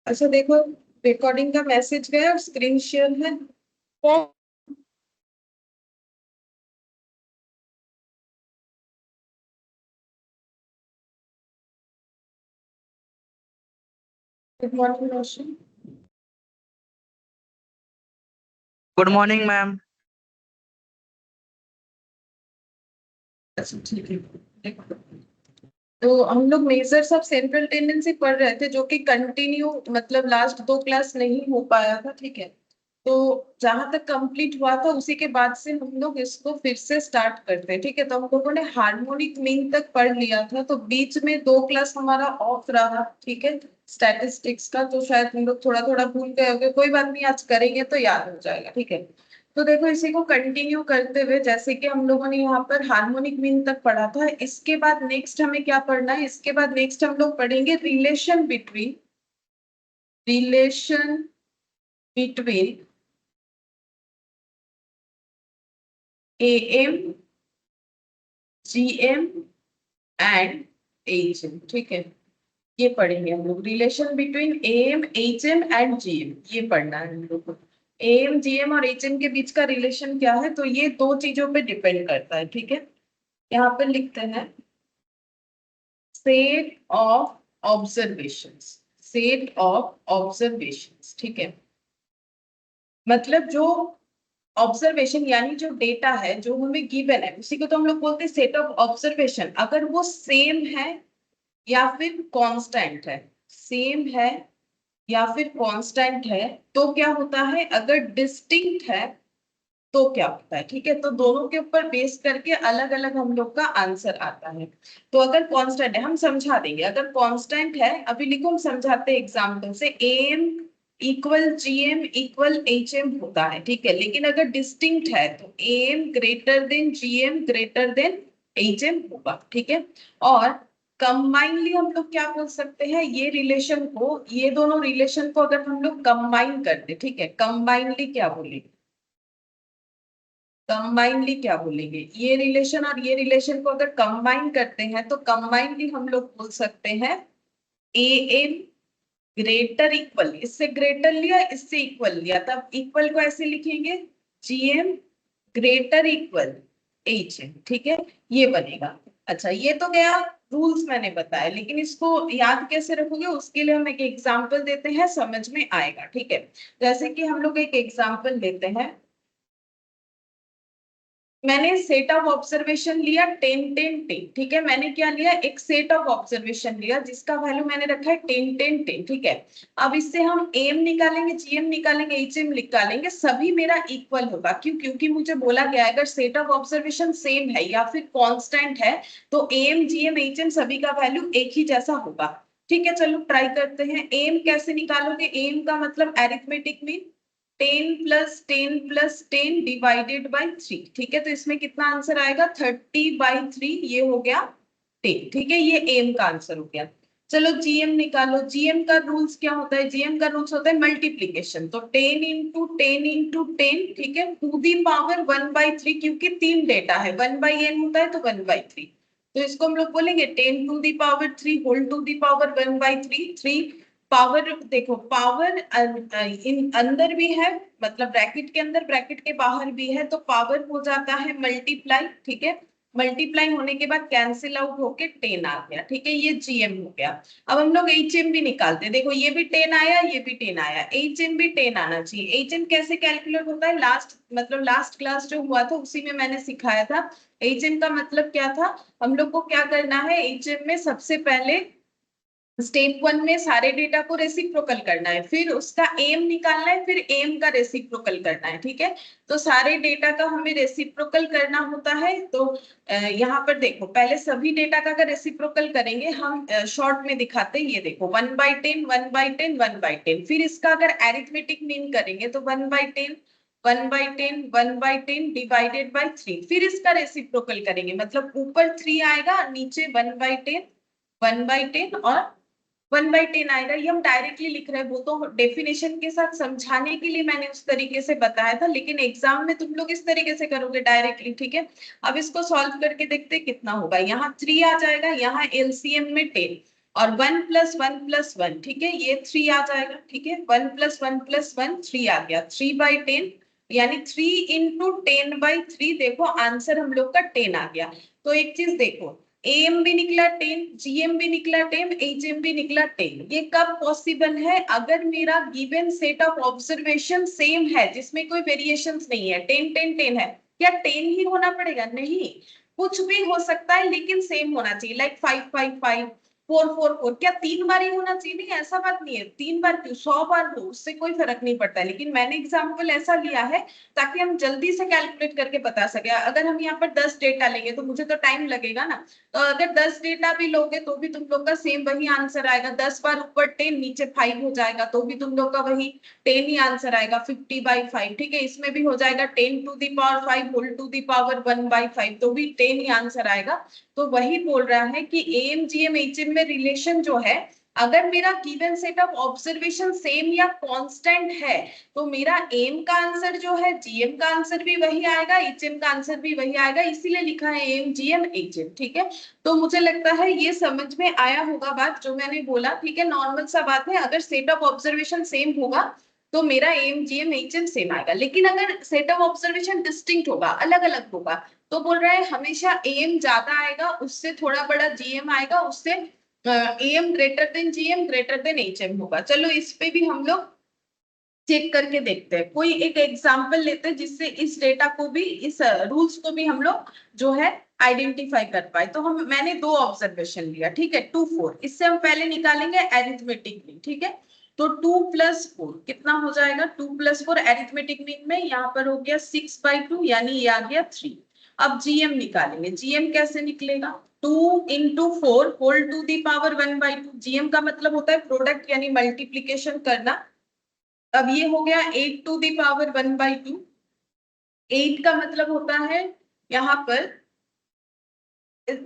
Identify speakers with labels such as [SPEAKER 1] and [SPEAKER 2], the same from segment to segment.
[SPEAKER 1] अच्छा देखो, रिकॉर्डिंग का मैसेज गया और स्क्रीन शेयर है। Good morning Roshan.
[SPEAKER 2] Good morning ma'am.
[SPEAKER 1] अच्छा ठीक है। देखो, तो हम लोग मेजर्स ऑफ सेंट्रल टेंडेंसी पढ़ रहे थे, जो कि कंटिन्यू मतलब लास्ट 2 क्लास नहीं हो पाया था। ठीक है, तो जहां तक कंप्लीट हुआ था उसी के बाद से हम लोग इसको फिर से स्टार्ट करते हैं। ठीक है, तो हम लोगों ने हार्मोनिक मीन तक पढ़ लिया था, तो बीच में 2 क्लास हमारा ऑफ रहा। ठीक है, स्टैटिस्टिक्स का तो शायद हम लोग थोड़ा थोड़ा भूल गए होंगे, कोई बात नहीं, आज करेंगे तो याद हो जाएगा। ठीक है, तो देखो इसी को कंटिन्यू करते हुए, जैसे कि हम लोगों ने यहाँ पर हार्मोनिक मीन तक पढ़ा था, इसके बाद नेक्स्ट हमें क्या पढ़ना है? इसके बाद नेक्स्ट हम लोग पढ़ेंगे relation between am, GM and HM. ठीक है, ये पढ़ेंगे हम लोग, relation between am, HM and GM, ये पढ़ना है हम लोग को। एएम, जीएम और एचएम के बीच का रिलेशन क्या है, तो ये दो चीजों पे डिपेंड करता है। ठीक है, यहाँ पे लिखते हैं set of observations, set of observations. ठीक है, मतलब जो ऑब्जर्वेशन यानी जो डेटा है जो हमें गिवन है, उसी को तो हम लोग बोलते हैं सेट ऑफ ऑब्जर्वेशन। अगर वो सेम है या फिर कांस्टेंट है, सेम है या फिर कांस्टेंट है, तो क्या होता है? अगर डिस्टिंक्ट है तो क्या होता है? ठीक है, तो दोनों के ऊपर बेस करके अलग अलग हम लोग का आंसर आता है। तो अगर कांस्टेंट है, हम समझा देंगे। अगर कांस्टेंट है, अभी लिखो, हम समझाते हैं एग्जाम्पल से। AM equal GM equal HM होता है। ठीक है, लेकिन अगर डिस्टिंक्ट है तो AM greater than GM greater than HM होगा। ठीक है, और कंबाइनली हम लोग क्या बोल सकते हैं? ये रिलेशन को, ये दोनों रिलेशन को अगर हम लोग कंबाइन करते, ठीक है, कंबाइनली क्या बोलेंगे? कंबाइनली क्या बोलेंगे? ये रिलेशन और ये रिलेशन को अगर कंबाइन करते हैं तो कंबाइनली हम लोग बोल सकते हैं ए एम ग्रेटर इक्वल, इससे ग्रेटर लिया, इससे इक्वल लिया, तब इक्वल को ऐसे लिखेंगे GM greater equal HM. ठीक है, ये बनेगा। अच्छा, ये तो गया रूल्स मैंने बताया, लेकिन इसको याद कैसे रखोगे उसके लिए हम एक एग्जाम्पल देते हैं, समझ में आएगा। ठीक है, जैसे कि हम लोग एक एग्जाम्पल लेते हैं। मैंने सेट ऑफ ऑब्जर्वेशन लिया 10 10 10। ठीक है, मैंने क्या लिया? एक सेट ऑफ ऑब्जर्वेशन लिया जिसका वैल्यू मैंने रखा है 10 10 10। ठीक है, अब इससे हम एम निकालेंगे, जीएम निकालेंगे, एचएम निकालेंगे, सभी मेरा इक्वल होगा। क्यों? क्योंकि मुझे बोला गया है अगर सेट ऑफ ऑब्जर्वेशन सेम है या फिर कांस्टेंट है तो एम, जीएम, एचएम सभी का वैल्यू एक ही जैसा होगा। ठीक है, चलो ट्राई करते हैं। एम कैसे निकालोगे? एम का मतलब एरिथमेटिक मीन 10 + 10 + 10 डिवाइडेड बाई 3। ठीक है, तो इसमें कितना आंसर आएगा? 30/3, ये हो गया 10। ठीक है, ये एम का आंसर हो गया। चलो जीएम निकालो। जीएम का रूल्स क्या होता है? जीएम का रूल्स होता है मल्टीप्लीकेशन, तो 10 × 10 × 10। ठीक है, टू दी पावर 1/3, क्योंकि 3 डेटा है, 1/n होता है तो 1/3, तो इसको हम लोग बोलेंगे 10 to the power 3 whole to the power 1/3। 3 power, देखो पावर इन अंदर भी है, मतलब ब्रैकेट के अंदर, ब्रैकेट के बाहर भी है, तो पावर हो जाता है मल्टीप्लाई। ठीक है, मल्टीप्लाई होने के बाद कैंसिल आउट होके 10 आ गया। ठीक है, ये जीएम हो गया। अब हम लोग एचएम भी निकालते हैं। देखो ये भी 10 आया, ये भी 10 आया, एचएम भी 10 आना चाहिए। एचएम कैसे कैलकुलेट होता है? लास्ट क्लास जो हुआ था उसी में मैंने सिखाया था। एचएम का मतलब क्या था? हम लोग को क्या करना है एचएम में? सबसे पहले स्टेप 1 में सारे डेटा को रेसिप्रोकल करना है, फिर उसका एम निकालना है, फिर एम का रेसिप्रोकल करना है। ठीक है, तो सारे डेटा का हमें रेसिप्रोकल करना होता है। तो यहाँ पर देखो, पहले सभी डेटा का अगर रेसिप्रोकल करेंगे, हम शॉर्ट में दिखाते हैं। ये देखो 1/10 1/10 1/10, फिर इसका अगर एरिथमेटिक मीन करेंगे तो 1/10 1/10 1/10 डिवाइडेड बाई 3, फिर इसका रेसिप्रोकल करेंगे, मतलब ऊपर 3 आएगा, नीचे 1/10 1/10 और 1/10 आएगा। ये हम डायरेक्टली लिख रहे हैं, वो तो डेफिनेशन के साथ समझाने के लिए मैंने उस तरीके से बताया था, लेकिन एग्जाम में तुम लोग इस तरीके से करोगे डायरेक्टली। ठीक है, अब इसको सॉल्व करके देखते हैं कितना होगा। यहाँ 3 आ जाएगा, यहाँ एलसीएम में 10, और 1 + 1 + 1, ठीक है, ये 3 आ जाएगा, ठीक है, 1 + 1 + 1 3 आ गया, 3/10 यानी 3 × 10/3। देखो आंसर हम लोग का 10 आ गया। तो एक चीज देखो, एम भी निकला 10, जीएम भी निकला 10, एचएम भी निकला 10। ये कब पॉसिबल है? अगर मेरा given set of observation same है, जिसमें कोई वेरिएशंस नहीं है, 10 10 10 है। क्या 10 ही होना पड़ेगा? नहीं, कुछ भी हो सकता है, लेकिन सेम होना चाहिए। लाइक 5 5 5, 4 4 4। क्या 3 बार ही होना चाहिए? नहीं, ऐसा बात नहीं है। 3 बार क्यों, 100 बार हो, उससे कोई फर्क नहीं पड़ता है। लेकिन मैंने एग्जाम्पल ऐसा लिया है ताकि हम जल्दी से कैलकुलेट करके बता सके। अगर हम यहाँ पर 10 डेटा लेंगे तो मुझे तो टाइम लगेगा ना। तो अगर 10 डेटा भी लोगे तो भी तुम लोग का सेम वही आंसर आएगा। 10 बार ऊपर 10 नीचे 5 हो जाएगा तो भी तुम लोग का वही 10 ही आंसर आएगा, 50/5। ठीक है, इसमें भी हो जाएगा 10⁵ होल टू द पावर 1/5, तो भी 10 ही आंसर आएगा। तो वही बोल रहा है कि एम जीएम एचएम में रिलेशन जो है, अगर मेरा given set of observation same या कांस्टेंट है तो मेरा एम का आंसर जो है जीएम का आंसर भी वही आएगा, एचएम का आंसर भी वही आएगा। इसीलिए लिखा है एम जीएम एचएम। ठीक है, तो मुझे लगता है ये समझ में आया होगा बात जो मैंने बोला। ठीक है, नॉर्मल सा बात है, अगर सेट ऑफ ऑब्जर्वेशन सेम होगा तो मेरा एम जीएम एचएम सेम आएगा। लेकिन अगर सेट ऑफ ऑब्जर्वेशन डिस्टिंक्ट होगा, अलग अलग होगा, तो बोल रहा है हमेशा एम ज्यादा आएगा, उससे थोड़ा बड़ा जीएम आएगा, उससे AM greater than GM greater than HM होगा। चलो इस पे भी हम लोग चेक करके देखते हैं। कोई एक एग्जांपल लेते हैं जिससे इस डेटा को भी, इस रूल्स को भी हम लोग जो है आइडेंटिफाई कर पाए। तो मैंने 2 ऑब्जर्वेशन लिया, ठीक है, 2 4। इससे हम पहले निकालेंगे एरिथमेटिक मीन। ठीक है, तो 2 + 4 कितना हो जाएगा? 2 + 4 एरिथमेटिक मीन में यहाँ पर हो गया 6/2, यानी ये आ गया 3। अब जीएम निकालेंगे। जीएम कैसे निकलेगा? 2 × 4 whole to the power 1/2। GM का मतलब होता है प्रोडक्ट यानी मल्टीप्लीकेशन करना। अब ये हो गया 8 टू द पावर 1/2। 8 का मतलब होता है यहाँ पर,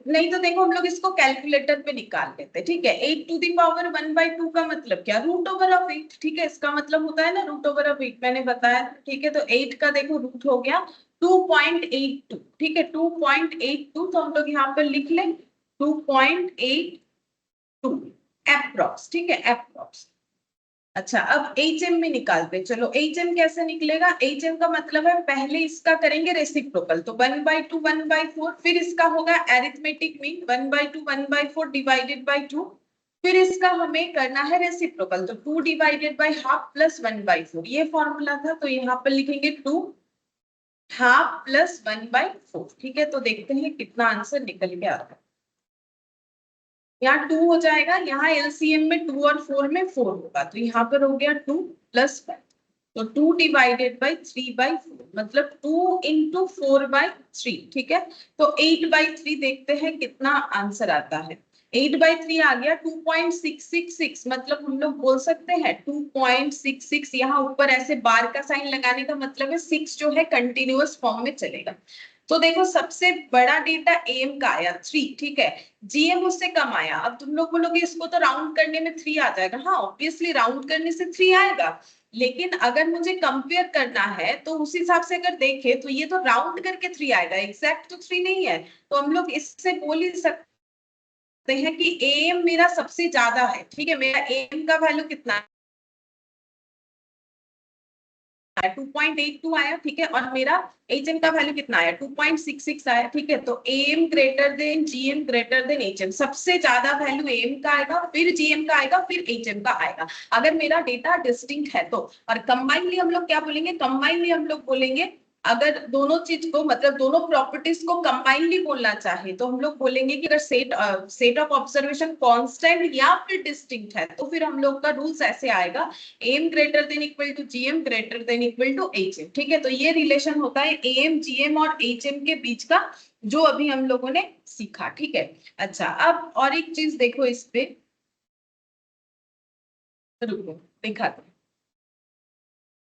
[SPEAKER 1] नहीं तो देखो हम लोग इसको कैलकुलेटर पे निकाल लेते हैं। ठीक है, 8 टू द पावर 1/2 का मतलब क्या? √8। ठीक है, इसका मतलब होता है ना √8, मैंने बताया। ठीक है, तो 8 का देखो रूट हो गया 2.82। ठीक है, 2.82, तो हम लोग यहाँ पर लिख लें 2.82 एप्रॉक्स। ठीक है, एप्रॉक्स। अच्छा, अब एचएम में निकालते हैं। चलो एचएम कैसे निकलेगा? एचएम का मतलब है पहले इसका करेंगे रेसिप्रोकल, तो 1/2 1/4, फिर इसका होगा एरिथमेटिक मीन 1/2 1/4 डिवाइडेड बाय 2, फिर इसका हमें करना है रेसिप्रोकल, तो 2 डिवाइडेड बाय हाफ प्लस 1/4। ये फॉर्मूला था, तो यहाँ पर लिखेंगे 2 हाफ प्लस 1/4। ठीक है, तो देखते हैं कितना आंसर निकल के आता है। यहाँ 2 हो जाएगा, यहाँ एलसीएम में 2 और 4 में 4 होगा, तो यहाँ पर हो गया 2 + 5, तो 2 डिवाइडेड बाय 3/4, मतलब 2 × 4/3। ठीक है, तो 8/3 देखते हैं कितना आंसर आता है। 8/3 आ गया 2.666, मतलब हम लोग बोल सकते हैं 2.66। यहाँ ऊपर ऐसे बार का साइन लगाने का मतलब है 6 जो है कंटिन्यूअस फॉर्म में चलेगा। तो देखो सबसे बड़ा डेटा एम का आया 3। ठीक है, जीएम उससे कम आया। अब तुम लोग बोलोगे इसको तो राउंड करने में 3 आ जाएगा। हाँ, ऑब्वियसली राउंड करने से 3 आएगा, लेकिन अगर मुझे कंपेयर करना है तो उस हिसाब से अगर देखें तो ये तो राउंड करके 3 आएगा, एग्जैक्ट तो 3 नहीं है। तो हम लोग इससे बोल ही सकते हैं कि एम मेरा सबसे ज्यादा है। ठीक है, मेरा एम का वैल्यू कितना है? 2.82 आया। ठीक है, और मेरा एचएम का वैल्यू कितना आया? 2.66 आया। ठीक है, तो AM greater than GM greater than HM, सबसे ज्यादा वैल्यू एम का आएगा, फिर जीएम का आएगा, फिर एचएम का आएगा, अगर मेरा डेटा डिस्टिंक्ट है तो। और कंबाइनली हम लोग क्या बोलेंगे? कंबाइनली हम लोग बोलेंगे, अगर दोनों चीज को, मतलब दोनों प्रॉपर्टीज को कंबाइनली बोलना चाहे तो हम लोग बोलेंगे कि अगर सेट ऑफ ऑब्जर्वेशन कांस्टेंट या फिर डिस्टिंक्ट है तो फिर हम लोग का रूल्स ऐसे आएगा, AM greater than equal to GM greater than equal to HM. ठीक है, तो ये रिलेशन होता है एम जीएम और एचएम के बीच का, जो अभी हम लोगों ने सीखा। ठीक है, अच्छा अब और एक चीज देखो इस पे, रुको दिखाते हैं।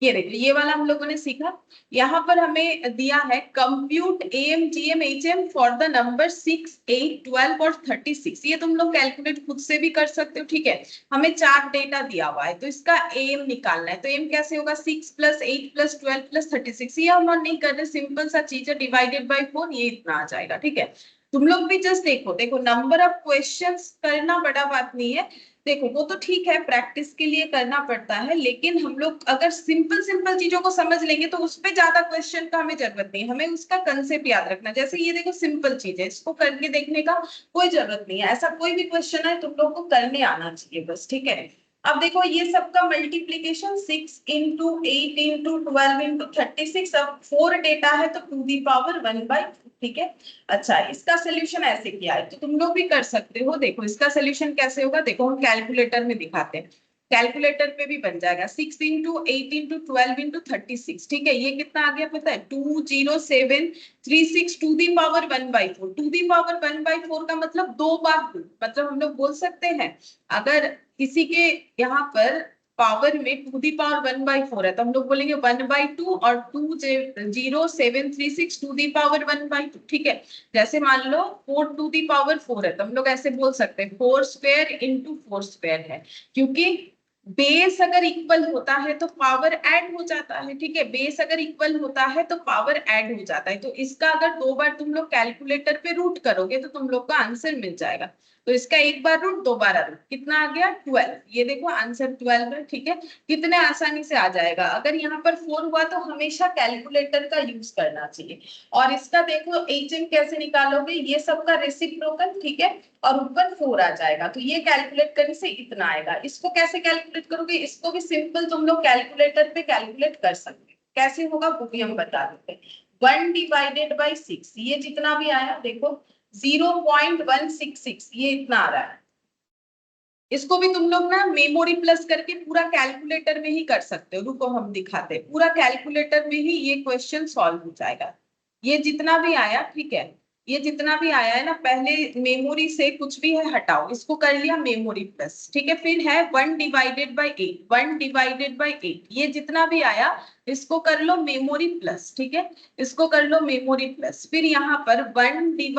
[SPEAKER 1] ये देखो, ये वाला हम लोगों ने सीखा। यहाँ पर हमें दिया है compute AM GM HM for the number 6 8 12 और 36। ये तुम लोग कैलकुलेट खुद से भी कर सकते हो। ठीक है, हमें 4 डेटा दिया हुआ है तो इसका एम निकालना है। तो एम कैसे होगा? 6 + 8 + 12 + 36। ये हम नहीं कर रहे, सिंपल सा चीज है, डिवाइडेड बाय 4, ये इतना आ जाएगा। ठीक है, तुम लोग भी जस्ट देखो, देखो नंबर ऑफ क्वेश्चंस करना बड़ा बात नहीं है। देखो वो तो ठीक है, प्रैक्टिस के लिए करना पड़ता है, लेकिन हम लोग अगर सिंपल सिंपल चीजों को समझ लेंगे तो उस पे ज्यादा क्वेश्चन का हमें जरूरत नहीं है। हमें उसका कंसेप्ट याद रखना। जैसे ये देखो सिंपल चीज है, इसको करके देखने का कोई जरूरत नहीं है। ऐसा कोई भी क्वेश्चन है तुम लोग को करने आना चाहिए बस, ठीक है। अब देखो ये सबका मल्टीप्लीकेशन 6 इंटू 8 इंटू 12 इंटू 36, अब 4 डेटा है तो 2 ^ 1/2, ठीक है। अच्छा, इसका सोल्यूशन ऐसे किया है तो तुम लोग भी कर सकते हो। देखो इसका सोल्यूशन कैसे होगा, देखो हम कैलकुलेटर में दिखाते हैं। कैलकुलेटर पे भी बन जाएगा 6 इंटू 8 इंटू 12 इंटू 36, ठीक है। ये कितना आ गया पता है, 20736 2 ^ 1/4। 2 ^ 1/4 का मतलब 2 बार 2, मतलब हम लोग बोल सकते हैं अगर किसी के यहाँ पर पावर में 2 ^ 1/4 है तो हम लोग बोलेंगे 1/2 और 20736 2 ^ 1/2, ठीक है। जैसे मान लो 4 2 ^ 4 है तो हम लोग ऐसे बोल सकते हैं 4 स्क्वायर इंटू 4 स्क्वायर है, क्योंकि बेस अगर इक्वल होता है तो पावर ऐड हो जाता है, ठीक है। बेस अगर इक्वल होता है तो पावर ऐड हो जाता है। तो इसका अगर 2 बार तुम लोग कैलकुलेटर पे रूट करोगे तो तुम लोग का आंसर मिल जाएगा। तो इसका 1 बार रूट 2 बार रूट, कितना आ गया 12। ये देखो आंसर 12 है, ठीक है। कितने आसानी से आ जाएगा। अगर यहाँ पर 4 हुआ तो हमेशा कैलकुलेटर का यूज करना चाहिए। और इसका देखो HM कैसे निकालोगे, ये सबका रेसिप्रोकल, ठीक है, और ऊपर 4 आ जाएगा तो ये कैलकुलेट करने से इतना आएगा। इसको कैसे कैलकुलेट करोगे, इसको भी सिंपल तुम लोग कैलकुलेटर पे कैलकुलेट कर सकते हो। कैसे होगा वो भी हम बता देते हैं। 1 / 6, ये जितना भी आया देखो 0.166, ये इतना आ रहा है। इसको भी तुम लोग ना मेमोरी प्लस करके पूरा कैलकुलेटर में ही कर सकते हो। रुको हम दिखाते हैं, पूरा कैलकुलेटर में ही ये क्वेश्चन सॉल्व हो जाएगा। ये जितना भी आया, ठीक है, ये जितना भी आया है ना, पहले मेमोरी से कुछ भी है हटाओ, इसको कर लिया मेमोरी प्लस, ठीक है। फिर है 1 / 8, 1 / 8, ये जितना भी आया इसको कर लो मेमोरी प्लस, ठीक है। इसको कर लो मेमोरी प्लस। फिर यहाँ पर 1 /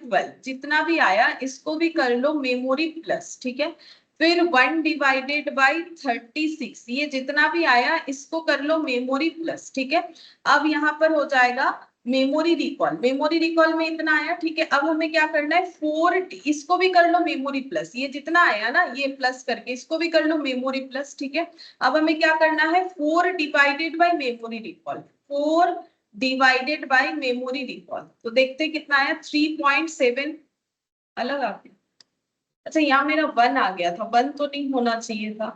[SPEAKER 1] 12 जितना भी आया इसको भी कर लो मेमोरी प्लस, ठीक है। फिर 1 / 36, ये जितना भी आया इसको कर लो मेमोरी प्लस, ठीक है। अब यहाँ पर हो जाएगा मेमोरी रिकॉल। मेमोरी रिकॉल में इतना आया, ठीक है। अब हमें क्या करना है 4, इसको भी कर लो मेमोरी प्लस। ये जितना आया ना ये प्लस करके इसको भी कर लो मेमोरी प्लस, ठीक है। अब हमें क्या करना है 4 / मेमोरी रिकॉल, 4 / मेमोरी रिकॉल। तो देखते हैं कितना आया 3.7 अलग आ गया। अच्छा यहाँ मेरा 1 आ गया था, 1 तो नहीं होना चाहिए था,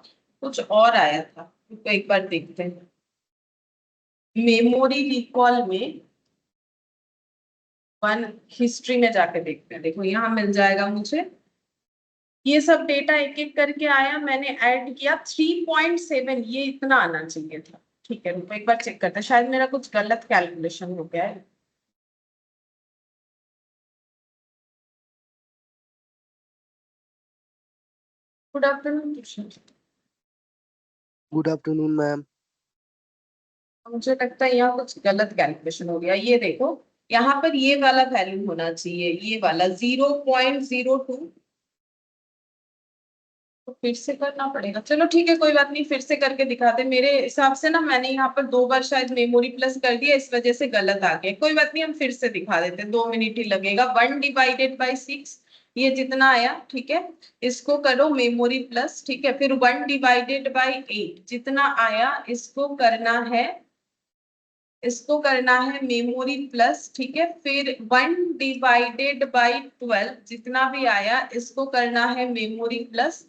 [SPEAKER 1] कुछ और आया था। तो एक बार देखते हैं मेमोरी रिकॉल में 1, हिस्ट्री में जाके देखते हैं। देखो यहाँ मिल जाएगा मुझे, ये सब डेटा एक एक करके आया, मैंने ऐड किया 3.7, ये इतना आना चाहिए था, ठीक है। रुको एक बार चेक करते हैं, शायद मेरा कुछ गलत कैलकुलेशन हो गया है। Good afternoon tuition.
[SPEAKER 3] Good afternoon ma'am.
[SPEAKER 1] मुझे लगता है यहाँ कुछ गलत कैलकुलेशन हो गया। ये देखो यहाँ पर ये वाला वैल्यू होना चाहिए, ये वाला 0.02। तो फिर से करना पड़ेगा, चलो ठीक है कोई बात नहीं, फिर से करके दिखाते। मेरे हिसाब से ना मैंने यहाँ पर 2 बार शायद मेमोरी प्लस कर दिया, इस वजह से गलत आ गया। कोई बात नहीं, हम फिर से दिखा देते हैं, 2 मिनट ही लगेगा। 1 / 6, ये जितना आया, ठीक है, इसको करो मेमोरी प्लस, ठीक है। फिर 1 / 8 जितना आया इसको करना है, इसको करना है मेमोरी प्लस, ठीक है। फिर 1 / 12 जितना भी आया इसको करना है मेमोरी प्लस।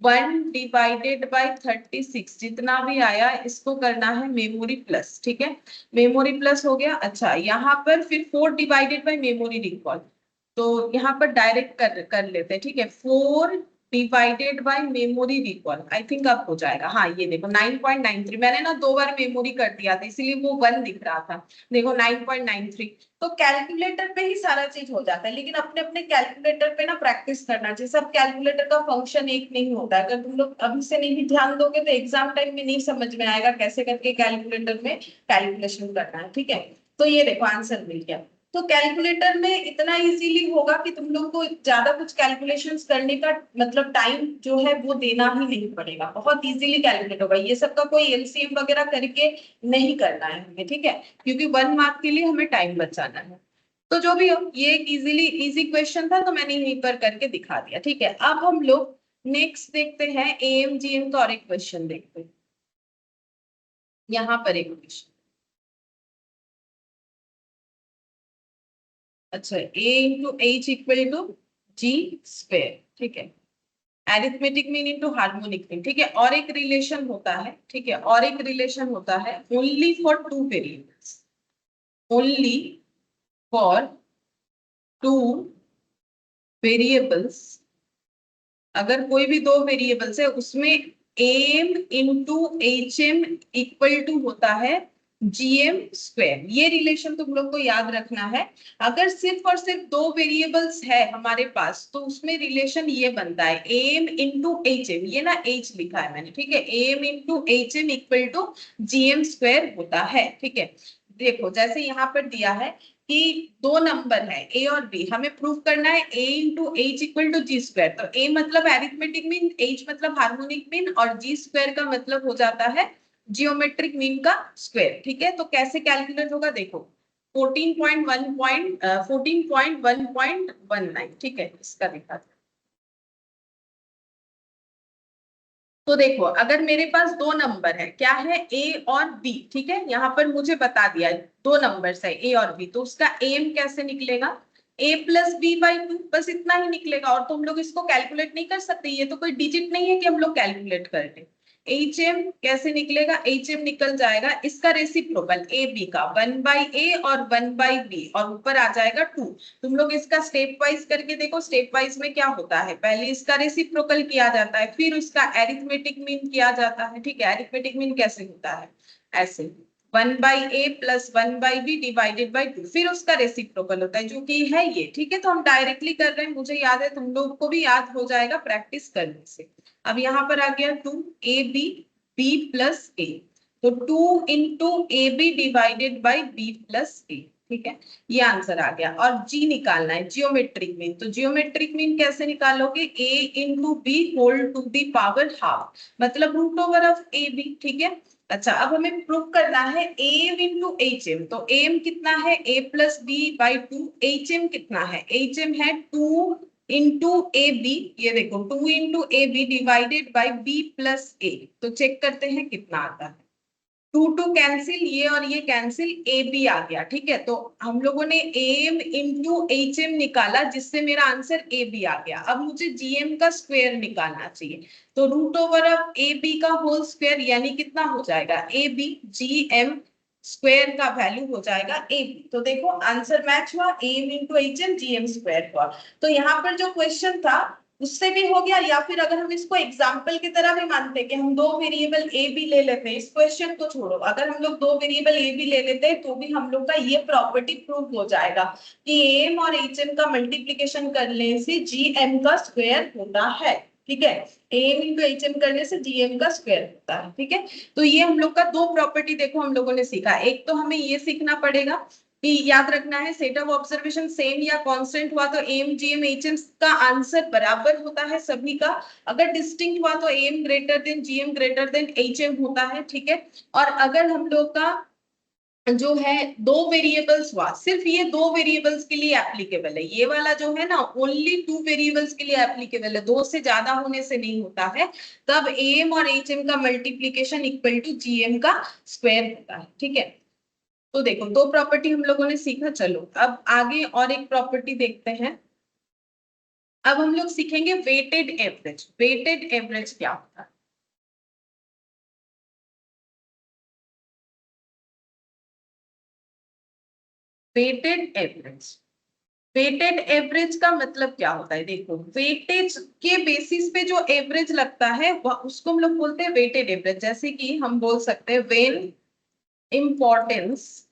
[SPEAKER 1] 1 / 36 जितना भी आया इसको करना है मेमोरी प्लस, ठीक है। मेमोरी प्लस हो गया। अच्छा यहाँ पर फिर 4 / मेमोरी रिकॉल, तो यहाँ पर डायरेक्ट कर लेते हैं, ठीक है। 4 / मेमोरी रिकॉल, आई थिंक अब हो जाएगा। हाँ ये देखो 9.93, मैंने ना 2 बार मेमोरी कर दिया था इसीलिए वो 1 दिख रहा था। देखो 9.93। तो कैलकुलेटर पे ही सारा चीज हो जाता है, लेकिन अपने अपने कैलकुलेटर पे ना प्रैक्टिस करना चाहिए। सब कैलकुलेटर का फंक्शन एक नहीं होता है। अगर तुम लोग अभी से नहीं भी ध्यान दोगे तो एग्जाम टाइम में नहीं समझ में आएगा कैसे करके कैलकुलेटर में कैलकुलेशन करना है, ठीक है। तो ये देखो आंसर मिल गया। तो कैलकुलेटर में इतना इजीली होगा कि तुम लोग को ज्यादा कुछ कैलकुलेशंस करने का मतलब टाइम जो है वो देना ही नहीं पड़ेगा, बहुत इजीली कैलकुलेट होगा। ये सब का कोई एलसीएम वगैरह करके नहीं करना है हमें, ठीक है, क्योंकि 1 मार्क के लिए हमें टाइम बचाना है। तो जो भी हो, ये एक इजी क्वेश्चन था तो मैंने यहीं पर करके दिखा दिया। ठीक है, अब हम लोग नेक्स्ट देखते हैं AMGM का और एक क्वेश्चन देखते हैं। यहाँ पर एक क्वेश्चन, अच्छा, A into H equal to G square. ठीक है, arithmetic mean into harmonic mean. ठीक है, और एक रिलेशन होता है, ठीक है, और एक रिलेशन होता है only for two variables, only for two variables. अगर कोई भी दो वेरिएबल्स है उसमें AM into H M equal to होता है GM स्क्वायर। ये रिलेशन तुम लोग को याद रखना है। अगर सिर्फ और सिर्फ दो वेरिएबल्स है हमारे पास तो उसमें रिलेशन ये बनता है एम इंटू एच एम, ये ना एच लिखा है मैंने, ठीक है, M into H M equal to GM square होता है। ठीक है, देखो जैसे यहाँ पर दिया है कि दो नंबर है A और B, हमें प्रूव करना है A into H equal to G square. तो A मतलब एरिथमेटिक मीन, H मतलब हार्मोनिक मीन और जी स्क्वायर का मतलब हो जाता है जियोमेट्रिक मीन का स्क्वायर। ठीक है, तो कैसे कैलकुलेट होगा देखो, 14.1.19। ठीक है, इसका दिखा। तो देखो अगर मेरे पास दो नंबर है, क्या है A और B, ठीक है, यहाँ पर मुझे बता दिया है दो नंबर्स है A और B, तो उसका एम कैसे निकलेगा A plus B by two, बस इतना ही निकलेगा। और तुम लोग इसको कैलकुलेट नहीं कर सकते, ये तो कोई डिजिट नहीं है कि हम लोग कैलकुलेट कर लें। एच एम कैसे निकलेगा, एच एम निकल जाएगा इसका रेसिप्रोकल ए बी का, 1/a और 1/b और ऊपर आ जाएगा 2। तुम लोग इसका स्टेप वाइज करके देखो, स्टेप वाइज में क्या होता है, पहले इसका रेसिप्रोकल किया जाता है फिर उसका एरिथमेटिक मीन किया जाता है। ठीक है, एरिथमेटिक मीन कैसे होता है, ऐसे 1/a plus 1/b divided by 2, फिर उसका रेसिप्रोकल होता है जो कि है ये। ठीक है, तो हम डायरेक्टली कर रहे हैं, मुझे याद है, तुम लोग को भी याद हो जाएगा प्रैक्टिस करने से। अब यहाँ पर आ गया 2ab b प्लस a, तो 2 into A B divided by b plus a। ठीक है, ये आंसर आ गया। और जी निकालना है जियोमेट्रिक मीन, तो जियोमेट्रिक मीन कैसे निकालोगे, a into B whole to the power half, मतलब root over of A B. ठीक है, अच्छा अब हमें प्रूव करना है एम इंटू एच एम, तो एम कितना है a plus B by two, H M कितना है, एच एम है 2 इंटू ए बी, ये देखो 2 into A B divided by B plus A. तो चेक करते हैं कितना आता है, 2 कैंसिल, ये और ये कैंसिल, ए बी आ गया। ठीक है, तो हम लोगों ने एम इंटू एच एम निकाला जिससे मेरा आंसर ए बी आ गया। अब मुझे जीएम का स्क्वायर निकालना चाहिए, तो root over of A B का होल स्क्वायर यानी कितना हो जाएगा, A B GM square का वैल्यू हो जाएगा ए बी। तो देखो आंसर मैच हुआ, AM into H M GM square हुआ। तो यहाँ पर जो क्वेश्चन था उससे भी हो गया, या फिर अगर हम इसको एग्जाम्पल की तरह भी मानते कि हम दो वेरिएबल ए बी ले लेते हैं, इस क्वेश्चन को छोड़ो, अगर हम लोग दो वेरिएबल ए बी ले लेते हैं तो भी हम लोग का ये प्रॉपर्टी प्रूव हो जाएगा कि एम और एच एम का मल्टीप्लीकेशन करने से जी एम का स्क्वायर होता है। ठीक है, एम इंटू एच एम करने से जीएम का स्क्वायर होता है। ठीक है, तो ये हम लोग का दो प्रॉपर्टी देखो हम लोगों ने सीखा। एक तो हमें ये सीखना पड़ेगा कि याद रखना है सेट ऑफ ऑब्जर्वेशन सेम या कांस्टेंट हुआ तो एम जीएम एचएम का आंसर बराबर होता है सभी का, अगर डिस्टिंक्ट हुआ तो AM greater than GM greater than HM होता है। ठीक है, और अगर हम लोग का जो है दो वेरिएबल्स हुआ, सिर्फ ये दो वेरिएबल्स के लिए एप्लीकेबल है, ये वाला जो है ना ओनली टू वेरिएबल्स के लिए एप्लीकेबल है, दो से ज्यादा होने से नहीं होता है, तब एम और एचएम का मल्टीप्लीकेशन इक्वल टू जीएम का स्क्वायर होता है। ठीक है, तो देखो दो प्रॉपर्टी हम लोगों ने सीखा, चलो अब आगे और एक प्रॉपर्टी देखते हैं। अब हम लोग सीखेंगे वेटेड एवरेज। वेटेड एवरेज क्या होता है, वेटेड एवरेज, वेटेड एवरेज का मतलब क्या होता है, देखो वेटेज के बेसिस पे जो एवरेज लगता है वह उसको हम लोग बोलते हैं वेटेड एवरेज। जैसे कि हम बोल सकते हैं when importance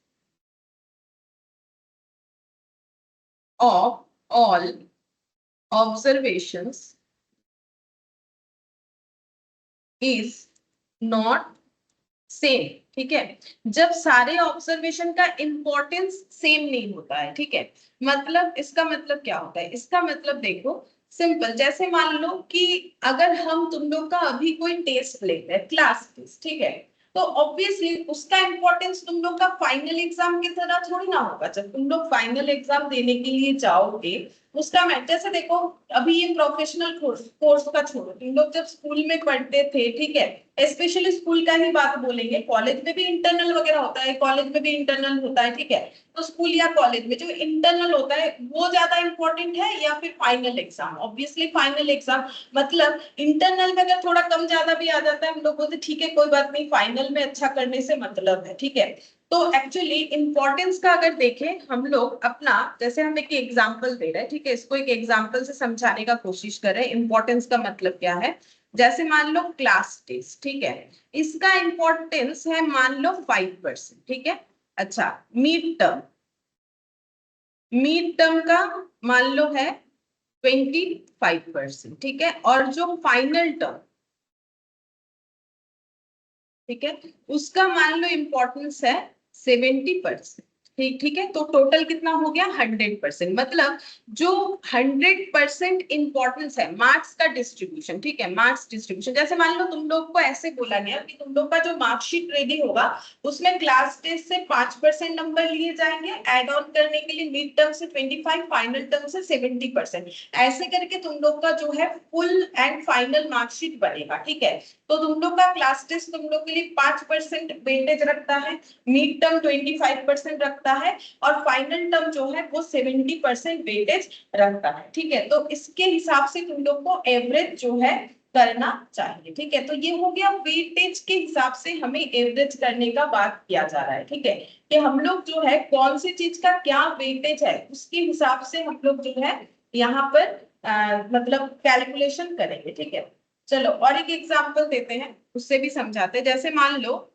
[SPEAKER 1] of all observations is not same. ठीक है, जब सारे ऑब्जर्वेशन का इंपॉर्टेंस सेम नहीं होता है। ठीक है, मतलब इसका मतलब क्या होता है, इसका मतलब देखो सिंपल, जैसे मान लो कि अगर हम तुम लोग का अभी कोई टेस्ट लेते हैं, क्लास टेस्ट, ठीक है, तो ऑब्वियसली उसका इंपॉर्टेंस तुम लोग का फाइनल एग्जाम की तरह थोड़ी ना होगा। जब तुम लोग फाइनल एग्जाम देने के लिए जाओगे उसका जैसे देखो, अभी ये प्रोफेशनल कोर्स का छोड़ो, तुम लोग जब स्कूल में पढ़ते थे, ठीक है, स्पेशली स्कूल का ही बात बोलेंगे, कॉलेज में भी इंटरनल वगैरह होता है, कॉलेज में भी इंटरनल होता है, ठीक है, तो स्कूल या कॉलेज में जो इंटरनल होता है वो ज्यादा इंपॉर्टेंट है या फिर final exam? Obviously final exam. मतलब इंटरनल में अगर थोड़ा कम ज्यादा भी आ जाता है हम लोग बोलते ठीक है कोई बात नहीं, फाइनल में अच्छा करने से मतलब है, ठीक है। तो एक्चुअली इंपॉर्टेंस का अगर देखें हम लोग अपना, जैसे हम एक एग्जांपल दे रहे हैं, ठीक है, इसको एक एग्जांपल से समझाने का कोशिश कर रहे हैं इंपॉर्टेंस का मतलब क्या है। जैसे मान लो क्लास टेस्ट, ठीक है, इसका इंपॉर्टेंस है मान लो 5%, ठीक है। अच्छा, मिड टर्म का मान लो है 25%, ठीक है, और जो फाइनल टर्म, ठीक है, उसका मान लो इंपॉर्टेंस है 70%, ठीक है। तो टोटल कितना हो गया 100%। मतलब जो 100% इंपॉर्टेंस है मार्क्स का डिस्ट्रीब्यूशन, ठीक है, मार्क्स डिस्ट्रीब्यूशन। जैसे मान लो तुम लोग को ऐसे बोला गया कि तुम लोग का जो मार्कशीट रेडी होगा उसमें क्लास टेस्ट से 5% नंबर लिए जाएंगे, एड ऑन करने के लिए मिड टर्म से 25, फाइनल टर्म से 70%, ऐसे करके तुम लोग का जो है फुल एंड फाइनल मार्कशीट बनेगा, ठीक है। तो तुम लोग का क्लास टेस्ट तुम लोग के लिए 5% वेटेज रखता है, मिड टर्म 25% रखता है, और फाइनल टर्म जो है वो 70% वेटेज रखता है, ठीक है। तो इसके हिसाब से तुम लोग को एवरेज जो है करना चाहिए, ठीक है। तो ये हो गया वेटेज के हिसाब से हमें एवरेज करने का बात किया जा रहा है, ठीक है, कि हम लोग जो है कौन सी चीज का क्या वेटेज है उसके हिसाब से हम लोग जो है यहाँ पर मतलब कैलकुलेशन करेंगे, ठीक है। चलो और एक एग्जांपल देते हैं, उससे भी समझाते हैं। जैसे मान लो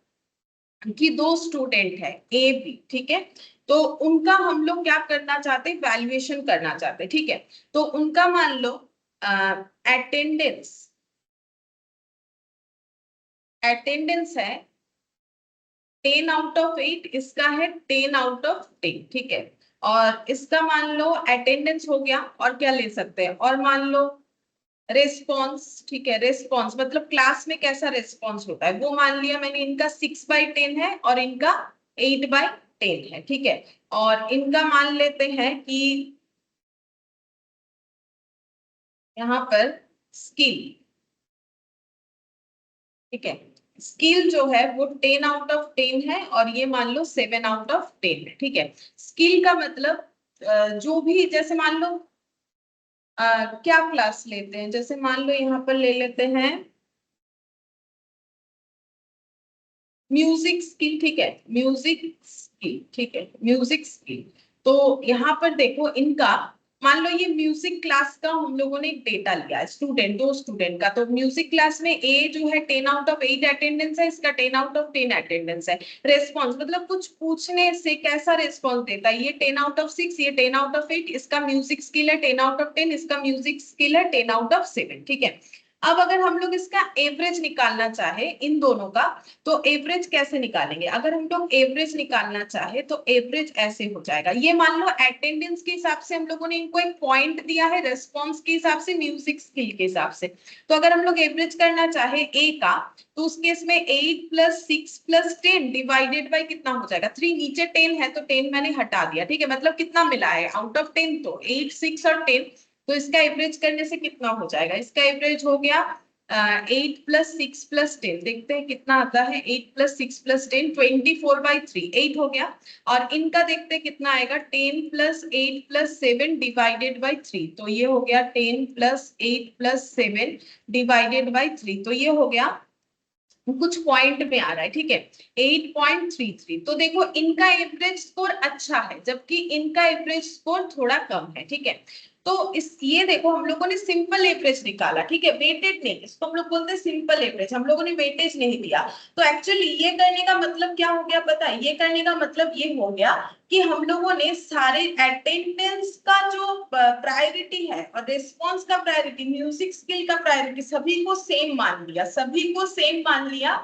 [SPEAKER 1] कि दो स्टूडेंट है ए बी, ठीक है, तो उनका हम लोग क्या करना चाहते हैं, वैल्यूएशन करना चाहते हैं, ठीक है। तो उनका मान लो अटेंडेंस है 10/8, इसका है 10/10, ठीक है। और इसका मान लो अटेंडेंस हो गया, और क्या ले सकते हैं, और मान लो रेस्पॉन्स, ठीक है, रेस्पॉन्स मतलब क्लास में कैसा रेस्पॉन्स होता है वो मान लिया मैंने, इनका 6/10 है और इनका 8/10 है, ठीक है। और इनका मान लेते हैं कि यहाँ पर स्किल, ठीक है, स्किल जो है वो 10/10 है और ये मान लो 7/10 है, ठीक है। स्किल का मतलब जो भी, जैसे मान लो क्या क्लास लेते हैं, जैसे मान लो यहाँ पर ले लेते हैं म्यूजिक स्किल, ठीक है, म्यूजिक स्किल, ठीक है, म्यूजिक स्किल। तो यहाँ पर देखो इनका मान लो ये म्यूजिक क्लास का हम लोगों ने एक डेटा लिया, स्टूडेंट, दो स्टूडेंट का। तो म्यूजिक क्लास में ए जो है 10/8 अटेंडेंस है, इसका 10/10 अटेंडेंस है। रेस्पॉन्स मतलब कुछ पूछने से कैसा रेस्पॉन्स देता है, ये 10/6, ये 10/8, इसका म्यूजिक स्किल है 10/10, इसका म्यूजिक स्किल है 10/7, ठीक है। अब अगर हम लोग इसका एवरेज निकालना चाहे इन दोनों का, तो एवरेज कैसे निकालेंगे? अगर हम लोग एवरेज निकालना चाहे तो एवरेज ऐसे हो जाएगा, ये मान लो अटेंडेंस के हिसाब से हम लोगों ने इनको एक पॉइंट दिया है, रेस्पॉन्स के हिसाब से, म्यूजिक स्किल के हिसाब से। तो अगर हम लोग एवरेज करना चाहे ए का, तो उस केस में 8 + 6 + 10 डिवाइडेड बाय कितना हो जाएगा, 3, नीचे 10 है तो 10 मैंने हटा दिया, ठीक है। मतलब कितना मिला है आउट ऑफ 10, तो 8, 6 और 10। तो इसका एवरेज करने से कितना हो जाएगा, इसका एवरेज हो गया 8 + 6 + 10, देखते हैं कितना आता है, 8 + 6 + 10 24/3, 8 हो गया। और इनका देखते हैं कितना आएगा, 10 + 8 + 7 डिवाइडेड बाय 3, तो ये हो गया 10 + 8 + 7 डिवाइडेड बाय 3, तो ये हो गया कुछ पॉइंट में आ रहा है, ठीक है, 8.33। तो देखो इनका एवरेज स्कोर अच्छा है जबकि इनका एवरेज स्कोर थोड़ा कम है, ठीक है। तो इस ये देखो हम लोगों ने सिंपल एवरेज निकाला, ठीक है, वेटेड नहीं, इसको हम लोग बोलते हैं सिंपल एवरेज, हम लोगों ने वेटेज नहीं दिया। तो एक्चुअली ये करने का मतलब क्या हो गया पता है, ये करने का मतलब ये हो गया कि हम लोगों ने सारे अटेंडेंस का जो प्रायोरिटी है और रिस्पॉन्स का प्रायोरिटी, म्यूजिक स्किल का प्रायोरिटी, सभी को सेम मान लिया, सभी को सेम मान लिया।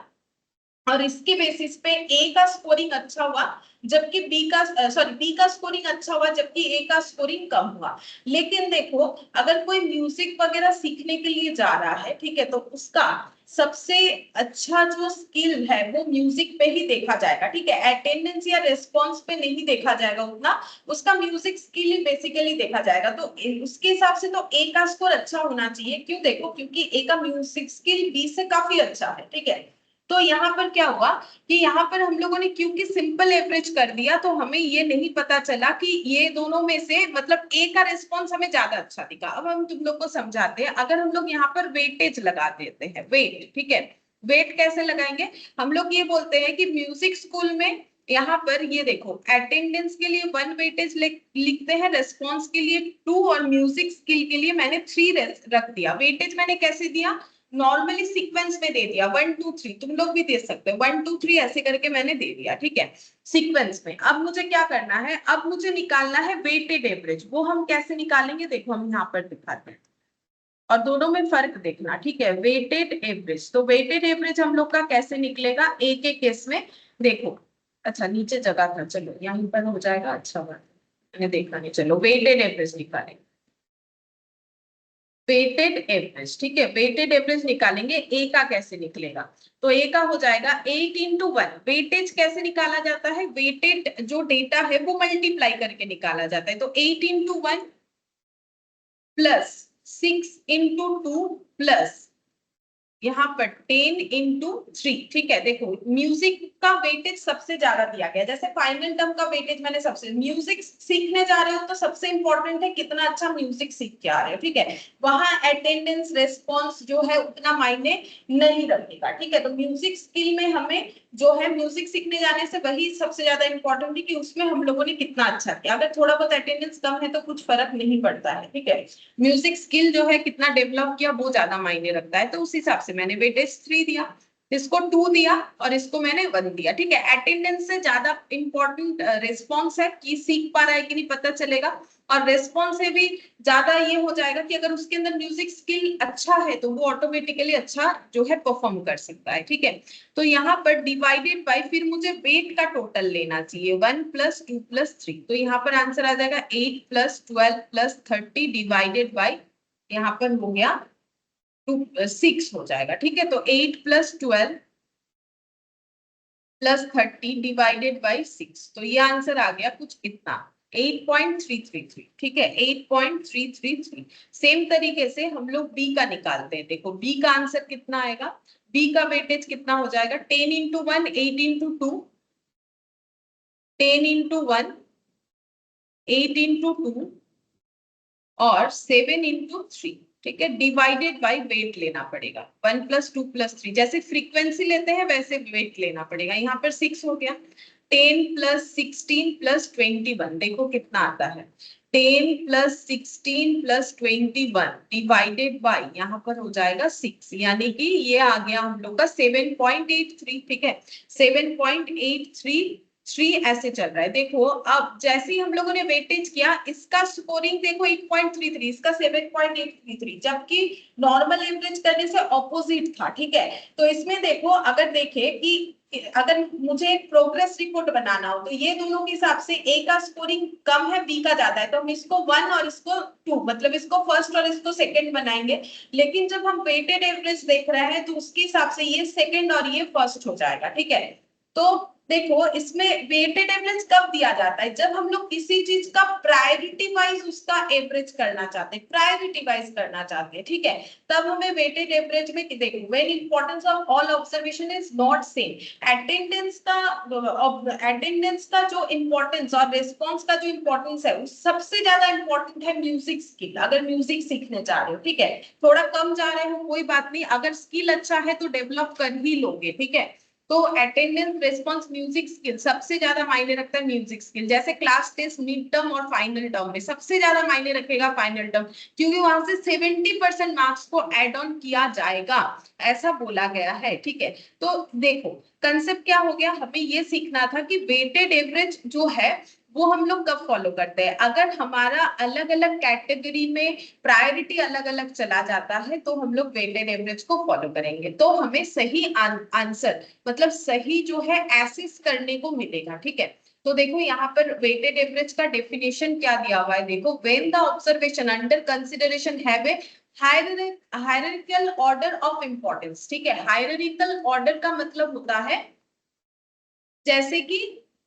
[SPEAKER 1] और इसके बेसिस पे ए का स्कोरिंग अच्छा हुआ जबकि बी का स्कोरिंग अच्छा हुआ जबकि ए का स्कोरिंग कम हुआ। लेकिन देखो अगर कोई म्यूजिक वगैरह सीखने के लिए जा रहा है, ठीक है, तो उसका सबसे अच्छा जो स्किल है वो म्यूजिक पे ही देखा जाएगा, ठीक है, अटेंडेंस या रिस्पॉन्स पे नहीं देखा जाएगा उतना, उसका म्यूजिक स्किल ही बेसिकली देखा जाएगा। तो उसके हिसाब से तो ए का स्कोर अच्छा होना चाहिए। क्यों? देखो क्योंकि ए का म्यूजिक स्किल बी से काफी अच्छा है, ठीक है। तो यहाँ पर क्या हुआ कि यहाँ पर हम लोगों ने क्योंकि सिंपल एवरेज कर दिया तो हमें ये नहीं पता चला कि ये दोनों में से मतलब ए का रिस्पॉन्स हमें ज्यादा अच्छा दिखा। अब हम तुम लोग को समझाते हैं। अगर हम लोग यहाँ पर वेटेज लगा देते हैं, वेट, ठीक है, वेट कैसे लगाएंगे? हम लोग ये बोलते हैं कि म्यूजिक स्कूल में यहाँ पर ये देखो अटेंडेंस के लिए 1 वेटेज लिखते हैं, रेस्पॉन्स के लिए 2 और म्यूजिक स्किल के लिए मैंने 3 रख दिया। वेटेज मैंने कैसे दिया? नॉर्मली सीक्वेंस में दे दिया 1 2 3, तुम लोग भी दे सकते हो 1 2 3 ऐसे करके मैंने दे दिया, ठीक है, सीक्वेंस में। अब मुझे क्या करना है? अब मुझे निकालना है वेटेड एवरेज। वो हम कैसे निकालेंगे देखो हम यहाँ पर दिखाते हैं और दोनों में फर्क देखना, ठीक है। वेटेड एवरेज, तो वेटेड एवरेज हम लोग का कैसे निकलेगा ए के केस में? देखो अच्छा नीचे जगह था, चलो यहीं पर हो जाएगा, अच्छा बात मैंने देखा नहीं। चलो वेटेड एवरेज निकालेंगे, वेटेड एवरेज, ठीक है, वेटेड एवरेज निकालेंगे। ए का कैसे निकलेगा? तो ए का हो जाएगा 8 into 1। वेटेज कैसे निकाला जाता है? वेटेड जो डेटा है वो मल्टीप्लाई करके निकाला जाता है। तो 8 into 1 प्लस 6 into 2 प्लस यहाँ पर 10 into 3, ठीक है। देखो म्यूजिक का वेटेज सबसे ज्यादा दिया गया, जैसे फाइनल टर्म का वेटेज मैंने सबसे, म्यूजिक सीखने जा रहे हो तो सबसे इंपॉर्टेंट है कितना अच्छा म्यूजिक सीख के आ रहे हो, ठीक है। वहां अटेंडेंस रेस्पॉन्स जो है उतना मायने नहीं रखेगा, ठीक है। तो म्यूजिक स्किल में हमें जो है म्यूजिक सीखने जाने से वही सबसे ज्यादा इंपॉर्टेंट है कि उसमें हम लोगों ने कितना अच्छा किया। अगर थोड़ा बहुत अटेंडेंस कम है तो कुछ फर्क नहीं पड़ता है, ठीक है। म्यूजिक स्किल जो है कितना डेवलप किया वो ज्यादा मायने रखता है। तो उस हिसाब से मैंने वेटेज 3 दिया, इसको 2 दिया और इसको मैंने 1 दिया, ठीक है। अटेंडेंस से ज्यादा इंपॉर्टेंट रिस्पॉन्स है कि सीख पा रहा है कि नहीं पता चलेगा, और रिस्पॉन्स से भी ज्यादा ये हो जाएगा कि अगर उसके अंदर म्यूजिक स्किल अच्छा है तो वो ऑटोमेटिकली अच्छा जो है परफॉर्म कर सकता है, ठीक है। तो यहाँ पर डिवाइडेड बाय, फिर मुझे वेट का टोटल लेना चाहिए 1 + 2 + 3। तो यहाँ पर आंसर आ जाएगा 8 + 12 + 30 डिवाइडेड बाय, यहाँ पर हो गया 6 हो जाएगा, ठीक है। तो 8 + 12 + 30 डिवाइडेड बाय 6, तो ये आंसर आ गया कुछ इतना 8.333, ठीक है, 8.333। सेम तरीके से हम लोग बी का निकालते हैं। देखो बी का आंसर कितना आएगा? बी का वेटेज कितना हो जाएगा? 10 into 1 8 into 2, 10 into 1 8 into 2 और 7 into 3, ठीक है, डिवाइडेड बाय वेट लेना पड़ेगा 1 + 2 + 3, जैसे फ्रीक्वेंसी लेते हैं वैसे वेट लेना पड़ेगा। यहाँ पर 6 हो गया, 10 + 16 + 21, देखो कितना आता है 10 + 16 + 21 डिवाइडेड बाय, यहाँ पर हो जाएगा 6, यानी कि ये आ गया हम लोग का 7.83, ठीक है, 7.833 ऐसे चल रहा है। देखो अब जैसे ही हम लोगों ने वेटेज किया, इसका स्कोरिंग देखो 8.33, इसका 7.833, जबकि नॉर्मल एवरेज करने से ऑपोजिट था, ठीक है। तो इसमें देखो अगर देखे कि अगर मुझे एक प्रोग्रेस रिपोर्ट बनाना हो तो ये दोनों के हिसाब से ए का स्कोरिंग कम है बी का ज्यादा है, तो हम इसको 1 और इसको 2, मतलब इसको फर्स्ट और इसको सेकंड बनाएंगे। लेकिन जब हम वेटेड एवरेज देख रहे हैं तो उसके हिसाब से ये सेकंड और ये फर्स्ट हो जाएगा, ठीक है। तो देखो इसमें वेटेड एवरेज कब दिया जाता है? जब हम लोग किसी चीज का प्रायोरिटी वाइज उसका एवरेज करना चाहते हैं, प्रायोरिटी वाइज करना चाहते हैं, ठीक है, तब हमें वेटेड एवरेज में देखो when importance of all observation is not same, attendance का जो इंपॉर्टेंस और रिस्पॉन्स का जो इंपॉर्टेंस है सबसे ज्यादा इंपॉर्टेंट है म्यूजिक स्किल। अगर म्यूजिक सीखने जा रहे हो, ठीक है, थोड़ा कम जा रहे हो कोई बात नहीं, अगर स्किल अच्छा है तो डेवलप कर ही लोगे, ठीक है। तो अटेंडेंस रिस्पॉन्स म्यूजिक स्किल सबसे ज्यादा मायने रखता है, म्यूजिक स्किल। जैसे क्लास टेस्ट, मिड टर्म और फाइनल टर्म में सबसे ज्यादा मायने रखेगा फाइनल टर्म, क्योंकि वहां से 70% मार्क्स को एड ऑन किया जाएगा, ऐसा बोला गया है, ठीक है। तो देखो कंसेप्ट क्या हो गया, हमें ये सीखना था कि वेटेड एवरेज जो है वो हम लोग कब फॉलो करते हैं, अगर हमारा अलग अलग कैटेगरी में प्रायोरिटी अलग अलग चला जाता है तो हम लोग वेटेड एवरेज को फॉलो करेंगे, तो हमें सही आंसर मतलब सही जो है एसिस करने को मिलेगा। ठीक है, तो देखो यहाँ पर वेटेड एवरेज का डेफिनेशन क्या दिया हुआ है, देखो when the observation under consideration have a hierarchical order of importance. ठीक है, हायरार्किकल ऑर्डर का मतलब होता है जैसे कि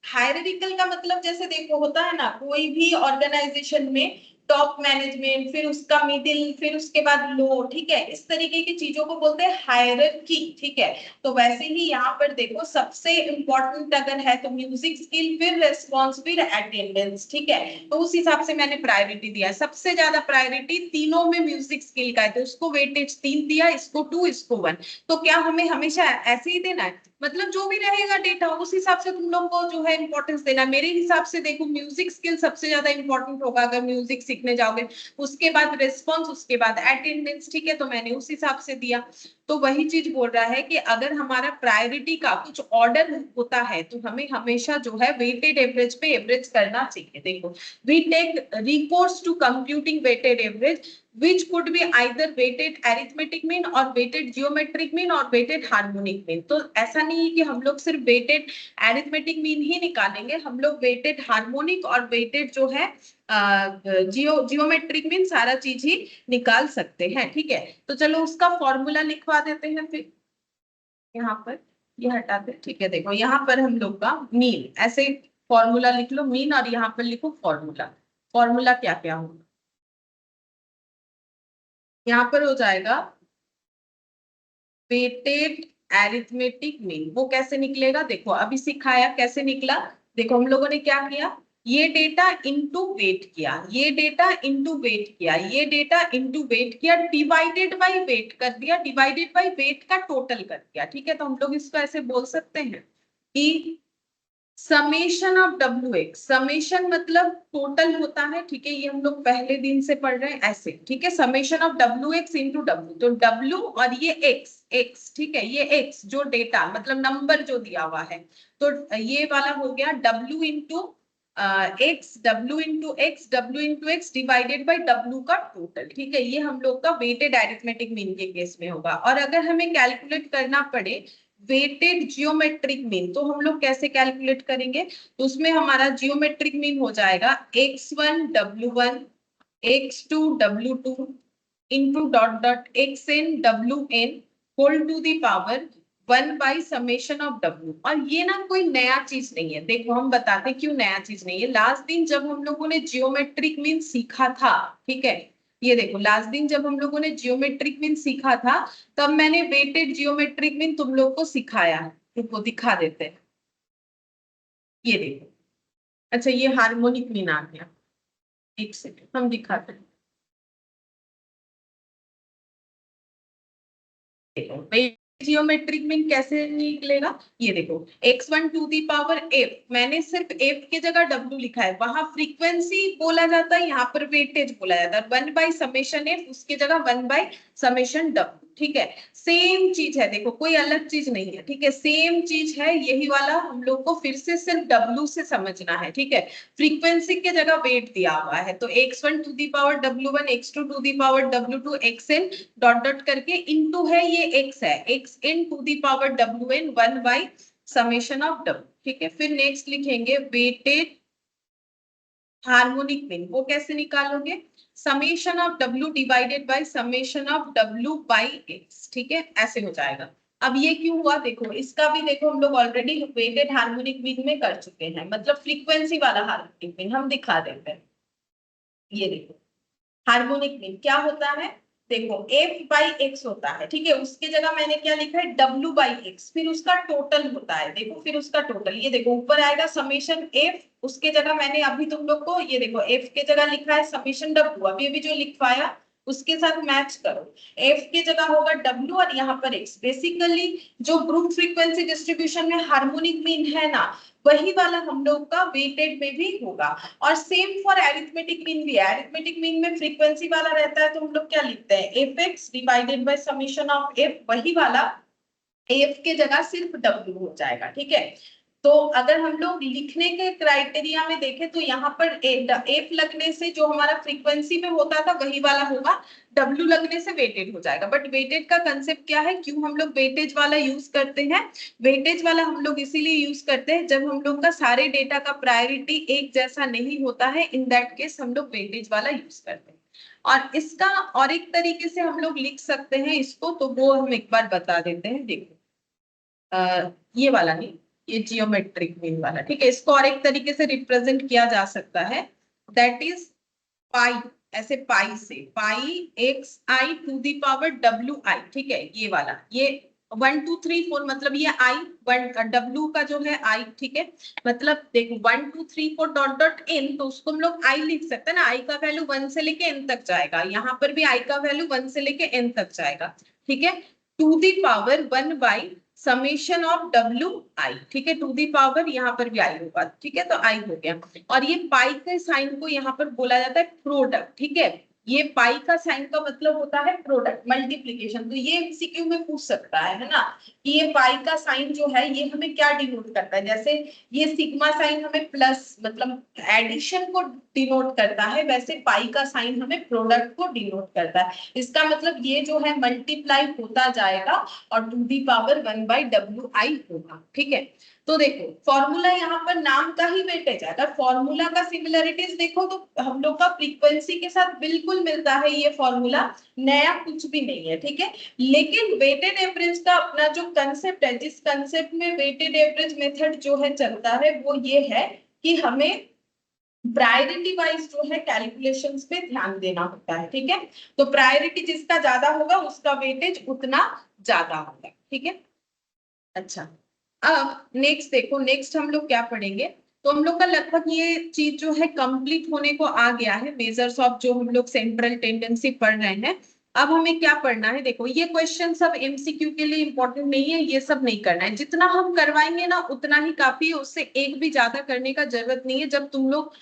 [SPEAKER 1] हायरार्किकल का मतलब जैसे देखो होता है ना कोई भी ऑर्गेनाइजेशन में टॉप मैनेजमेंट, फिर उसका मिडिल, फिर उसके बाद लो। ठीक है, इस तरीके की चीजों को बोलते हैं हायरार्की। ठीक है, तो वैसे ही यहाँ पर देखो सबसे इंपॉर्टेंट अगर है तो म्यूजिक स्किल, फिर रेस्पॉन्स, फिर अटेंडेंस। ठीक है, तो उस हिसाब से मैंने प्रायोरिटी दिया है। सबसे ज्यादा प्रायोरिटी तीनों में म्यूजिक स्किल का है, तो उसको वेटेज 3 दिया, इसको 2, इसको 1। तो क्या हमें हमेशा ऐसे ही देना है, मतलब जो भी रहेगा डेटा उस हिसाब से तुम लोग को जो है इंपॉर्टेंस देना। मेरे हिसाब से देखो म्यूजिक स्किल सबसे ज्यादा इंपॉर्टेंट होगा अगर म्यूजिक सीखने जाओगे, उसके बाद रिस्पॉन्स, उसके बाद अटेंडेंस। ठीक है, तो मैंने उस हिसाब से दिया। तो वही चीज बोल रहा है कि अगर हमारा प्रायोरिटी का कुछ ऑर्डर होता है तो हमें हमेशा जो है वेटेड एवरेज पे एवरेज करना चाहिए। देखो we take recourse to computing weighted average which could be either weighted arithmetic mean or weighted geometric mean or weighted harmonic mean। तो ऐसा नहीं है कि हम लोग सिर्फ weighted arithmetic mean ही निकालेंगे, हम लोग weighted harmonic और weighted जो है जियोमेट्रिक मीन सारा चीज ही निकाल सकते हैं। ठीक है, तो चलो उसका फॉर्मूला लिखवा देते हैं फिर यहाँ पर, ये हटाते। ठीक है, देखो यहाँ पर हम लोग का मीन ऐसे फॉर्मूला लिख लो, मीन, और यहाँ पर लिखो फॉर्मूला। फॉर्मूला क्या क्या होगा, यहाँ पर हो जाएगा वेटेड एरिथमेटिक मीन। वो कैसे निकलेगा, देखो अभी सिखाया कैसे निकला। देखो हम लोगों ने क्या किया, ये डेटा इनटू वेट किया, ये डेटा इनटू वेट किया, ये डेटा इनटू वेट किया, डिवाइडेड बाय वेट कर दिया, डिवाइडेड बाय वेट का टोटल कर दिया। ठीक है, तो हम लोग इसको ऐसे बोल सकते हैं कि summation of W x, summation मतलब टोटल होता है। ठीक है, ये हम लोग पहले दिन से पढ़ रहे हैं ऐसे। ठीक है, summation of W x into W, तो डब्ल्यू और ये एक्स, एक्स ठीक है, ये एक्स जो डेटा मतलब नंबर जो दिया हुआ है, तो ये वाला हो गया W into x, W into x, W into x divided by W का टोटल। ठीक है, ये हम लोग का वेटेड एरिथमेटिक मीन के केस में होगा। और अगर हमें कैलकुलेट करना पड़े वेटेड जियोमेट्रिक मीन, तो हम लोग कैसे कैलकुलेट करेंगे, तो उसमें हमारा जियोमेट्रिक मीन हो जाएगा x1 w1 x2 w2 into dot dot xn wn whole to the power 1 by summation of w। और ये ना कोई नया चीज नहीं है, देखो हम बताते क्यों नया चीज नहीं है। लास्ट दिन जब हम लोगों ने जियोमेट्रिक मीन सीखा था, ठीक है, ये देखो लास्ट दिन जब हम लोगों ने जियोमेट्रिक मीन सीखा था तब मैंने वेटेड जियोमेट्रिक मीन तुम लोग को सिखाया है, रुको दिखा देते हैं। ये देखो, अच्छा ये हार्मोनिक मीन आ गया, एक सेकंड हम दिखाते हैं। देखो जियोमेट्रिक मीन कैसे निकलेगा, ये देखो x1 to the power f, मैंने सिर्फ f की जगह w लिखा है, वहां फ्रीक्वेंसी बोला जाता है, यहाँ पर वेटेज बोला जाता है। 1 बाई समेशन f, उसकी जगह 1 बाई समेशन w। ठीक है, सेम चीज है, देखो कोई अलग चीज नहीं है। ठीक है, सेम चीज है, यही वाला हम लोग को फिर से सिर्फ w से समझना है। ठीक है, फ्रीक्वेंसी की जगह वेट दिया हुआ है, तो x1 to the power w1, x2 to the power w2, xn dot dot करके इनटू है, ये x है, xn to the power wn 1 by summation of w। ठीक है, फिर नेक्स्ट लिखेंगे वेटेड हार्मोनिक मीन, वो कैसे निकालोगे, summation of w divided by summation of w by x। ठीक है, ऐसे हो जाएगा। अब ये क्यों हुआ, देखो इसका भी देखो हम लोग ऑलरेडी वेटेड हार्मोनिक मीन में कर चुके हैं, मतलब फ्रीक्वेंसी वाला हार्मोनिक मीन हम दिखा देते हैं। ये देखो हार्मोनिक मीन क्या होता है, देखो f बाई एक्स होता है। ठीक है, उसकी जगह मैंने क्या लिखा है w बाई एक्स, फिर उसका टोटल होता है। देखो फिर उसका टोटल, ये देखो ऊपर आएगा समेशन f, उसके जगह मैंने अभी तुम लोग को ये देखो f के जगह लिखा है समेशन w, अभी अभी जो लिखवाया उसके साथ मैच करो। f की जगह होगा w और यहाँ पर x। बेसिकली जो ग्रुप फ्रीक्वेंसी डिस्ट्रीब्यूशन में हार्मोनिक मीन है ना, वही वाला हम लोग का वेटेड में भी होगा। और सेम फॉर एरिथमेटिक मीन भी है, एरिथमेटिक मीन में फ्रीक्वेंसी वाला रहता है, तो हम लोग क्या लिखते हैं F x divided by summation of F, वही वाला एफ के जगह सिर्फ डब्ल्यू हो जाएगा। ठीक है, तो अगर हम लोग लिखने के क्राइटेरिया में देखें तो यहाँ पर एफ लगने से जो हमारा फ्रीक्वेंसी में होता था वही वाला होगा, डब्ल्यू लगने से वेटेड हो जाएगा। बट वेटेड का कंसेप्ट क्या है, क्यों हम लोग वेटेज वाला यूज करते हैं? वेटेज वाला हम लोग इसीलिए यूज करते हैं जब हम लोग का सारे डेटा का प्रायोरिटी एक जैसा नहीं होता है, इन दैट केस हम लोग वेटेज वाला यूज करते हैं। और इसका और एक तरीके से हम लोग लिख सकते हैं इसको, तो वो हम एक बार बता देते हैं। देखो ये वाला नहीं, ये जियोमेट्रिक मीन वाला, ठीक है। इसको और एक तरीके से रिप्रेजेंट किया जा सकता है, दैट इज पाई, ऐसे पाई से pi X I to the power W I, ठीक है। ये वाला, ये 1 2 3 4 मतलब ये आई, वन डब्ल्यू का जो है आई, ठीक है। मतलब देखो 1 2 3 4 डॉट डॉट एन, तो उसको हम लोग आई लिख सकते हैं ना, आई का वैल्यू 1 से लेके एन तक जाएगा, यहाँ पर भी आई का वैल्यू 1 से लेके एन तक जाएगा, ठीक है। To the power 1 by summation of W I, ठीक है। टू दी पावर यहाँ पर भी आई होगा, ठीक है, तो आई हो गया। और ये पाई के साइन को यहाँ पर बोला जाता है प्रोडक्ट, ठीक है। ये पाई का साइन का मतलब होता है प्रोडक्ट, मल्टीप्लीकेशन। तो ये एमसीक्यू में पूछ सकता है ना, कि ये पाई का साइन जो है ये हमें क्या डिनोट करता है। जैसे ये सिग्मा साइन हमें प्लस मतलब एडिशन को डिनोट करता है, वैसे पाई का साइन हमें प्रोडक्ट को डिनोट करता है। इसका मतलब ये जो है मल्टीप्लाई होता जाएगा और to the power 1 by W I होगा, ठीक है। तो देखो फॉर्मूला यहाँ पर नाम का ही वेटेज है, अगर फॉर्मूला का सिमिलरिटीज देखो तो हम लोग का फ्रीक्वेंसी के साथ बिल्कुल मिलता है ये फॉर्मूला, नया कुछ भी नहीं है, ठीक है। लेकिन वेटेड एवरेज का अपना जो कंसेप्ट है, जिस कंसेप्ट में वेटेड एवरेज मेथड जो है चलता है, वो ये है कि हमें प्रायोरिटी वाइज जो है कैलकुलेशंस पे ध्यान देना होता है, ठीक है। तो प्रायोरिटी जिसका ज्यादा होगा उसका वेटेज उतना ज्यादा होगा, ठीक है। अच्छा, अब नेक्स्ट देखो, नेक्स्ट हम लोग क्या पढ़ेंगे। तो हम लोग का लगभग ये चीज जो है कंप्लीट होने को आ गया है, मेजर्स ऑफ जो हम लोग सेंट्रल टेंडेंसी पढ़ रहे हैं। अब हमें क्या पढ़ना है, देखो ये क्वेश्चन सब एमसीक्यू के लिए इंपॉर्टेंट नहीं है, ये सब नहीं करना है। जितना हम करवाएंगे ना उतना ही काफी है, उससे एक भी ज्यादा करने का जरूरत नहीं है। जब तुम लोग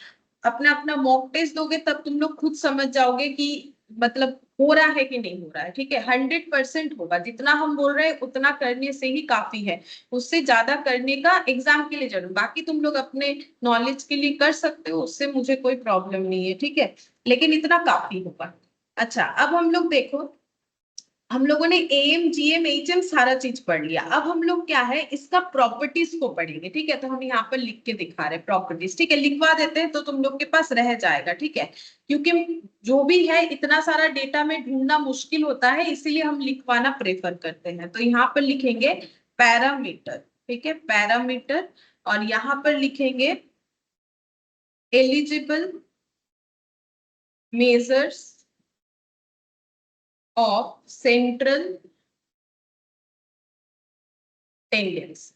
[SPEAKER 1] अपना अपना मॉक टेस्ट दोगे तब तुम लोग खुद समझ जाओगे कि मतलब हो रहा है कि नहीं हो रहा है, ठीक है। 100% होगा, जितना हम बोल रहे हैं उतना करने से ही काफी है, उससे ज्यादा करने का एग्जाम के लिए जरूर, बाकी तुम लोग अपने नॉलेज के लिए कर सकते हो, उससे मुझे कोई प्रॉब्लम नहीं है, ठीक है। लेकिन इतना काफी होगा। अच्छा, अब हम लोग देखो, हम लोगों ने एम जीएम एचएम सारा चीज पढ़ लिया। अब हम लोग क्या है इसका प्रॉपर्टीज को पढ़ेंगे, ठीक है। तो हम यहाँ पर लिख के दिखा रहे हैं प्रॉपर्टीज, ठीक है, लिखवा देते हैं तो तुम लोग के पास रह जाएगा, ठीक है। क्योंकि जो भी है इतना सारा डेटा में ढूंढना मुश्किल होता है, इसीलिए हम लिखवाना प्रेफर करते हैं। तो यहाँ पर लिखेंगे पैरामीटर, ठीक है, पैरामीटर। और यहाँ पर लिखेंगे eligible measures of central tendency.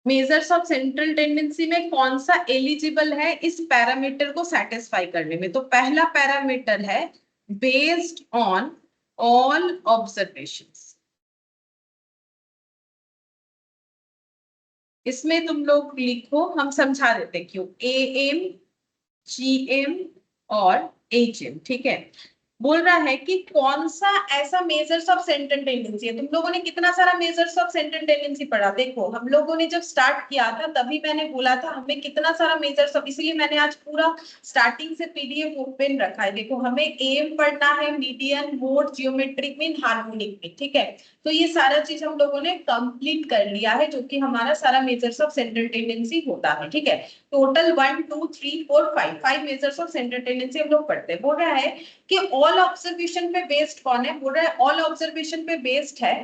[SPEAKER 1] Measures of central tendency में कौन सा एलिजिबल है इस पैरामीटर को सेटिस्फाई करने में। तो पहला पैरामीटर है बेस्ड ऑन ऑल ऑब्जर्वेशंस। इसमें तुम लोग लिखो, हम समझा देते क्यों, एएम जीएम और एचएम, ठीक है। बोल रहा है कि कौन सा ऐसा मेजर्स ऑफ सेंट्रल टेंडेंसी है। तुम लोगों ने कितना सारा मेजर्स ऑफ सेंट्रल टेंडेंसी पढ़ा, देखो हम लोगों ने जब स्टार्ट किया था तभी मैंने बोला था हमें कितना सारा मेजर्स ऑफ, इसलिए मैंने आज पूरा स्टार्टिंग से पीडीएफ ओपन रखा है। देखो हमें एम पढ़ना है, median, mode, geometric mean, harmonic mean, ठीक है। तो ये सारा चीज हम लोगों ने कंप्लीट कर लिया है, जो कि हमारा सारा मेजर्स ऑफ सेंट्रल टेंडेंसी होता है, ठीक है। Total 1 2 3 4 5 measures of central tendency हम लोग पढ़ते हैं। बोल रहा है कि ऑल ऑब्जर्वेशन पे बेस्ड कौन है, बोल रहा है ऑल ऑब्जर्वेशन पे बेस्ड है।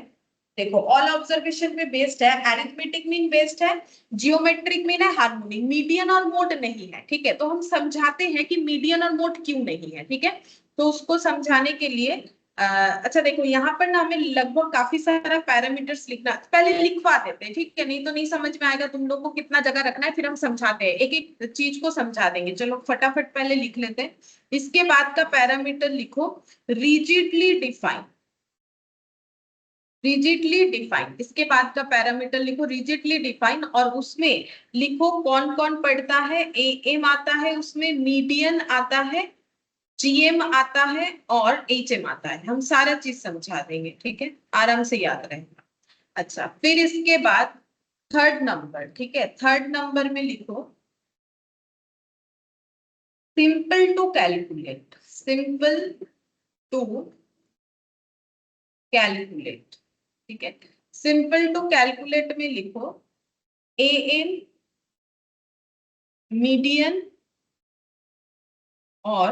[SPEAKER 1] देखो ऑल ऑब्जर्वेशन पे बेस्ड है, अरिथमेटिक मीन बेस्ड है, जियोमेट्रिक मीन है, हार्मोनिक, मीडियन और मोड नहीं है, ठीक है। तो हम समझाते हैं कि मीडियन और मोड क्यों नहीं है, ठीक है। तो उसको समझाने के लिए अच्छा देखो यहाँ पर ना हमें लगभग काफी सारा पैरामीटर्स लिखना, पहले लिखवा देते हैं, ठीक है, नहीं तो नहीं समझ में आएगा तुम लोग को कितना जगह रखना है, फिर हम समझाते हैं, एक एक चीज को समझा देंगे। चलो फटाफट पहले लिख लेते हैं। इसके बाद का पैरामीटर लिखो रिजिडली डिफाइन, रिजिडली डिफाइन। इसके बाद का पैरामीटर लिखो रिजिडली डिफाइन, और उसमें लिखो कौन कौन पढ़ता है, एम आता है, उसमें मीडियन आता है, जीएम आता है और एचएम आता है। हम सारा चीज समझा देंगे, ठीक है, आराम से याद रहेगा। अच्छा, फिर इसके बाद थर्ड नंबर, ठीक है, थर्ड नंबर में लिखो simple to calculate, simple to calculate, ठीक है। सिंपल टू कैलकुलेट में लिखो एएम, मीडियन और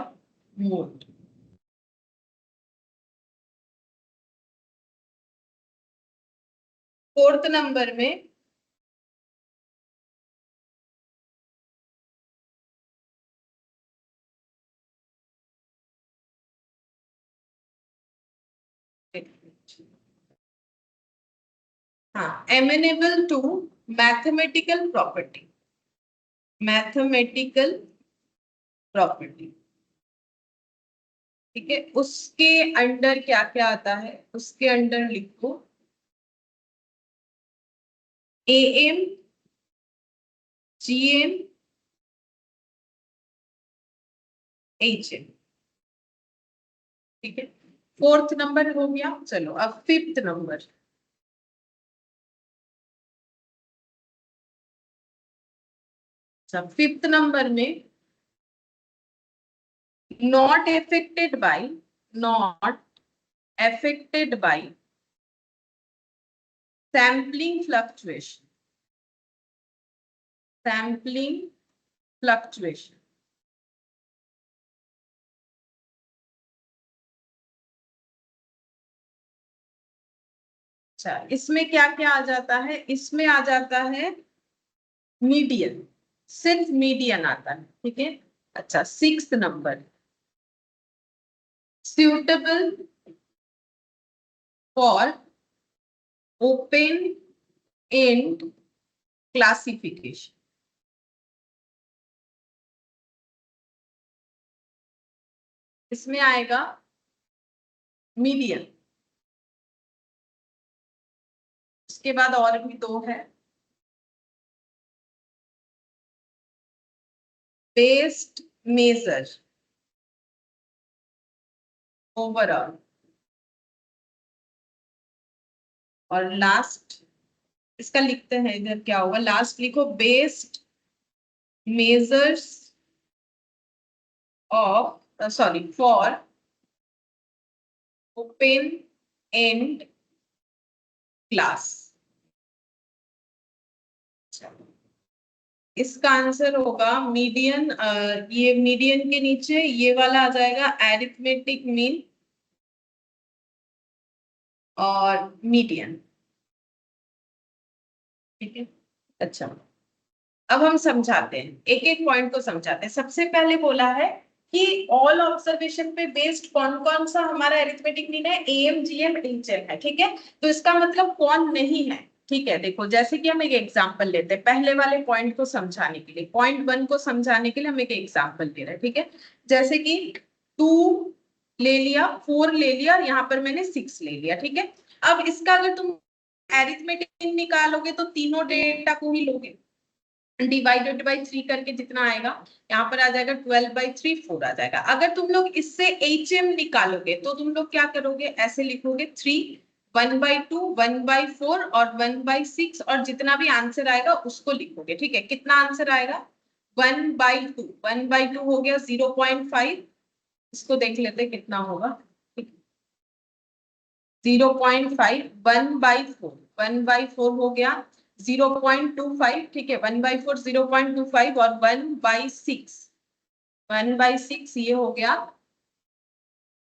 [SPEAKER 1] मोड। फोर्थ नंबर में हाँ, amenable to mathematical property, mathematical property, ठीक है। उसके अंडर क्या क्या आता है, उसके अंडर लिखो एएम, जीएम, एचएम, ठीक है। फोर्थ नंबर हो गया। चलो अब फिफ्थ नंबर, फिफ्थ नंबर में not affected by, not affected by sampling fluctuation, sampling fluctuation, अच्छा इसमें क्या क्या आ जाता है, इसमें आ जाता है मीडियन, सिर्फ मीडियन आता है, ठीक है। अच्छा, sixth number suitable for open end classification, इसमें आएगा मीडियन। उसके बाद और भी दो है, बेस्ड मेजर ओवरऑल, और लास्ट इसका लिखते हैं इधर क्या होगा, लास्ट लिखो based measures of sorry for open and class. इसका आंसर होगा मीडियन, ये मीडियन के नीचे ये वाला आ जाएगा एरिथमेटिक मीन और मीडियन, ठीक है। अच्छा, अब हम समझाते हैं, एक एक पॉइंट को समझाते हैं। सबसे पहले बोला है कि ऑल ऑब्जर्वेशन पे बेस्ड कौन कौन सा हमारा एरिथमेटिक मीन है, एएम, जीएम, एचएम है, ठीक है। तो इसका मतलब कौन नहीं है, ठीक है। देखो जैसे कि हम एक एग्जांपल लेते हैं पहले वाले पॉइंट को समझाने के लिए, पॉइंट वन को समझाने के लिए हम एक एग्जांपल ले रहे हैं, ठीक है। जैसे कि 2 ले लिया, 4 ले लिया, यहाँ पर मैंने 6 ले लिया, ठीक है। अब इसका अगर तुम एरिथमेटिक निकालोगे तो तीनों डेटा को ही लोगे, डिवाइडेड बाई 3 करके जितना आएगा यहाँ पर आ जाएगा 12/3, 4 आ जाएगा। अगर तुम लोग इससे एचएम निकालोगे तो तुम लोग क्या करोगे, ऐसे लिखोगे 3, 1/2, 1/4 और 1/6, और जितना भी आंसर आएगा उसको लिखोगे, ठीक है। कितना आंसर आएगा, 1/2, 1/2 हो गया 0.5, इसको देख लेते कितना होगा, 0.5, 1/4, 1/4 हो गया 0.25, ठीक है। 1/4 0.25 और 1/6, 1/6 ये हो गया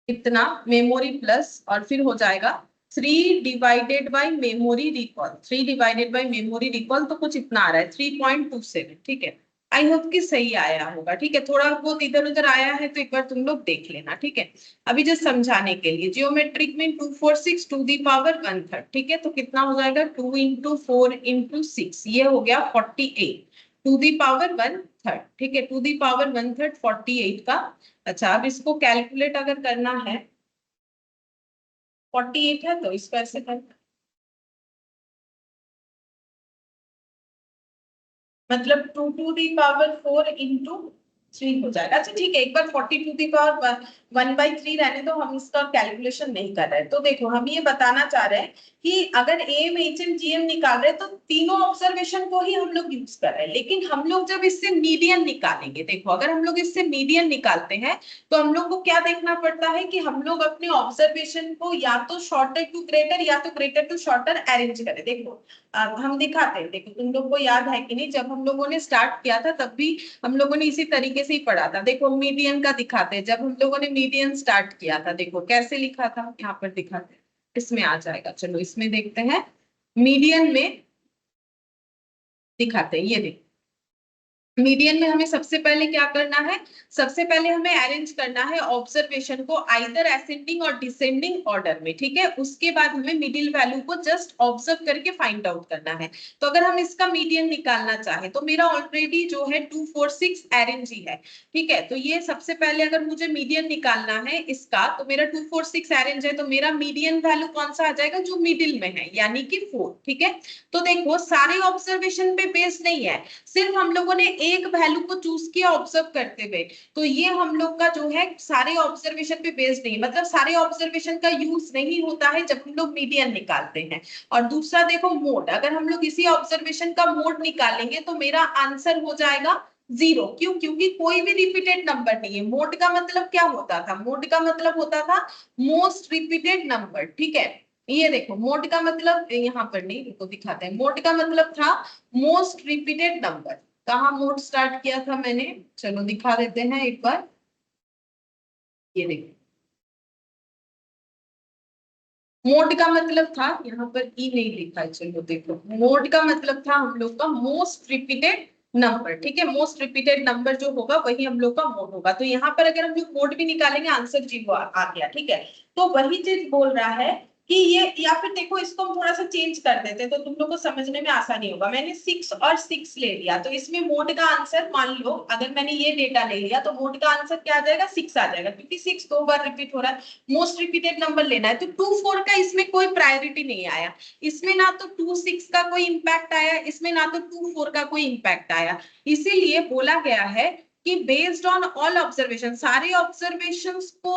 [SPEAKER 1] इतना मेमोरी प्लस, और फिर हो जाएगा 3 divided by memory recall, 3 divided by memory recall, तो कुछ इतना आ रहा है 3.27, ठीक है। आई होप कि सही आया होगा, ठीक है। थोड़ा बहुत इधर उधर आया है तो एक बार तुम लोग देख लेना, ठीक है। अभी जो समझाने के लिए जियोमेट्रिक में 246 टू दी पावर 1/3, ठीक है। तो कितना हो जाएगा 2 into 4 into 6, ये हो गया 48 टू दी पावर 1/3, ठीक है। टू दी पावर 1/3 48 का। अच्छा, अब इसको कैलकुलेट अगर करना है, 48 है तो इसको ऐसे करना, मतलब 2 to the power 4 into 3 हो जाएगा। अच्छा ठीक है, एक बार 40 टू दी पावर 1/3 रहने दो, हम इसका कैलकुलेशन नहीं कर रहे हैं। तो देखो हम ये बताना चाह रहे हैं कि अगर AM HM GM निकाल रहे हैं तो तीनों ऑब्जर्वेशन को ही हम लोग यूज कर रहे हैं, लेकिन हम लोग जब इससे मीडियन निकालेंगे, देखो अगर हम लोग इससे मीडियन निकालते हैं तो हम लोग को क्या देखना पड़ता है कि हम लोग अपने ऑब्जर्वेशन को या तो शॉर्टर टू ग्रेटर या तो ग्रेटर टू शॉर्टर अरेंज करें। देखो हम दिखाते हैं, देखो तुम लोग को याद है कि नहीं, जब हम लोगों ने स्टार्ट किया था तब भी हम लोगों ने इसी तरीके से ही पढ़ा था। देखो मीडियन का दिखाते हैं, जब हम लोगों ने मीडियन स्टार्ट किया था देखो कैसे लिखा था, यहाँ पर दिखाते हैं, इसमें आ जाएगा। चलो इसमें देखते हैं, मीडियन में दिखाते हैं, ये देखो मीडियन में हमें सबसे पहले क्या करना है, सबसे पहले हमें अरेंज करना है ऑब्जर्वेशन को आइदर असेंडिंग और डिसेंडिंग ऑर्डर में, ठीक है। उसके बाद हमें मिडिल वैल्यू को जस्ट ऑब्जर्व करके फाइंड आउट करना है। तो अगर हम इसका मीडियन निकालना चाहे तो मेरा ऑलरेडी जो है 2 4 6 अरेंज ही है, ठीक है। तो ये सबसे पहले अगर मुझे मीडियन निकालना है इसका, तो मेरा 2 4 6 अरेंज है, तो मेरा मीडियन वैल्यू कौन सा आ जाएगा, जो मिडिल में है, यानी कि 4, ठीक है। तो देखो सारे ऑब्जर्वेशन पे बेस्ड नहीं है, सिर्फ हम लोगों ने एक वैल्यू को चूज किया ऑब्जर्व करते हुए, तो ये हम लोग का जो है सारे ऑब्जर्वेशन पे बेस्ड नहीं, मतलब सारे ऑब्जर्वेशन का यूज नहीं होता है जब हम लोग मीडियन निकालते हैं। और दूसरा देखो मोड, अगर हम लोग इसी ऑब्जर्वेशन का मोड निकालेंगे तो मेरा आंसर हो जाएगा 0। क्यों? क्योंकि कोई भी रिपीटेड नंबर नहीं है। मोड का मतलब क्या होता था, मोड का मतलब होता था मोस्ट रिपीटेड नंबर, ठीक है। ये देखो मोड का मतलब, यहाँ पर नहीं, इसको दिखाते हैं, मोड का मतलब था मोस्ट रिपीटेड नंबर। कहाँ मोड स्टार्ट किया था मैंने, चलो दिखा देते हैं एक बार, ये देखो मोड का मतलब था, यहाँ पर ई नहीं लिखा है, चलो देखो मोड का मतलब था हम लोग का मोस्ट रिपीटेड नंबर, ठीक है। मोस्ट रिपीटेड नंबर जो होगा वही हम लोग का मोड होगा। तो यहाँ पर अगर हम लोग मोड भी निकालेंगे आंसर 0 आ गया, ठीक है। तो वही चीज बोल रहा है कि ये, या फिर देखो इसको हम थोड़ा सा चेंज कर देते तो तुम लोग को समझने में आसानी होगा। मैंने 6 और 6 ले लिया, तो इसमें मोड का आंसर मान लो, अगर मैंने ये डेटा ले लिया तो मोड का आंसर क्या आ जाएगा, 6 आ जाएगा, क्योंकि 6 2 बार रिपीट हो रहा है, मोस्ट रिपीटेड नंबर लेना है। तो 2 4 का इसमें कोई प्रायोरिटी नहीं आया, इसमें ना तो 2 6 का कोई इंपैक्ट आया, इसमें ना तो 2 4 का कोई इंपैक्ट आया। इसीलिए बोला गया है कि बेस्ड ऑन ऑल ऑब्जर्वेशन, सारे ऑब्जर्वेशंस को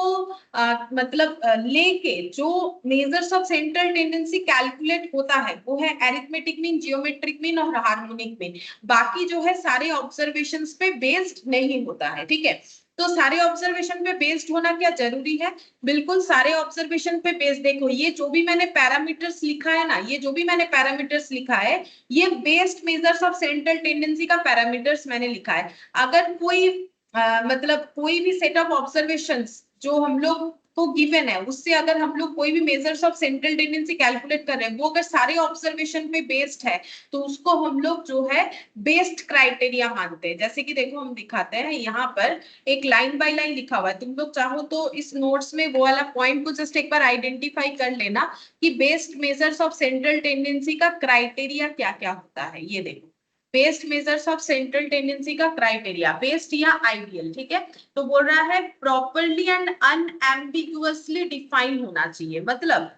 [SPEAKER 1] मतलब लेके जो measures of central tendency calculate होता है वो है एरिथमेटिक मीन, जियोमेट्रिक मीन और हार्मोनिक मीन। बाकी जो है सारे ऑब्जर्वेशंस पे बेस्ड नहीं होता है, ठीक है। तो सारे ऑब्जर्वेशन पे बेस्ड होना क्या जरूरी है, बिल्कुल सारे ऑब्जर्वेशन पे बेस्ड। देखो ये जो भी मैंने पैरामीटर्स लिखा है ना, ये जो भी मैंने पैरामीटर्स लिखा है, ये based measures of central tendency का पैरामीटर्स मैंने लिखा है। अगर कोई मतलब कोई भी सेट ऑफ ऑब्जर्वेशंस जो हम लोग को गिवन है, उससे अगर हम लोग कोई भी measures of central tendency calculate कर रहे हैं, वो अगर सारे ऑब्जर्वेशन पे बेस्ड है तो उसको हम लोग जो है बेस्ड क्राइटेरिया मानते हैं। जैसे कि देखो हम दिखाते हैं, यहाँ पर एक लाइन बाय लाइन लिखा हुआ है, तुम लोग चाहो तो इस नोट्स में वो वाला पॉइंट को जस्ट एक बार आइडेंटिफाई कर लेना कि based measures of central tendency का क्राइटेरिया क्या क्या होता है। ये देखो based measures of central tendency का क्राइटेरिया, बेस्ड या आइडियल, ठीक है। तो बोल रहा है प्रॉपरली एंड अनएम्बिगुअसली डिफाइन होना चाहिए, मतलब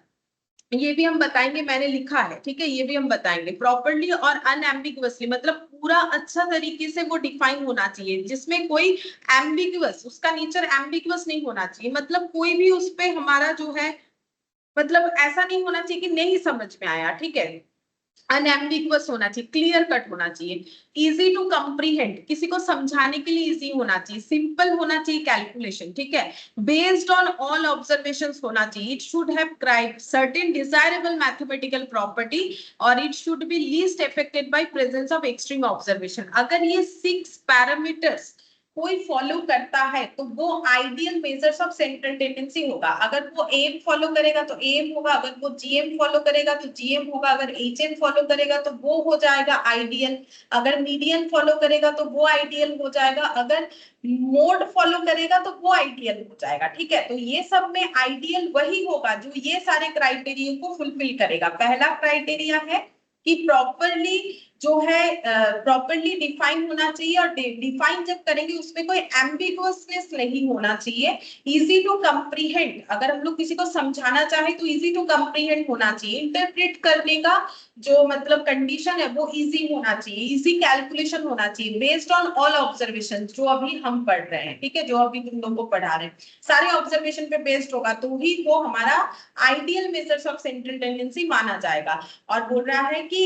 [SPEAKER 1] ये भी हम बताएंगे, मैंने लिखा है, ठीक है, ये भी हम बताएंगे। प्रॉपरली और अनएम्बिगुअसली मतलब पूरा अच्छा तरीके से वो डिफाइन होना चाहिए, जिसमें कोई एम्बिगुअस, उसका नेचर एम्बिगुअस नहीं होना चाहिए, मतलब कोई भी उस पे हमारा जो है, मतलब ऐसा नहीं होना चाहिए कि नहीं समझ में आया, ठीक है। अनएम्बिगुअस होना चाहिए, क्लियर कट होना चाहिए, इजी टू कंप्रीहेंड, किसी को समझाने के लिए इजी होना चाहिए, सिंपल होना चाहिए कैलकुलेशन, ठीक है। बेस्ड ऑन ऑल ऑब्जर्वेशंस होना चाहिए, it should have certain desirable mathematical property और it should be least affected by presence of extreme observation. अगर ये 6 पैरामीटर्स कोई फॉलो करता है तो वो ideal measures of central tendency होगा। अगर वो एम फॉलो करेगा तो एम होगा, अगर वो जीएम फॉलो करेगा तो जीएम होगा, अगर एचएम फॉलो करेगा तो वो हो जाएगा आइडियल, अगर मीडियन फॉलो करेगा तो वो आइडियल हो जाएगा, अगर मोड फॉलो करेगा तो वो आइडियल हो जाएगा, ठीक है। तो ये सब में आइडियल वही होगा जो ये सारे क्राइटेरिया को फुलफिल करेगा। पहला क्राइटेरिया है कि प्रॉपरली जो है प्रॉपरली डिफाइन होना चाहिए, और डिफाइन जब करेंगे उसमें कोई एम्बिगुअसनेस नहीं होना चाहिए, इजी टू कंप्रीहेंड, अगर हम लोग किसी को समझाना चाहे तो इजी टू कंप्रीहेंड होना चाहिए, इंटरप्रेट करने का जो मतलब कंडीशन है वो इजी होना चाहिए, इजी कैलकुलेशन होना चाहिए, बेस्ड ऑन ऑल ऑब्जर्वेशन जो अभी हम पढ़ रहे हैं, ठीक है, जो अभी तुम लोग को पढ़ा रहे हैं सारे ऑब्जर्वेशन पे बेस्ड होगा, तो ही वो हमारा ideal measures of central tendency माना जाएगा। और बोल रहा है कि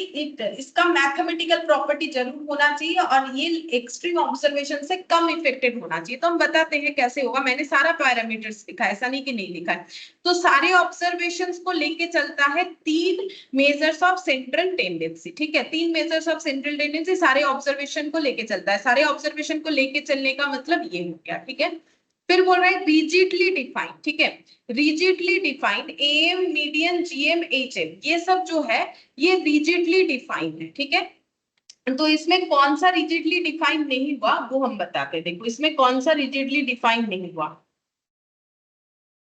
[SPEAKER 1] इसका मैथमेटिकल प्रॉपर्टी जरूर होना चाहिए, और ये एक्सट्रीम ऑब्जर्वेशन से कम इफेक्टेड होना चाहिए। तो हम बताते हैं कैसे होगा, मैंने सारा पैरामीटर्स लिखा है, ऐसा नहीं कि नहीं लिखा है। तो सारे ऑब्जर्वेशंस को लेके चलता है 3 मेजर्स ऑफ सेंट्रल टेंडेंसी, ठीक है, 3 मेजर्स ऑफ सेंट्रल टेंडेंसी सारे ऑब्जर्वेशन को लेके चलता है। सारे ऑब्जर्वेशन को लेके चलने का मतलब ये हो गया, ठीक है। फिर बोल रहा है रिजिडली डिफाइंड, ठीक है, rigidly defined AM, median, GM, HM, ये सब जो है ये रिजिडली डिफाइंड है, ठीक है। तो इसमें कौन सा रिजिडली डिफाइंड नहीं हुआ वो हम बताते हैं। देखो इसमें कौन सा रिजिडली डिफाइंड नहीं हुआ,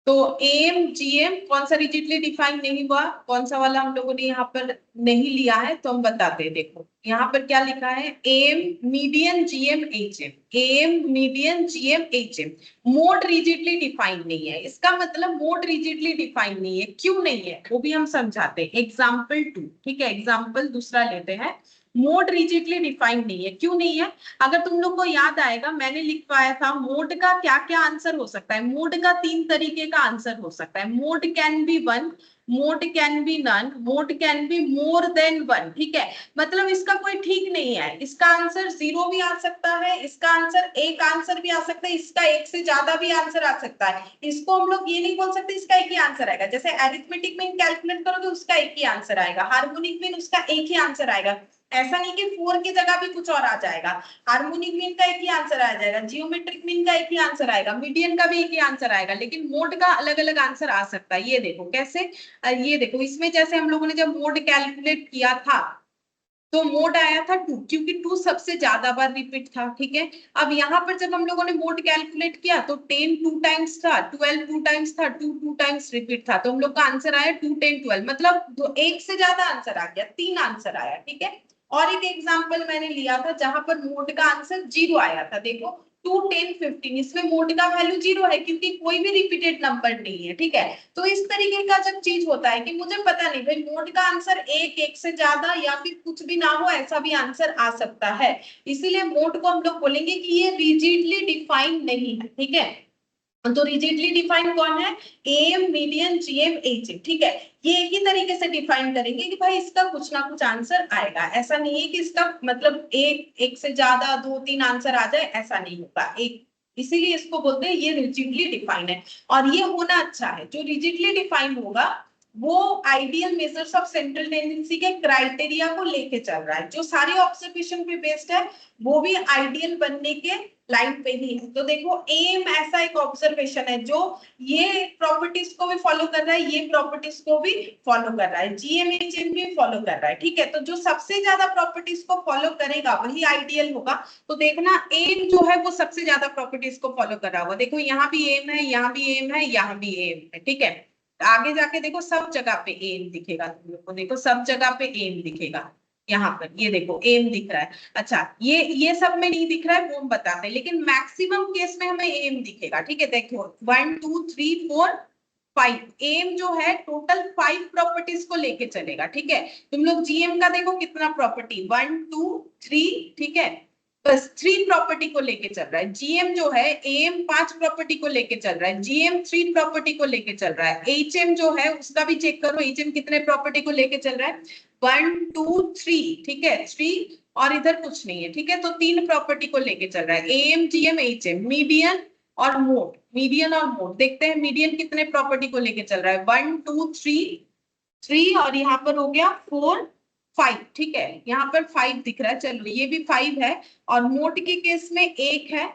[SPEAKER 1] तो एम, जीएम कौन सा रिजिडली डिफाइन नहीं हुआ, कौन सा वाला हम लोगों ने यहाँ पर नहीं लिया है, तो हम बताते हैं। देखो यहाँ पर क्या लिखा है, AM, median, GM, HM, AM, median, GM, HM, mode rigidly define नहीं है। इसका मतलब मोड रिजिडली डिफाइन नहीं है, क्यों नहीं है वो भी हम समझाते हैं। एग्जाम्पल 2, ठीक है, एग्जाम्पल दूसरा लेते हैं। मोड रिजिडली डिफाइंड नहीं है, क्यों नहीं है? अगर तुम लोग को याद आएगा मैंने लिखवाया था मोड का क्या क्या आंसर हो सकता है। मोड का 3 तरीके का आंसर हो सकता है। Mode can be 1, mode can be none, mode can be more than 1, ठीक है। मतलब इसका कोई ठीक नहीं है, इसका आंसर 0 भी आ सकता है, इसका आंसर एक आंसर भी आ सकता है, इसका एक से ज्यादा भी आंसर आ सकता है। इसको हम लोग ये नहीं बोल सकते इसका एक ही आंसर आएगा। जैसे अरिथमेटिक मीन कैलकुलेट करोगे उसका एक ही आंसर आएगा, हार्मोनिक मीन उसका एक ही आंसर आएगा। ऐसा नहीं कि 4 की जगह भी कुछ और आ जाएगा। हार्मोनिक मीन का एक ही आंसर आ जाएगा, जियोमेट्रिक मीन का एक ही आंसर आएगा, मीडियन का भी एक ही आंसर आएगा, लेकिन मोड का अलग अलग आंसर आ सकता है। ये देखो कैसे, ये देखो इसमें जैसे हम लोगों ने जब मोड कैलकुलेट किया था तो मोड आया था 2, क्योंकि 2 सबसे ज्यादा बार रिपीट था, ठीक है। अब यहाँ पर जब हम लोगों ने मोड कैलकुलेट किया तो 10 2 टाइम्स था, 12 2 टाइम्स था, 2 2 टाइम्स रिपीट था, तो हम लोग का आंसर आया 2 10 12, मतलब एक से ज्यादा आंसर आ गया, 3 आंसर आया, ठीक है। और एक एग्जाम्पल मैंने लिया था जहां पर मोड का आंसर 0 आया था। देखो 2 10 15, इसमें मोड का वैल्यू 0 है क्योंकि कोई भी रिपीटेड नंबर नहीं है, ठीक है। तो इस तरीके का जब चीज होता है कि मुझे पता नहीं भाई मोड का आंसर एक से ज्यादा या फिर कुछ भी ना हो, ऐसा भी आंसर आ सकता है, इसीलिए मोड को हम लोग बोलेंगे कि ये रिजिडली डिफाइंड नहीं है, ठीक है। तो रिजिडली डिफाइन कौन है, एम, मीडियन, जीएम, एचएम, ठीक है। ये एक ही तरीके से डिफाइन करेंगे कि भाई इसका कुछ ना कुछ आंसर आएगा, ऐसा नहीं है कि इसका मतलब एक से ज्यादा 2 3 आंसर आ जाए, ऐसा नहीं होगा एक, इसीलिए इसको बोलते हैं ये रिजिडली डिफाइन है। और ये होना अच्छा है, जो रिजिडली डिफाइन होगा वो ideal measures of central tendency के क्राइटेरिया को लेके चल रहा है, जो सारे ऑब्जर्वेशन पे बेस्ड है वो भी आइडियल बनने के लाइन पे ही है। तो देखो एम ऐसा एक ऑब्जर्वेशन है जो ये प्रॉपर्टीज को भी फॉलो कर रहा है, ये प्रॉपर्टीज को भी फॉलो कर रहा है, जीएमएचएम भी फॉलो कर रहा है, ठीक है। तो जो सबसे ज्यादा प्रॉपर्टीज को फॉलो करेगा वही आइडियल होगा। तो देखना एम जो है वो सबसे ज्यादा प्रॉपर्टीज को फॉलो कर रहा होगा। देखो यहाँ भी एम है, यहाँ भी एम है, यहाँ भी एम है, ठीक है। आगे जाके देखो सब जगह पे एम दिखेगा तुम लोग को, देखो सब जगह पे एम दिखेगा। यहाँ पर ये देखो एम दिख रहा है। अच्छा ये सब में नहीं दिख रहा है वो हम बताते हैं, लेकिन मैक्सिमम केस में हमें एम दिखेगा, ठीक है। देखो 1 2 3 4 5, एम जो है टोटल 5 प्रॉपर्टीज को लेके चलेगा, ठीक है। तुम लोग जीएम का देखो कितना प्रॉपर्टी, 1 2 3, ठीक है, बस 3 प्रॉपर्टी को लेके चल रहा है। जीएम जो है एम 5 प्रॉपर्टी को लेके चल रहा है, जीएम 3 प्रॉपर्टी को लेके चल रहा है। एचएम जो है उसका भी चेक करो, एचएम कितने प्रॉपर्टी को लेके चल रहा है, 1 2 3, ठीक है, 3 और इधर कुछ नहीं है, ठीक है। तो 3 प्रॉपर्टी को लेके चल रहा है, एम, जीएम, एचएम, मीडियन और मोड, मीडियन और मोड। देखते हैं मीडियन कितने प्रॉपर्टी को लेके चल रहा है, 1 2 3 और यहाँ पर हो गया 4 5, ठीक है, यहाँ पर 5 दिख रहा है, चलो ये भी 5 है। और मोड के केस में एक है,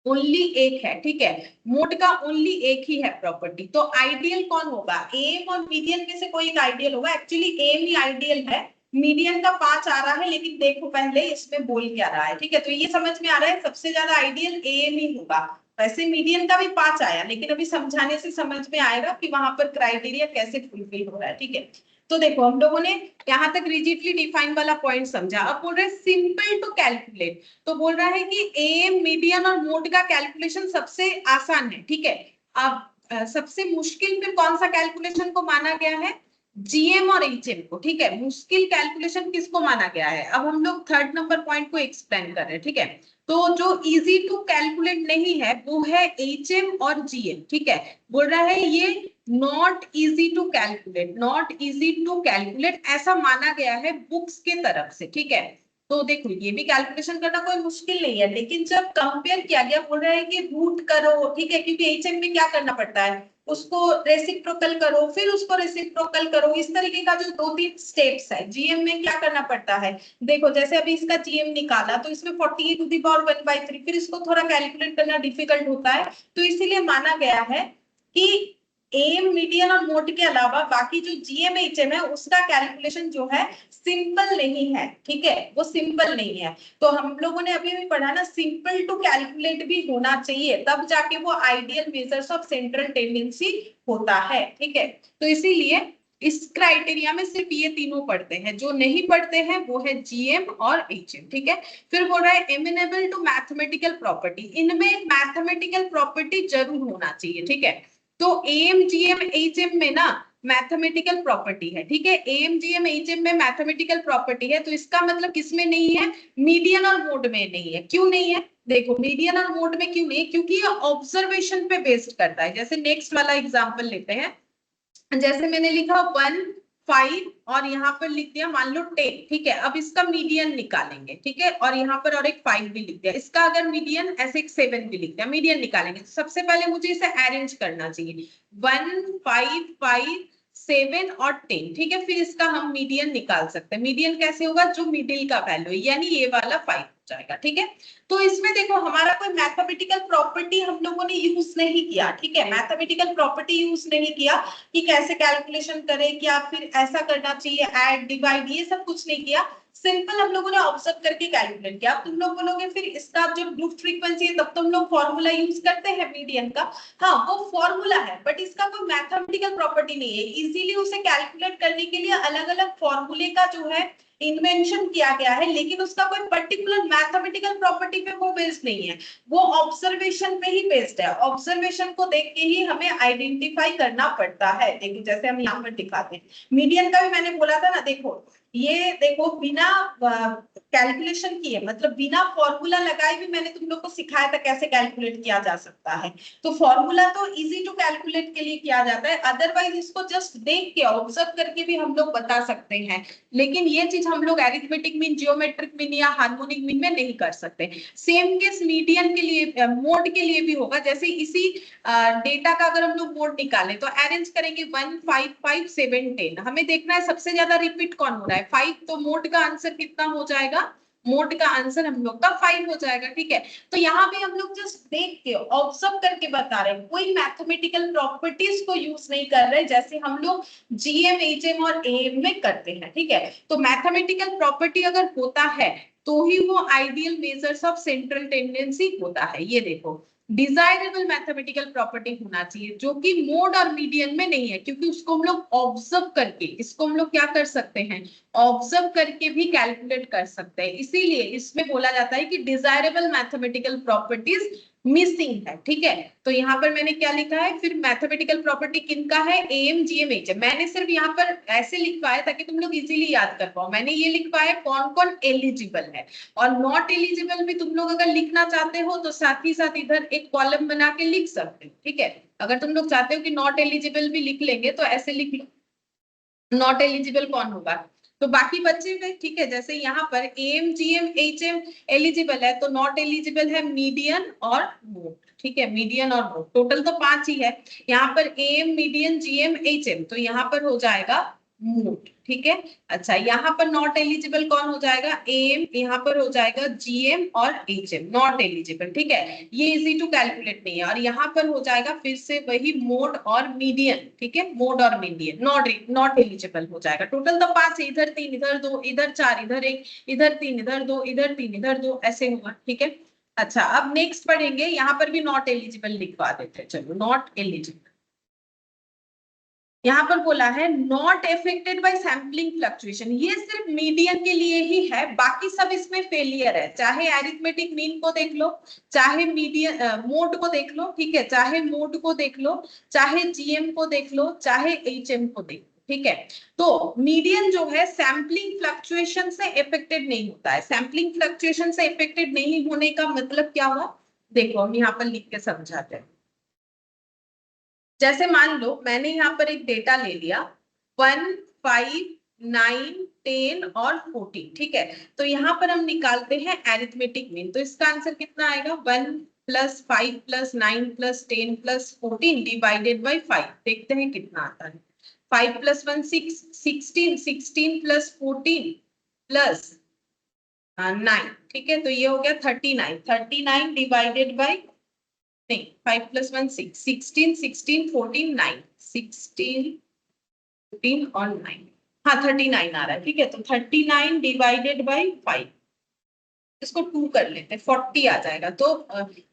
[SPEAKER 1] ओनली एक है, ठीक है, मोड का ओनली एक ही है प्रॉपर्टी। तो आइडियल कौन होगा, एम और मीडियन में से कोई एक आइडियल होगा। एक्चुअली एम ही आइडियल है, मीडियन का 5 आ रहा है, लेकिन देखो पहले इसमें बोल क्या रहा है, ठीक है। तो ये समझ में आ रहा है सबसे ज्यादा आइडियल एम ही होगा, वैसे मीडियन का भी 5 आया, लेकिन अभी समझाने से समझ में आएगा कि वहां पर क्राइटेरिया कैसे फुलफिल हो रहा है। ठीक है, तो देखो हम लोगों ने यहाँ तक रिजिडली डिफाइन वाला पॉइंट समझा। अब बोल रहे हैं सिंपल टू कैलकुलेट, तो बोल रहा है कि एम, मीडियन और मोड का कैलकुलेशन सबसे आसान है। ठीक है, अब सबसे मुश्किल फिर कौन सा कैलकुलेशन को माना गया है? जीएम और एचएम को। ठीक है, मुश्किल कैलकुलेशन किसको माना गया है? अब हम लोग थर्ड नंबर पॉइंट को एक्सप्लेन कर रहे हैं। ठीक है, तो जो इजी टू कैलकुलेट नहीं है वो है एचएम और जीएम। ठीक है, बोल रहा है ये not easy to calculate, not easy to calculate ऐसा माना गया है बुक्स के तरफ से। ठीक है, तो देखो ये भी कैलकुलेशन करना कोई मुश्किल नहीं है, लेकिन जब कंपेयर किया गया बोल रहा है कि रूट करो। ठीक है, क्योंकि एचएम में क्या करना पड़ता है, उसको रेसिप्रोकल करो, फिर उसको रेसिप्रोकल करो, इस तरीके का जो 2-3 स्टेप्स है। जीएम में क्या करना पड़ता है, देखो जैसे अभी इसका जीएम निकाला तो इसमें 48⁻1/3, फिर इसको थोड़ा कैलकुलेट करना डिफिकल्ट होता है, तो इसीलिए माना गया है कि एम, मीडियन और मोड के अलावा बाकी जो जीएम एचएम है उसका कैलकुलेशन जो है सिंपल नहीं है। ठीक है, वो सिंपल नहीं है। तो हम लोगों ने अभी भी पढ़ा ना, सिंपल टू कैलकुलेट भी होना चाहिए, तब जाके वो ideal measures of central tendency होता है। ठीक है, तो इसीलिए इस क्राइटेरिया में सिर्फ ये तीनों पढ़ते हैं, जो नहीं पढ़ते हैं वो है जीएम और एचएम। ठीक है, फिर बोल रहा है एमिनेबल टू मैथमेटिकल प्रॉपर्टी, इनमें मैथमेटिकल प्रॉपर्टी जरूर होना चाहिए। ठीक है, तो एम, जीएम, एचएम में ना मैथमेटिकल प्रॉपर्टी है। ठीक है, एम, जीएम, एचएम में मैथमेटिकल प्रॉपर्टी है, तो इसका मतलब किसमें नहीं है? मीडियन और मोड में नहीं है। क्यों नहीं है? देखो मीडियन और मोड में क्यों नहीं है, क्योंकि ये ऑब्जर्वेशन पे बेस्ड करता है। जैसे नेक्स्ट वाला एग्जांपल लेते हैं, जैसे मैंने लिखा 1, 5 और यहाँ पर लिख दिया मान लो 10। ठीक है, अब इसका मीडियन निकालेंगे। ठीक है, और यहाँ पर और एक 5 भी लिख दिया, इसका अगर मीडियन ऐसे एक 7 भी लिख दिया, मीडियन निकालेंगे। तो सबसे पहले मुझे इसे अरेंज करना चाहिए, 1, 5, 5, 7 और 10। ठीक है, फिर इसका हम मीडियन निकाल सकते हैं। मीडियन कैसे होगा? जो मिडिल का वैल्यू है, यानी ये वाला 5 हो जाएगा। ठीक है, तो इसमें देखो हमारा कोई मैथमेटिकल प्रॉपर्टी हम लोगों ने यूज नहीं किया। ठीक है, मैथमेटिकल प्रॉपर्टी यूज नहीं किया कि कैसे कैलकुलेशन करें, क्या फिर ऐसा करना चाहिए, ऐड, डिवाइड, ये सब कुछ नहीं किया। सिंपल हम लोगों ने ऑब्जर्व करके कैलकुलेट किया। अब तुम लोग बोलोगे फिर इसका जब ग्रुप फ्रीक्वेंसी है तब तुम लोग फॉर्मूला यूज करते हैं मीडियन का। हाँ, वो फॉर्मूला है, बट इसका कोई मैथमेटिकल प्रॉपर्टी नहीं है। इजीली उसे कैलकुलेट करने के लिए अलग अलग फॉर्मूले का जो है इन्वेंशन किया गया है, लेकिन उसका कोई पर्टिकुलर मैथमेटिकल प्रॉपर्टी पे वो बेस्ड नहीं है, वो ऑब्जर्वेशन पे ही बेस्ड है। ऑब्जर्वेशन को देख के ही हमें आइडेंटिफाई करना पड़ता है। देखो जैसे हम यहाँ पर दिखाते हैं, मीडियन का भी मैंने बोला था ना, देखो ये देखो बिना कैलकुलेशन किए, मतलब बिना फॉर्मूला लगाए भी मैंने तुम लोग को सिखाया था कैसे कैलकुलेट किया जा सकता है। तो फॉर्मूला तो इजी टू कैलकुलेट के लिए किया जाता है, अदरवाइज इसको जस्ट देख के ऑब्जर्व करके भी हम लोग बता सकते हैं, लेकिन ये चीज हम लोग एरिथमेटिक मीन, जियोमेट्रिक मीन या हार्मोनिक मीन में नहीं कर सकते। सेम केस मीडियन के लिए, मोड के लिए भी होगा। जैसे इसी डेटा का अगर हम लोग मोड निकालें तो अरेंज करेंगे 1, 5, 5, 7, 10। हमें देखना है सबसे ज्यादा रिपीट कौन हो रहा है, 5, तो मोड का आंसर कितना हो जाएगा? मोड का आंसर हम लोग का 5 हो जाएगा। ठीक है, तो यहाँ पे हम लोग जस्ट देख के ऑब्जर्व करके बता रहे हैं, कोई मैथमेटिकल प्रॉपर्टीज को यूज नहीं कर रहे जैसे हम लोग जीएम, एचएम और एएम में करते हैं। ठीक है, तो मैथमेटिकल प्रॉपर्टी अगर होता है तो ही वो ideal measures of central tendency होता है। ये देखो डिजायरेबल मैथमेटिकल प्रॉपर्टी होना चाहिए, जो कि मोड और मीडियन में नहीं है, क्योंकि उसको हम लोग ऑब्जर्व करके, इसको हम लोग क्या कर सकते हैं, ऑब्जर्व करके भी कैलकुलेट कर सकते हैं। इसीलिए इसमें बोला जाता है कि डिजायरेबल मैथमेटिकल प्रॉपर्टीज मिसिंग है। ठीक है, तो यहाँ पर मैंने क्या लिखा है, फिर मैथमेटिकल प्रॉपर्टी किनका है? AM, GM, HM. मैंने सिर्फ यहाँ पर ऐसे लिखवाया ताकि तुम लोग इजीली याद कर पाओ। मैंने ये लिखवाया कौन कौन एलिजिबल है, और नॉट एलिजिबल भी तुम लोग अगर लिखना चाहते हो तो साथ ही साथ इधर एक कॉलम बना के लिख सकते हो। ठीक है, अगर तुम लोग चाहते हो कि नॉट एलिजिबल भी लिख लेंगे तो ऐसे लिख लो, नॉट एलिजिबल कौन होगा। तो बाकी बच्चे में ठीक है, जैसे यहाँ पर एम, जीएम, एचएम एलिजिबल है, तो नॉट एलिजिबल है मीडियन और मोड। ठीक है, मीडियन और मोड टोटल तो 5 ही है। यहाँ पर एम, मीडियन, जीएम, एचएम, तो यहाँ पर हो जाएगा मोड। ठीक है, अच्छा यहाँ पर नॉट एलिजिबल कौन हो जाएगा? एम, यहाँ पर हो जाएगा जीएम और एचएम, नॉट एलिजिबल। ठीक है, ये इजी टू कैलकुलेट नहीं है। और यहाँ पर हो जाएगा फिर से वही मोड और मीडियन। ठीक है, मोड और मीडियन नॉट एलिजिबल हो जाएगा। टोटल तो 5 है, इधर 3, इधर 2, इधर 4, इधर 1, इधर 3, इधर 2, इधर 3, इधर 2, ऐसे होगा। ठीक है, अच्छा, अब नेक्स्ट पढ़ेंगे, यहाँ पर भी नॉट एलिजिबल लिखवा देते हैं। चलो, नॉट एलिजिबल यहाँ पर बोला है not affected by sampling fluctuation. ये सिर्फ मीडियन के लिए ही है, बाकी सब इसमें फेलियर है। चाहे एरिथमेटिक मीन को देख लो, चाहे मीडियन मोड को देख लो, ठीक है, चाहे मोड को देख लो, चाहे जीएम को देख लो, चाहे एचएम को देख लो, ठीक है। तो मीडियन जो है सैम्पलिंग फ्लक्चुएशन से अफेक्टेड नहीं होता है। सैम्पलिंग फ्लक्चुएशन से अफेक्टेड नहीं होने का मतलब क्या हुआ, देखो हम यहाँ पर लिख के समझाते हैं। जैसे मान लो मैंने यहाँ पर एक डेटा ले लिया 1, 5, 9, 10 और 14, ठीक है। तो यहाँ पर हम निकालते हैं एरिथमेटिक मीन। तो इसका आंसर कितना आएगा, 1 + 5 + 9 + 10 + 14 डिवाइडेड बाई 5। देखते हैं कितना आता है। 5 + 1 6, 16, 16 + 14 + 9, ठीक है। तो ये हो गया 39, 39 डिवाइडेड बाई, नहीं 5 + 1 6, 16, 16, 14, 9, 16, 14 और 9, हाँ 39 आ रहा है, ठीक है। तो 39 डिवाइडेड बाई 5, इसको 2 कर लेते हैं, 40 आ जाएगा। तो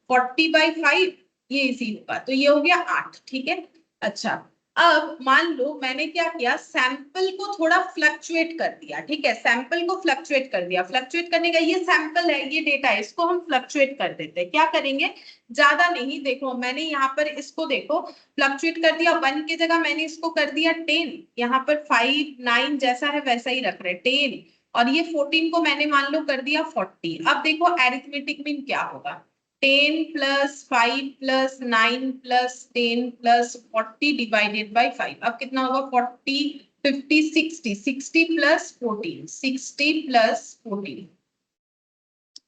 [SPEAKER 1] 40/5 ये इजी होगा। तो ये हो गया 8, ठीक है। अच्छा, अब मान लो मैंने क्या किया, सैंपल को थोड़ा फ्लक्चुएट कर दिया, ठीक है। सैंपल को फ्लक्चुएट कर दिया। फ्लक्चुएट करने का, ये सैंपल है, ये डेटा है, इसको हम फ्लक्चुएट कर देते हैं। क्या करेंगे, ज्यादा नहीं, देखो मैंने यहाँ पर इसको देखो फ्लक्चुएट कर दिया। 1 की जगह मैंने इसको कर दिया 10, यहाँ पर 5, 9 जैसा है वैसा ही रख रहे 10, और ये 14 को मैंने मान लो कर दिया 40। अब देखो एरिथमेटिक मीन क्या होगा, 10 + 5 + 9 + 10 + 40 डिवाइडेड बाई 5। अब कितना होगा, 40, 50, 60, 60 + 14, 60 + 14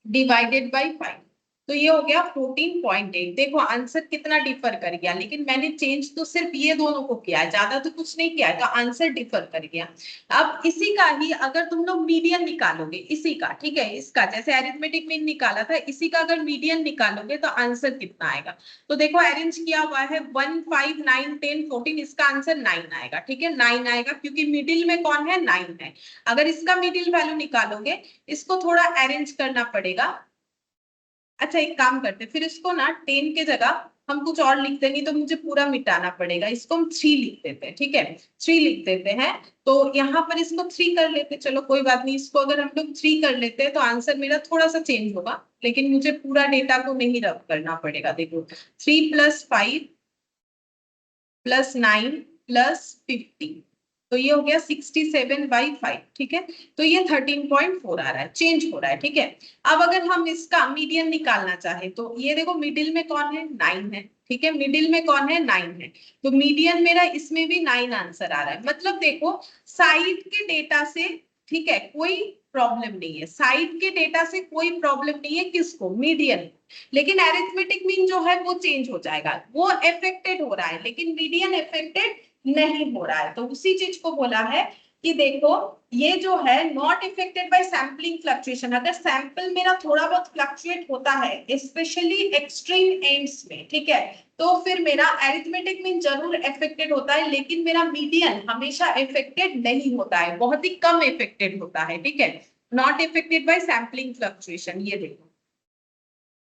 [SPEAKER 1] डिवाइडेड बाई 5। तो ये हो गया 14.8। देखो आंसर कितना डिफर कर गया, लेकिन मैंने चेंज तो सिर्फ ये दोनों को किया है, ज्यादा तो कुछ नहीं किया है, तो आंसर डिफर कर गया। अब इसी का ही अगर तुम लोग मीडियन निकालोगे, इसी का, ठीक है, इसका जैसे एरिथमेटिक मीन निकाला था, इसी का अगर मीडियन निकालोगे तो आंसर कितना आएगा। तो देखो अरेंज किया हुआ है 1, 5, 9, 10, 14, इसका आंसर 9 आएगा, ठीक है। 9 आएगा क्योंकि मिडिल में कौन है, 9 है। अगर इसका मिडिल वैल्यू निकालोगे, इसको थोड़ा अरेंज करना पड़ेगा। अच्छा, एक काम करते फिर, इसको ना 10 के जगह हम कुछ और लिख देंगे, तो मुझे पूरा मिटाना पड़ेगा। इसको हम 3 लिख देते हैं, ठीक है, 3 लिख देते हैं। तो यहाँ पर इसको 3 कर लेते हैं, चलो कोई बात नहीं। इसको अगर हम लोग 3 कर लेते हैं तो आंसर मेरा थोड़ा सा चेंज होगा, लेकिन मुझे पूरा डेटा को नहीं रब करना पड़ेगा। देखो 3 + 5 + 9 + 50, तो ये हो गया 67/5, ठीक है। तो ये 13.4 आ रहा है, चेंज हो रहा है, ठीक है। अब अगर हम इसका मीडियन निकालना चाहे, तो ये देखो मिडिल में कौन है, 9 है, ठीक है। मिडिल में कौन है, 9 है। तो मीडियन मेरा इसमें भी 9 आंसर आ रहा है। मतलब देखो साइड के डेटा से, ठीक है, कोई प्रॉब्लम नहीं है। साइड के डेटा से कोई प्रॉब्लम नहीं है, किसको, मीडियन। लेकिन एरिथमेटिक मीन जो है वो चेंज हो जाएगा, वो अफेक्टेड हो रहा है, लेकिन मीडियन अफेक्टेड नहीं हो रहा है। तो उसी चीज को बोला है कि देखो ये जो है not affected by sampling fluctuation. अगर सैंपल मेरा थोड़ा बहुत फ्लक्चुएट होता है, स्पेशली एक्सट्रीम एंड्स में, ठीक है, तो फिर मेरा एरिथमेटिक मीन जरूर इफेक्टेड होता है, लेकिन मेरा मीडियन हमेशा इफेक्टेड नहीं होता है, बहुत ही कम इफेक्टेड होता है, ठीक है। Not affected by sampling fluctuation, ये देखो,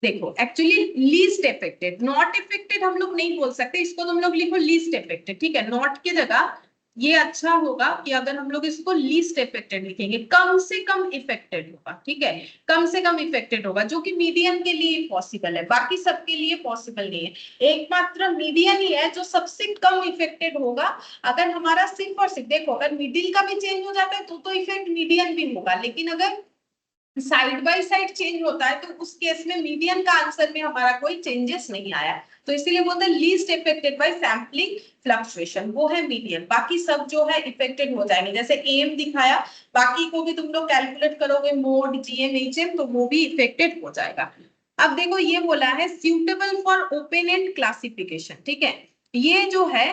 [SPEAKER 1] देखो actually least affected, not affected हम लोग नहीं बोल सकते, इसको तुम लोग लिखो लीस्ट इफेक्टेड, ठीक है। नॉट की जगह ये अच्छा होगा कि अगर हम लोग इसको लीस्ट इफेक्टेड लिखेंगे, कम से कम इफेक्टेड होगा, ठीक है, कम से कम इफेक्टेड होगा, जो कि मीडियन के लिए पॉसिबल है, बाकी सबके लिए पॉसिबल नहीं है। एकमात्र मीडियन ही है जो सबसे कम इफेक्टेड होगा। अगर हमारा सिर्फ और सिर्फ देखो, अगर मिडिल का भी चेंज हो जाता है तो इफेक्ट मीडियन भी होगा, लेकिन अगर साइड बाय साइड चेंज होता है तो उस केस में मीडियन का आंसर में हमारा कोई चेंजेस नहीं आया। तो इसीलिए बोलते हैं least affected by sampling fluctuation, वो है मीडियन। बाकी सब जो है इफेक्टेड हो जाएंगे, जैसे एम दिखाया, बाकी को भी तुम लोग कैलकुलेट करोगे, मोड, जीएम, एचएम, तो वो भी इफेक्टेड हो जाएगा। अब देखो ये बोला है suitable for open and classification, ठीक है। ये जो है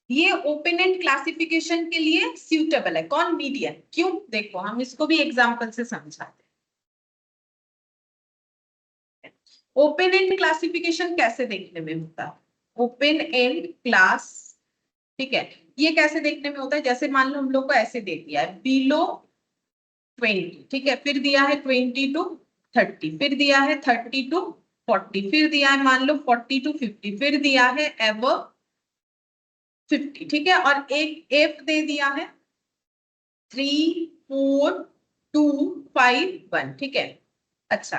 [SPEAKER 1] ये ओपन एंड क्लासिफिकेशन के लिए सुटेबल है, कौन, मीडियन। क्यों, देखो हम इसको भी एग्जांपल से समझाते हैं। ओपन एंड क्लासिफिकेशन कैसे देखने में होता है, ओपन एंड क्लास, ठीक है, ये कैसे देखने में होता है, जैसे मान लो हम लोग को ऐसे दे दिया है बिलो 20, ठीक है, फिर दिया है 22 30, फिर दिया है 30 to 40, फिर दिया है मान लो 40 to 50, फिर दिया है above 50, ठीक है, और एक एफ दे दिया है 3 4 2 5 1, ठीक है। अच्छा,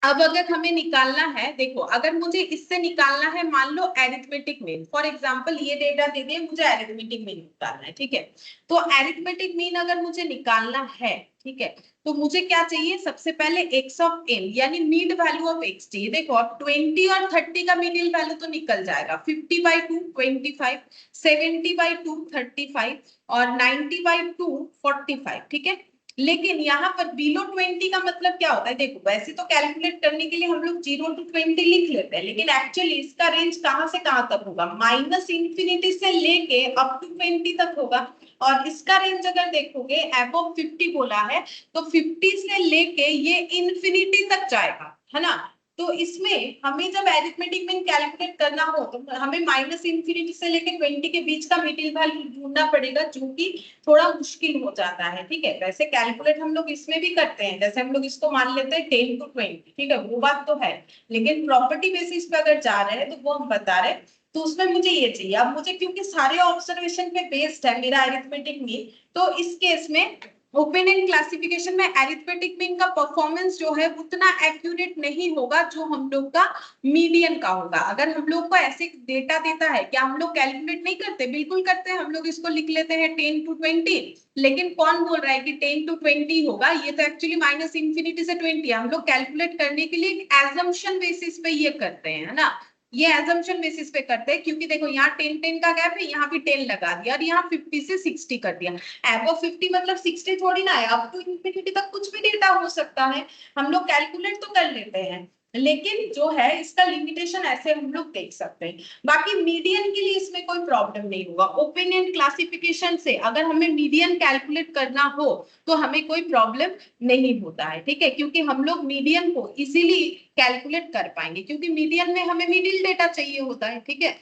[SPEAKER 1] अब अगर हमें निकालना है, देखो अगर मुझे इससे निकालना है मान लो एरिथमेटिक मीन, फॉर एग्जांपल ये डेटा दे दिए, मुझे एरिथमेटिक मीन निकालना है, ठीक है। तो एरिथमेटिक मीन अगर मुझे निकालना है, ठीक है, तो मुझे क्या चाहिए, सबसे पहले एक्स ऑफ एन यानी मीड वैल्यू ऑफ एक्स चाहिए। देखो अब 20 और 30 का मिडिल वैल्यू तो निकल जाएगा, 50/2 25, 70/2 35 और 90/2 45, ठीक है। लेकिन यहाँ पर बिलो 20 का मतलब क्या होता है, देखो वैसे तो कैलकुलेट करने के लिए हम लोग 0 to 20 लिख लेते हैं, लेकिन एक्चुअली इसका रेंज कहाँ से कहाँ तक होगा, -∞ से लेके अप टू 20 तक होगा। और इसका रेंज अगर देखोगे अबव 50 बोला है, तो 50 से लेके ये इन्फिनिटी तक जाएगा, है ना। तो इसमें हमें जब एरिथमेटिक मीन कैलकुलेट करना हो तो हमें -∞ से लेके 20 के बीच का मिडिल वैल्यू ढूंढना पड़ेगा, जो कि थोड़ा मुश्किल हो जाता है, ठीक है। वैसे कैलकुलेट हम लोग इसमें भी करते हैं, जैसे हम लोग इसको मान लेते हैं 10 to 20, ठीक है, वो बात तो है, लेकिन प्रॉपर्टी बेसिस पे अगर जा रहे हैं तो वो हम बता रहे हैं। तो उसमें मुझे ये चाहिए, अब मुझे क्योंकि सारे ऑब्जर्वेशन पे बेस्ड है मेरा एरिथमेटिक मीन, तो इस केस में ओपन एंड क्लासिफिकेशन में एरिथमेटिक मीन का परफॉर्मेंस जो है उतना एक्यूरेट नहीं होगा जो हम लोग का मीडियन का होगा। अगर हम लोग को ऐसे डेटा देता है, क्या हम लोग कैलकुलेट नहीं करते, बिल्कुल करते हैं, हम लोग इसको लिख लेते हैं 10 to 20, लेकिन कौन बोल रहा है कि 10 to 20 होगा, ये तो एक्चुअली -∞ से 20 है। हम लोग कैलकुलेट करने के लिए एक एजम्पशन बेसिस पे ये करते हैं, है ना, ये एजम्पशन बेसिस पे करते हैं, क्योंकि देखो यहाँ 10 का गैप है, यहाँ भी 10 लगा दिया और यहाँ 50 से 60 कर दिया। एबव 50 मतलब 60 थोड़ी ना है, अप टू इन्फिनिटी तक कुछ भी डेटा हो सकता है, हम लोग कैलकुलेट तो कर लेते हैं, लेकिन जो है इसका लिमिटेशन ऐसे हम लोग देख सकते हैं। बाकी मीडियन के लिए इसमें कोई प्रॉब्लम नहीं होगा, ओपन एंड क्लासिफिकेशन से अगर हमें मीडियन कैलकुलेट करना हो तो हमें कोई प्रॉब्लम नहीं होता है, ठीक है, क्योंकि हम लोग मीडियन को इजीली कैलकुलेट कर पाएंगे, क्योंकि मीडियन में हमें मिडिल डेटा चाहिए होता है, ठीक है।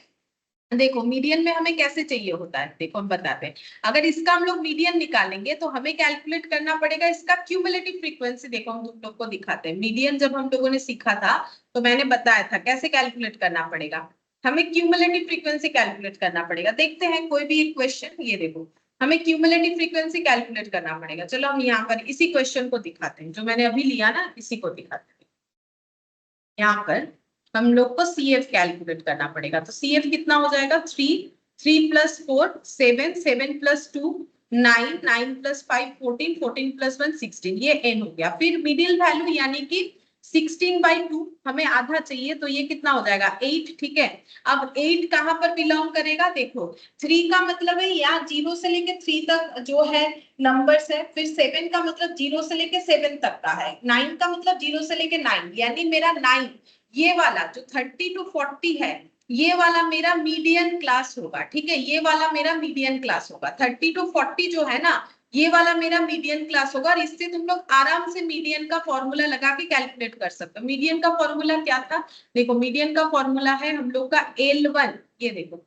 [SPEAKER 1] देखो मीडियन में हमें कैसे चाहिए होता है, देखो हम बताते हैं, अगर इसका हम लोग मीडियन निकालेंगे तो हमें कैलकुलेट करना पड़ेगा इसका क्यूमुलेटिव फ्रीक्वेंसी। देखो हम तुम लोग को दिखाते हैं, मीडियन जब हम लोगों ने सीखा था तो मैंने बताया था कैसे कैलकुलेट करना पड़ेगा, हमें क्यूमुलेटिव फ्रीक्वेंसी कैलकुलेट करना पड़ेगा। देखते हैं कोई भी एक क्वेश्चन, ये देखो हमें क्यूमुलेटिव फ्रीक्वेंसी कैलकुलेट करना पड़ेगा। चलो हम यहाँ पर इसी क्वेश्चन को दिखाते हैं, जो मैंने अभी लिया ना इसी को दिखाते हैं। यहाँ पर हम लोग को CF कैलकुलेट करना पड़ेगा, तो CF कितना हो जाएगा, 3 3 + 4 7 7 + 2 9 9 + 5 14 14 + 1 16, ये n हो गया। फिर मिडिल वैल्यू यानी कि 16/2 हमें आधा चाहिए, तो ये कितना हो जाएगा 8, ठीक है। अब 8 कहाँ पर बिलोंग करेगा, देखो 3 का मतलब है यहाँ 0 से लेके 3 तक जो है नंबर्स है, फिर 7 का मतलब 0 से लेके 7 तक का है, 9 का मतलब 0 से लेके 9, यानी मेरा 9 ये वाला जो 30 to 40 है, ये वाला मेरा मीडियन क्लास होगा, ठीक है, ये वाला मेरा मीडियन क्लास होगा। 30 to 40 जो है ना, ये वाला मेरा मीडियन क्लास होगा, और इससे तुम लोग आराम से मीडियन का फॉर्मूला लगा के कैलकुलेट कर सकते हो। मीडियन का फॉर्मूला क्या था, देखो मीडियन का फॉर्मूला है हम लोग का L1, ये देखो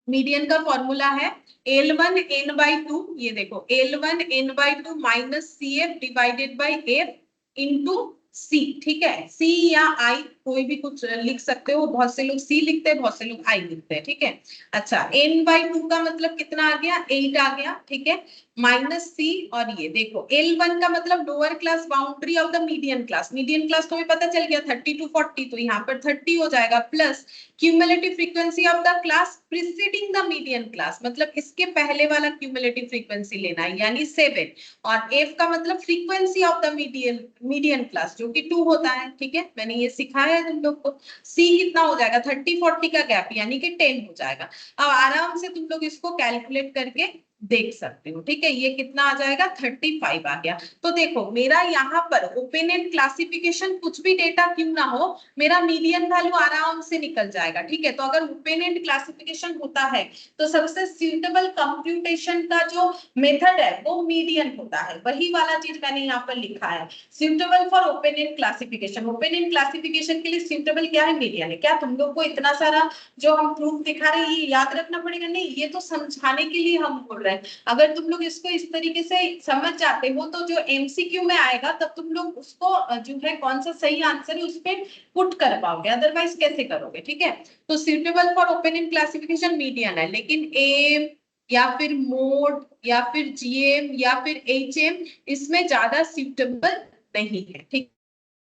[SPEAKER 1] मीडियन का फॉर्मूला है L1 n/2, ये देखो L1 n/2 - CF divided by F into C, ठीक है, C या I कोई भी कुछ लिख सकते हो, बहुत से लोग C लिखते हैं, बहुत से लोग I लिखते हैं, ठीक है। अच्छा n/2 का मतलब कितना आ गया, 8 आ गया, ठीक है, -C, और ये देखो L1 का मतलब lower class boundary of the median class, median class तुम्हें पता चल गया 30 to 40, तो यहाँ पर 30 हो जाएगा, plus cumulative frequency of the class preceding the median class, मतलब इसके पहले वाला क्यूमुलेटिव फ्रीक्वेंसी लेना है यानी 7, और F का मतलब frequency of the median class जो कि 2 होता है, ठीक है, मैंने ये सिखाया है तुम लोग को। C कितना हो जाएगा, 30 40 का गैप यानी कि 10 हो जाएगा। अब आराम से तुम लोग इसको कैलकुलेट करके देख सकते हो, ठीक है, ये कितना आ जाएगा 35 आ गया। तो देखो मेरा यहाँ पर ओपन एंड क्लासिफिकेशन कुछ भी डेटा क्यों ना हो, मेरा मीडियन वैल्यू आराम से निकल जाएगा, ठीक है। तो अगर ओपन एंड क्लासिफिकेशन होता है तो सबसे सुटेबल कंप्यूटेशन का जो मेथड है वो मीडियन होता है, वही वाला चीज मैंने यहाँ पर लिखा है, suitable for open and classification. Open and classification के लिए सुटेबल क्या है, मीडियन है। क्या तुम लोग को इतना सारा जो हम प्रूफ दिखा रहे हैं ये याद रखना पड़ेगा, नहीं, ये तो समझाने के लिए हम बोल रहे हैं रहे हैं। अगर तुम लोग इसको इस तरीके से समझ जाते हो तो जो एमसीक्यू में आएगा तब तुम लोग उसको जो है कौन सा सही आंसर है उस पर पुट कर पाओगे, अदरवाइज कैसे करोगे, ठीक है। तो suitable for opinion classification median है, लेकिन एम या फिर मोड या फिर जीएम या फिर एचएम इसमें ज्यादा सुटेबल नहीं है, ठीक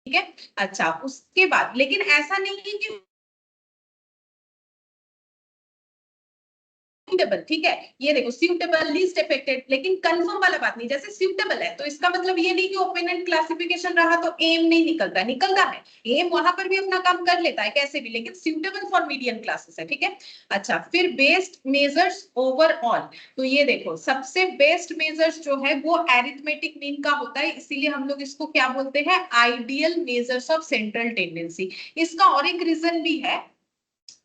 [SPEAKER 1] है। अच्छा, उसके बाद लेकिन ऐसा नहीं है कि सूटेबल, ठीक है। ये देखो सूटेबल, लीस्ट अफेक्टेड, लेकिन कंफर्म वाला बात नहीं। जैसे सूटेबल है तो इसका मतलब ये नहीं कि ओपिनियन क्लासिफिकेशन रहा तो एम नहीं निकलता, निकलता है एम, वहां पर भी अपना काम कर लेता है कैसे भी, लेकिन सूटेबल फॉर मीडियन क्लासेस है, ठीक है। अच्छा, फिर बेस्ट मेजर्स ओवरऑल, तो ये देखो सबसे बेस्ट मेजर्स जो है वो एरिथमेटिक मीन का होता है, इसीलिए हम लोग इसको क्या बोलते हैं, ideal measures of central tendency. इसका और एक रीजन भी है,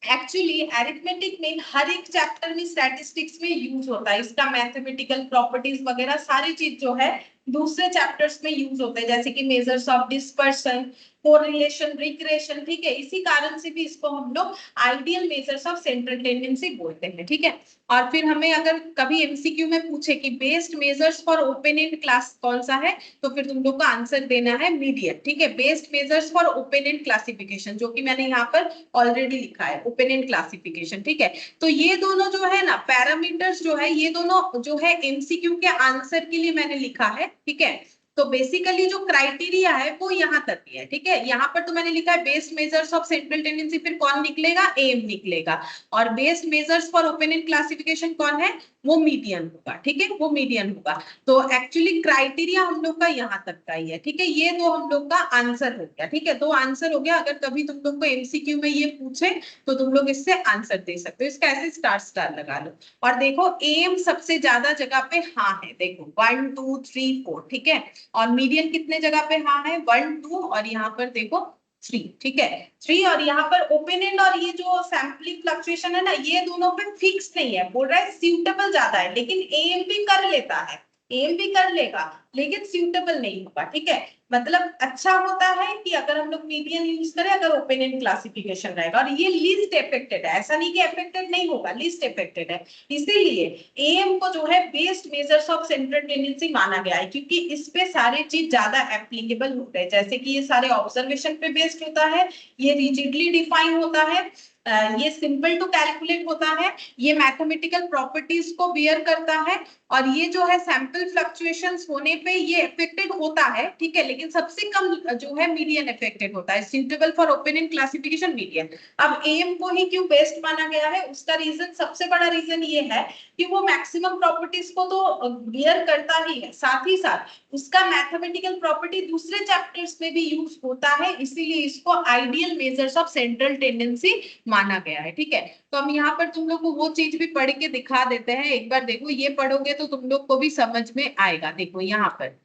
[SPEAKER 1] एक्चुअली एरिथमेटिक मीन हर एक चैप्टर में स्टैटिस्टिक्स में यूज होता है, इसका मैथमेटिकल प्रॉपर्टीज वगैरह सारी चीज जो है दूसरे चैप्टर्स में यूज होते हैं, जैसे कि measures of dispersion, correlation, regression, ठीक है। इसी कारण से भी इसको हम लोग ideal measures of central tendency बोलते हैं, ठीक है। और फिर हमें अगर कभी एमसीक्यू में पूछे कि best measures for open and class कौन सा है, तो फिर तुम लोग का आंसर देना है मीडियन, ठीक है। Best measures for open and classification, जो कि मैंने यहाँ पर ऑलरेडी लिखा है, ओपन एंड क्लासिफिकेशन, ठीक है। तो ये दोनों जो है ना पैरामीटर्स जो है, ये दोनों जो है एमसीक्यू के आंसर के लिए मैंने लिखा है, ठीक है। तो बेसिकली जो क्राइटेरिया है वो यहाँ तक ही है, ठीक है। यहाँ पर तो मैंने लिखा है best measures of central tendency, फिर कौन निकलेगा, एम निकलेगा, और best measures for open and classification कौन है, वो मीडियन होगा, ठीक है, वो मीडियन होगा। तो एक्चुअली क्राइटेरिया हम लोग का यहाँ तक का ही है, ठीक है। ये दो हम लोग का आंसर हो गया, ठीक है, दो आंसर हो गया। अगर कभी तुम लोग को एमसीक्यू में ये पूछे तो तुम लोग इससे आंसर दे सकते हो, इसका ऐसे स्टार स्टार लगा लो। और देखो एम सबसे ज्यादा जगह पे हाँ है, देखो 1 2 3 4, ठीक है। और मीडियन कितने जगह पे हाँ है, 1 2 और यहाँ पर देखो 3, ठीक है 3। और यहाँ पर ओपन एंड और ये जो सैम्पलिंग फ्लक्चुएशन है ना, ये दोनों पे फिक्स नहीं है, बोल रहा है सूटेबल ज्यादा है, लेकिन एम भी कर लेता है, एम भी कर लेगा, लेकिन सूटेबल नहीं होगा, ठीक है। मतलब अच्छा होता है कि अगर हम लोग मीडियन यूज करें अगर ओपन एंड क्लासिफिकेशन रहेगा, और ये लीस्ट अफेक्टेड है, ऐसा नहीं कि अफेक्टेड नहीं होगा, लीस्ट अफेक्टेड है। इसीलिए एम को जो है best measures of central tendency माना गया है, क्योंकि इस पे सारे चीज ज्यादा एप्लीकेबल होते हैं, जैसे कि ये सारे ऑब्जर्वेशन पे बेस्ड होता है, ये रिजिडली डिफाइन होता है, ये सिंपल टू कैलकुलेट होता है, ये मैथमेटिकल प्रॉपर्टीज को बियर करता है, और ये जो है सैंपल फ्लक्चुएशंस होने पे ये अफेक्टेड होता है, ठीक है, लेकिन सबसे कम जो है मीडियन अफेक्टेड होता है, suitable for open and classification median. अब एम को ही क्यों बेस्ट माना गया है, उसका रीजन, सबसे बड़ा रीजन ये है कि वो मैक्सिमम प्रॉपर्टीज को तो बियर करता ही है, साथ ही साथ उसका मैथमेटिकल प्रॉपर्टी दूसरे चैप्टर्स में भी यूज होता है, इसीलिए इसको ideal measures of central tendency माना गया है, ठीक है। तो हम यहाँ पर तुम लोग को वो चीज भी पढ़ के दिखा देते हैं, एक बार देखो, ये पढ़ोगे तो तुम लोग को भी समझ में आएगा। देखो यहाँ पर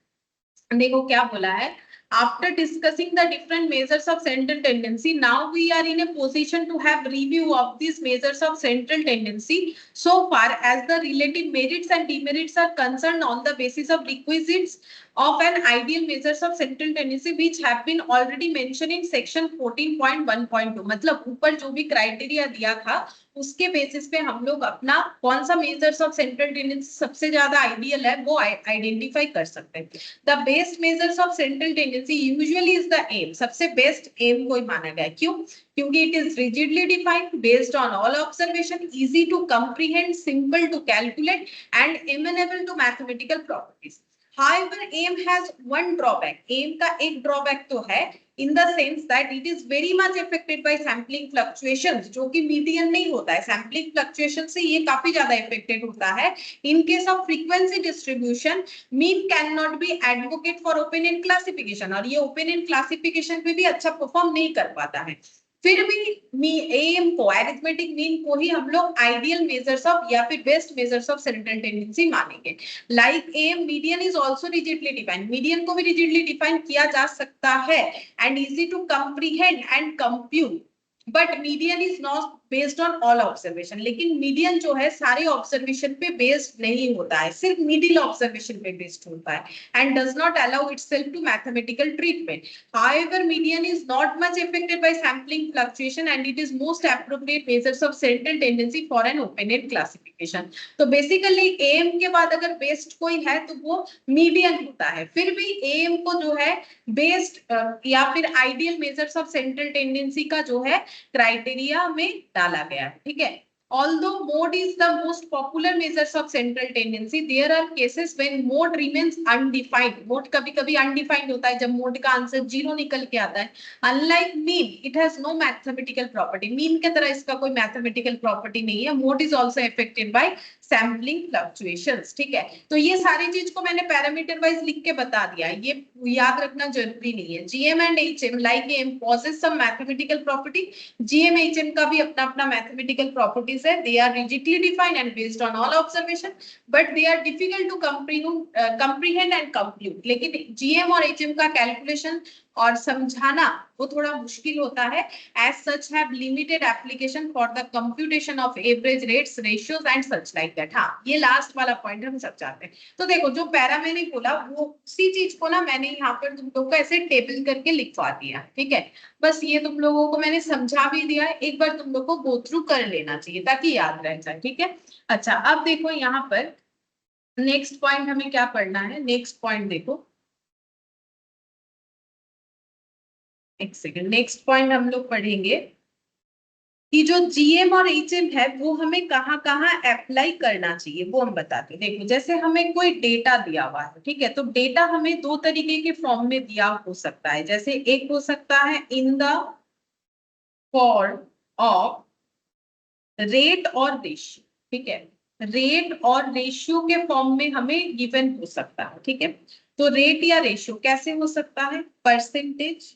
[SPEAKER 1] देखो क्या बोला है, after discussing the different measures of central tendency, now we are in a position to have review of these measures of central tendency so far as the relative merits and demerits are concerned on the basis of requisites of an ideal measures of central tendency which have been already mentioned in section 14.1.2। मतलब ऊपर जो भी criteria दिया था उसके basis पे हम लोग अपना कौन सा मेजर्स ऑफ सेंट्रल टेंडेंसी सबसे ज्यादा आइडियल है वो आइडेंटिफाई कर सकते हैं। The best measures of central tendency usually is the AM, सबसे बेस्ट एम को ही माना गया, क्यों, क्योंकि it is rigidly defined based on all observation, easy to comprehend, simple to calculate and amenable to mathematical properties. However, aim has one drawback. aim का एक drawback तो है, in the sense that it is very much affected by sampling fluctuations, जो कि median नहीं होता है, sampling fluctuations से ये काफी ज्यादा affected होता है। In case of frequency distribution, mean cannot be advocate for open end classification, और ये open end classification पे भी अच्छा perform नहीं कर पाता है। फिर भी एम को, अरिथमेटिक मीन को ही हम लोग आइडियल मेजर्स ऑफ या फिर best measures of central tendency मानेंगे। Like M, median is also rigidly defined, median को भी रिजिडली डिफाइन किया जा सकता है and easy to comprehend and compute, but median is based on all observation, लेकिन मीडियन जो है सारे ऑब्जर्वेशन पे बेस्ड नहीं होता है, सिर्फ मिडिल ऑब्जर्वेशन पे बेस्ड होता है and does not allow itself to mathematical treatment. However, median is not much affected by sampling fluctuation and it is most appropriate measures of central tendency for an open-end classification. तो basically AM के बाद अगर based कोई है तो वो median होता है. फिर भी AM को जो है बेस्ड या फिर ideal measures of central tendency का जो है क्राइटेरिया में डाला गया है. ठीक है. Although mode is the most popular measures of central tendency, there are cases when mode remains undefined. Mode कभी-कभी undefined होता है जब mode का आंसर 0 निकल के आता है. Unlike mean, it has no mathematical property. Mean के तरह इसका कोई mathematical property नहीं है. Mode is also affected by sampling fluctuations. ठीक है. तो ये सारी चीज को मैंने पैरामीटर वाइज लिख के बता दिया है. ये याद रखना जरूरी नहीं है. GM and HM like AM possess some mathematical property. GM HM का भी अपना अपना mathematical property है. They are rigidly defined and based on all observation, but they are difficult to comprehend and compute. लेकिन GM और HM का calculation और समझाना वो थोड़ा मुश्किल होता है. As such have limited application for the computation of average rates, ratios and such like that. हाँ, ये लास्ट वाला पॉइंट हम सब चाहते हैं. तो देखो जो पैरा मैंने बोला वो उसी चीज को ना मैंने यहाँ पर तुम लोग को ऐसे टेबल करके लिखवा दिया. ठीक है. बस ये तुम लोगों को मैंने समझा भी दिया है. एक बार तुम लोग को गो थ्रू कर लेना चाहिए ताकि याद रह जाए. ठीक है. अच्छा, अब देखो यहाँ पर नेक्स्ट पॉइंट हमें क्या पढ़ना है. नेक्स्ट पॉइंट देखो, एक सेकेंड. नेक्स्ट पॉइंट हम लोग पढ़ेंगे कि जो जीएम और एचएम है वो हमें कहाँ कहाँ अप्लाई करना चाहिए वो हम बताते हैं. देखो जैसे हमें कोई डेटा दिया हुआ है. ठीक है. तो डेटा हमें दो तरीके के फॉर्म में दिया हो सकता है. जैसे एक हो सकता है इन द फॉर्म ऑफ रेट और रेशियो. ठीक है. रेट और रेशियो के फॉर्म में हमें गिवन हो सकता है. ठीक है. तो रेट या रेशियो कैसे हो सकता है? परसेंटेज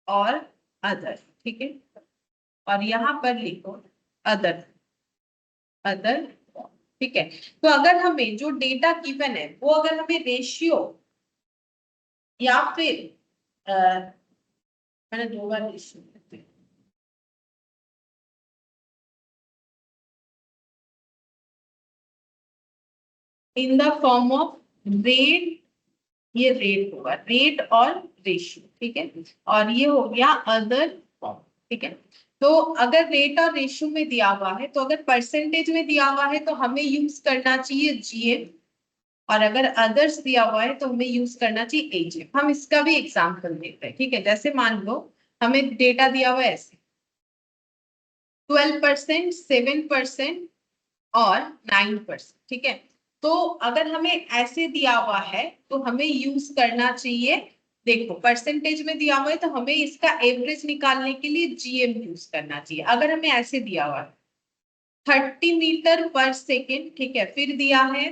[SPEAKER 1] और अदर. ठीक है. और यहाँ पर लिखो अदर. अदर. ठीक है. तो अगर हमें जो डेटा गिवन है वो अगर हमें रेशियो या फिर मैंने दो बार ratio in the form of rate, ये रेट होगा, रेट और रेशियो. ठीक है. और ये हो गया अदर फॉर्म. ठीक है. तो अगर रेट और रेशियो में दिया हुआ है तो अगर परसेंटेज में दिया हुआ है तो हमें यूज करना चाहिए जीएम, और अगर अदर्स दिया हुआ है तो हमें यूज करना चाहिए एचएम. हम इसका भी एग्जांपल देते हैं. ठीक है. जैसे मान लो हमें डेटा दिया हुआ है ऐसे 12%, 7% और 9%. ठीक है. तो अगर हमें ऐसे दिया हुआ है तो हमें यूज करना चाहिए, देखो परसेंटेज में दिया हुआ है तो हमें इसका एवरेज निकालने के लिए जीएम यूज करना चाहिए. अगर हमें ऐसे दिया हुआ है 30 मीटर पर सेकेंड. ठीक है. फिर दिया है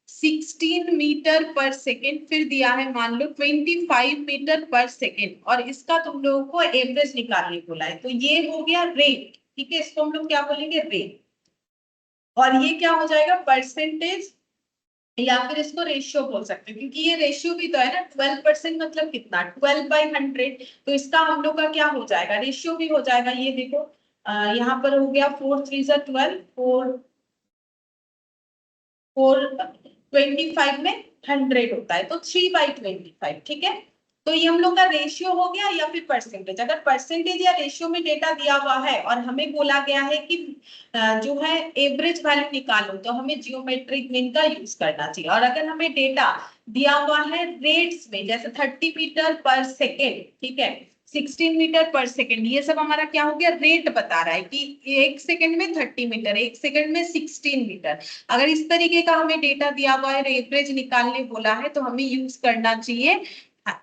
[SPEAKER 1] 16 मीटर पर सेकेंड. फिर दिया है मान लो 25 मीटर पर सेकेंड और इसका तुम लोगों को एवरेज निकालने बोला है. तो ये हो गया रेट. ठीक है. इसको हम लोग क्या बोलेंगे? रेट. और ये क्या हो जाएगा? परसेंटेज या फिर इसको रेशियो बोल सकते हैं क्योंकि ये रेशियो भी तो है ना. 12% मतलब कितना? 12/100. तो इसका हम लोग का क्या हो जाएगा? रेशियो भी हो जाएगा. ये देखो यहाँ पर हो गया 4 3 12, 425 में 100 होता है तो 3/25. ठीक है. तो ये हम लोग का रेशियो हो गया या फिर परसेंटेज. अगर परसेंटेज या रेशियो में डेटा दिया हुआ है और हमें बोला गया है कि जो है एवरेज वैल्यू निकालो तो हमें जियोमेट्रिक मीन का यूज करना चाहिए. और अगर हमें डेटा दिया हुआ है रेट्स में जैसे 30 मीटर पर सेकेंड, ठीक है, 16 मीटर पर सेकेंड, ये सब हमारा क्या हो गया? रेट बता रहा है कि एक सेकेंड में 30 मीटर, एक सेकेंड में 16 मीटर. अगर इस तरीके का हमें डेटा दिया हुआ है, एवरेज निकालने बोला है तो हमें यूज करना चाहिए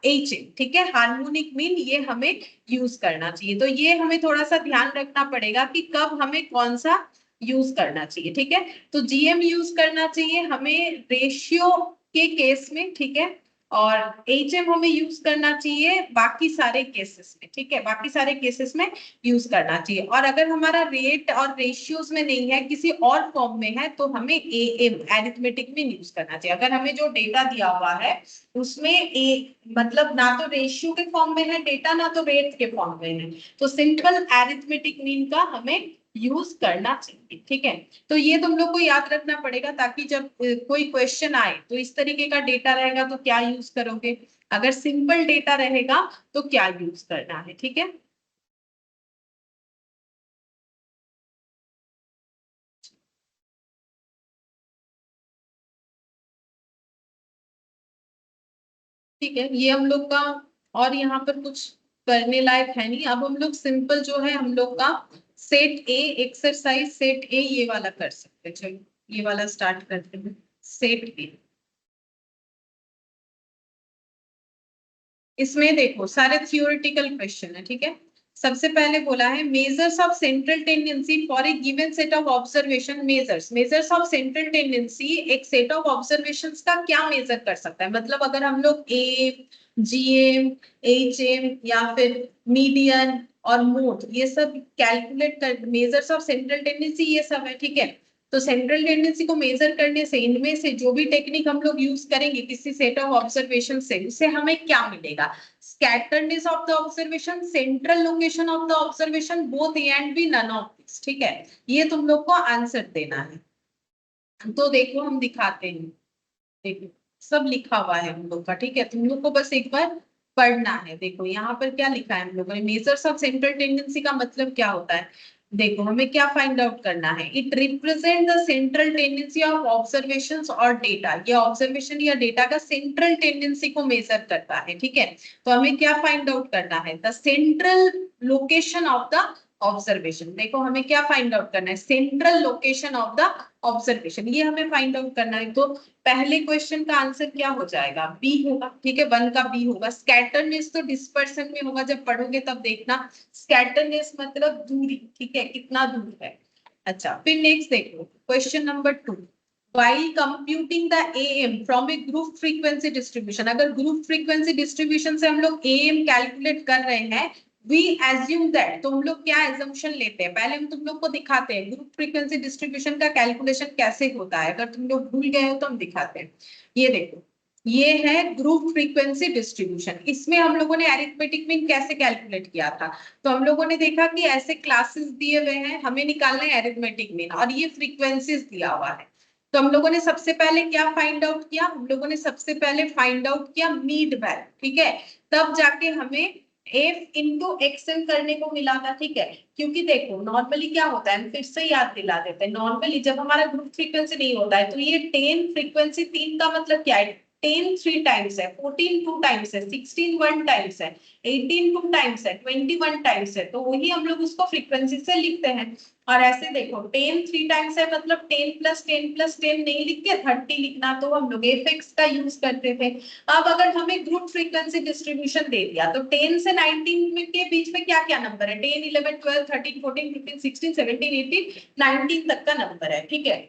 [SPEAKER 1] HM. ठीक है. हार्मोनिक मीन ये हमें यूज करना चाहिए. तो ये हमें थोड़ा सा ध्यान रखना पड़ेगा कि कब हमें कौन सा यूज करना चाहिए. ठीक है. तो जीएम यूज करना चाहिए हमें रेशियो के केस में. ठीक है. और HM हमें यूज करना चाहिए बाकी सारे केसेस में. ठीक है. बाकी सारे केसेस में यूज करना चाहिए. और अगर हमारा रेट और रेशियोज में नहीं है, किसी और फॉर्म में है, तो हमें AM अरिथमेटिक में यूज करना चाहिए. अगर हमें जो डेटा दिया हुआ है उसमें मतलब ना तो रेशियो के फॉर्म में है डेटा, ना तो रेट के फॉर्म में है, तो सिंपल अरिथमेटिक मीन का हमें यूज करना चाहिए। ठीक है, तो ये तुम लोग को याद रखना पड़ेगा, ताकि जब कोई क्वेश्चन आए तो इस तरीके का डेटा रहेगा तो क्या यूज करोगे, अगर सिंपल डेटा रहेगा तो क्या यूज करना है। ठीक है, ठीक है, ये हम लोग का, और यहाँ पर कुछ करने लायक है नहीं। अब हम लोग सिंपल जो है हम लोग का सेट ए, एक्सरसाइज सेट ए ये वाला कर सकते हैं। चलो ये वाला स्टार्ट करते हैं, सेट ए। इसमें देखो सारे थियोरेटिकल क्वेश्चन है। ठीक है, सबसे पहले बोला है measures of central tendency for a given set of observation. Measures of central tendency एक सेट ऑफ ऑब्जर्वेशंस का क्या मेजर कर सकता है, मतलब अगर हम लोग ए, जीएम, एचएम या फिर मीडियन और मोड ये सब कैलकुलेट कर, मेजर्स ऑफ सेंट्रल टेंडेंसी ये सब है। ठीक है, तो सेंट्रल टेंडेंसी को मेजर करने से इनमें से जो भी टेक्निक हम लोग यूज करेंगे किसी सेट ऑफ ऑब्जर्वेशन से, उससे हमें क्या मिलेगा, scatteredness of the observation, central location of the observation, both A and B, none of this। ठीक है, ये तुम लोग को आंसर देना है। तो देखो हम दिखाते हैं, देखो सब लिखा हुआ है हम लोग का। ठीक है, तुम लोग को बस एक बार पढ़ना है। देखो यहाँ पर क्या लिखा है हम लोगों ने, मेजर्स ऑफ सेंट्रल टेंडेंसी का मतलब क्या होता है। देखो हमें क्या फाइंड आउट करना है, it represent the central tendency of observations और डेटा। ये ऑब्जर्वेशन या डेटा का सेंट्रल टेंडेंसी को मेजर करता है। ठीक है, तो हमें क्या फाइंड आउट करना है, the central location of the observation. देखो हमें क्या फाइंड आउट करना है, central location of the observation, ये हमें फाइंड आउट करना है। तो पहले क्वेश्चन का आंसर क्या हो जाएगा, बी होगा। ठीक है, 1 का बी होगा। स्कैटरनेस तो डिस्पर्सन में होगा, जब पढ़ोगे तब देखना। स्कैटरनेस मतलब दूरी। ठीक है, कितना दूर है। अच्छा, फिर नेक्स्ट देखो question number 2, while computing the AM from a group frequency distribution। अगर ग्रुप फ्रीक्वेंसी डिस्ट्रीब्यूशन से हम लोग AM कैलकुलेट कर रहे हैं, we assume that, तो हम लोग क्या एजम्पशन लेते हैं, पहले हम तुम लोग को दिखाते हैं ग्रुप फ्रीक्वेंसी डिस्ट्रीब्यूशन का कैलकुलेशन कैसे होता है। अगर तुम लोग भूल गए हो तो हम दिखाते हैं। ये देखो, ये है ग्रुप फ्रीक्वेंसी डिस्ट्रीब्यूशन। इसमें हम लोगों ने अरिथमेटिक मीन कैसे कैलकुलेट किया था, तो हम लोगों ने देखा कि ऐसे क्लासेस दिए हुए हैं, हमें निकालना है अरिथमेटिक मीन, और ये फ्रीक्वेंसीज दिया हुआ है। तो हम लोगों ने सबसे पहले क्या फाइंड आउट किया, हम लोगों ने सबसे पहले फाइंड आउट किया मीड वैल्यू। ठीक है, तब जाके हमें एफ इंटू एक्सएल करने को मिला था। ठीक है, क्योंकि देखो नॉर्मली क्या होता है, फिर से याद दिला देते हैं, नॉर्मली जब हमारा ग्रुप फ्रीक्वेंसी नहीं होता है तो ये 10 फ्रीक्वेंसी 3 का मतलब क्या है, 10 3 टाइम्स है, 14 2 टाइम्स है, 16 1 टाइम्स है, 18 2 टाइम्स है, 21 टाइम्स है, तो वही हम लोग उसको फ्रीक्वेंसी से लिखते हैं। और ऐसे देखो 10 3 टाइम्स है मतलब 10 प्लस 10 प्लस 10 नहीं लिख के 30 लिखना, तो हम लोग एफएक्स का यूज करते थे। अब अगर हमें ग्रुप फ्रीक्वेंसी डिस्ट्रीब्यूशन दे दिया तो 10 से 19 के बीच में क्या क्या नंबर है, 10 11 12 13 14 15 16 17 18 19 तक का नंबर है। ठीक है,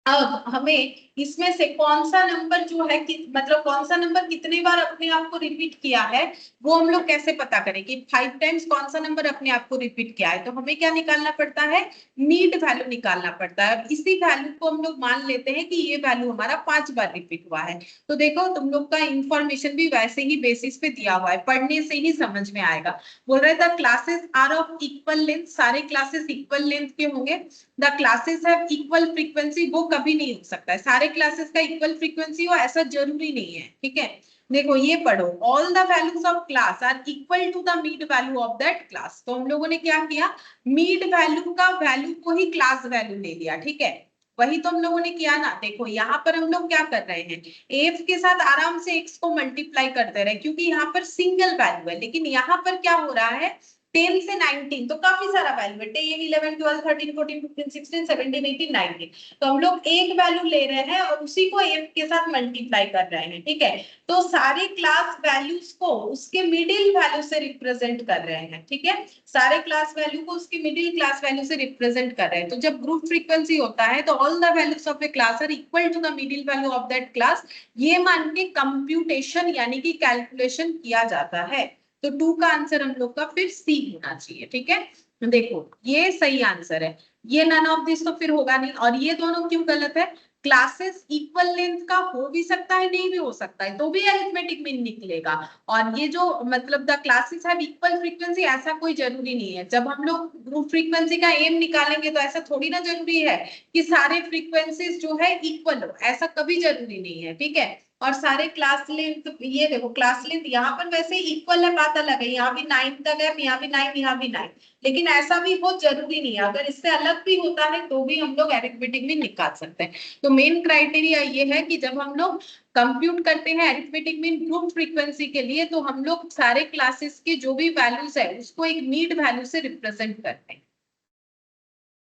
[SPEAKER 1] अब हमें इसमें से कौन सा नंबर जो है मतलब कौन सा नंबर कितने बार अपने आप को रिपीट किया है, वो हम लोग कैसे पता करें कि 5 टाइम्स कौन सा नंबर अपने आप को रिपीट किया है। तो हमें क्या निकालना पड़ता है, मीड वैल्यू निकालना पड़ता है। अब इसी वैल्यू को हम लोग मान लेते हैं कि ये वैल्यू हमारा 5 बार रिपीट हुआ है। तो देखो तुम लोग का इंफॉर्मेशन भी वैसे ही बेसिस पे दिया हुआ है, पढ़ने से ही समझ में आएगा। बोल रहे थे classes are of equal length, सारे क्लासेस इक्वल लेंथ के होंगे। The classes have equal frequency, वो कभी नहीं हो सकता है सारे क्लासेस का इक्वल फ्रीक्वेंसी हो, ऐसा जरूरी नहीं है। ठीक है, देखो ये पढ़ो, all the values of class are equal to the mid value of that class. तो हम लोगों ने क्या किया, मीड वैल्यू का वैल्यू को ही क्लास वैल्यू ले लिया। ठीक है, वही तो हम लोगों ने किया ना। देखो यहाँ पर हम लोग क्या कर रहे हैं, एफ के साथ आराम से एक्स को मल्टीप्लाई करते रहे, क्योंकि यहाँ पर सिंगल वैल्यू है। लेकिन यहाँ पर क्या हो रहा है, 10 से 19 तो काफी सारा वैल्यू है, 10 11 12 13 14 15 16 17 18 19, तो हम लोग एक वैल्यू ले रहे हैं और उसी को एफ के साथ मल्टीप्लाई कर रहे हैं। ठीक है, तो सारे क्लास वैल्यूज को उसके मिडिल वैल्यू से रिप्रेजेंट कर रहे हैं। ठीक है, सारे क्लास वैल्यू को उसकी मिडिल क्लास वैल्यू से रिप्रेजेंट कर रहे हैं। तो जब ग्रुप फ्रीक्वेंसी होता है तो all the values of a class are equal to the middle value of that class, ये मान के कंप्यूटेशन यानी कि कैलकुलेशन किया जाता है। तो 2 का आंसर हम लोग का फिर सी होना चाहिए। ठीक है, देखो ये सही आंसर है। ये नन ऑफ दिस तो फिर होगा नहीं। और ये दोनों क्यों गलत है? क्लासेस इक्वल लेंथ का हो भी सकता है, नहीं भी हो सकता है, तो भी अरिथमेटिक मीन निकलेगा। और ये जो मतलब the classes have equal frequency, ऐसा कोई जरूरी नहीं है। जब हम लोग ग्रुप फ्रीक्वेंसी का एम निकालेंगे तो ऐसा थोड़ी ना जरूरी है कि सारे फ्रीक्वेंसीज जो है इक्वल हो, ऐसा कभी जरूरी नहीं है, ठीक है। और सारे क्लास लेंथ, ये देखो क्लास लेंथ यहाँ पर वैसे इक्वल है, बात अलग है, यहाँ भी 9 तक है, यहाँ भी 9, यहाँ भी 9, लेकिन ऐसा भी बहुत जरूरी नहीं है। अगर इससे अलग भी होता है तो भी हम लोग अरिथमेटिक मीन निकाल सकते हैं। तो मेन क्राइटेरिया ये है कि जब हम लोग कंप्यूट करते हैं अरिथमेटिक मीन ग्रुप फ्रीक्वेंसी के लिए, तो हम लोग सारे क्लासेस के जो भी वैल्यूज है उसको एक मीड वैल्यू से रिप्रेजेंट करते हैं।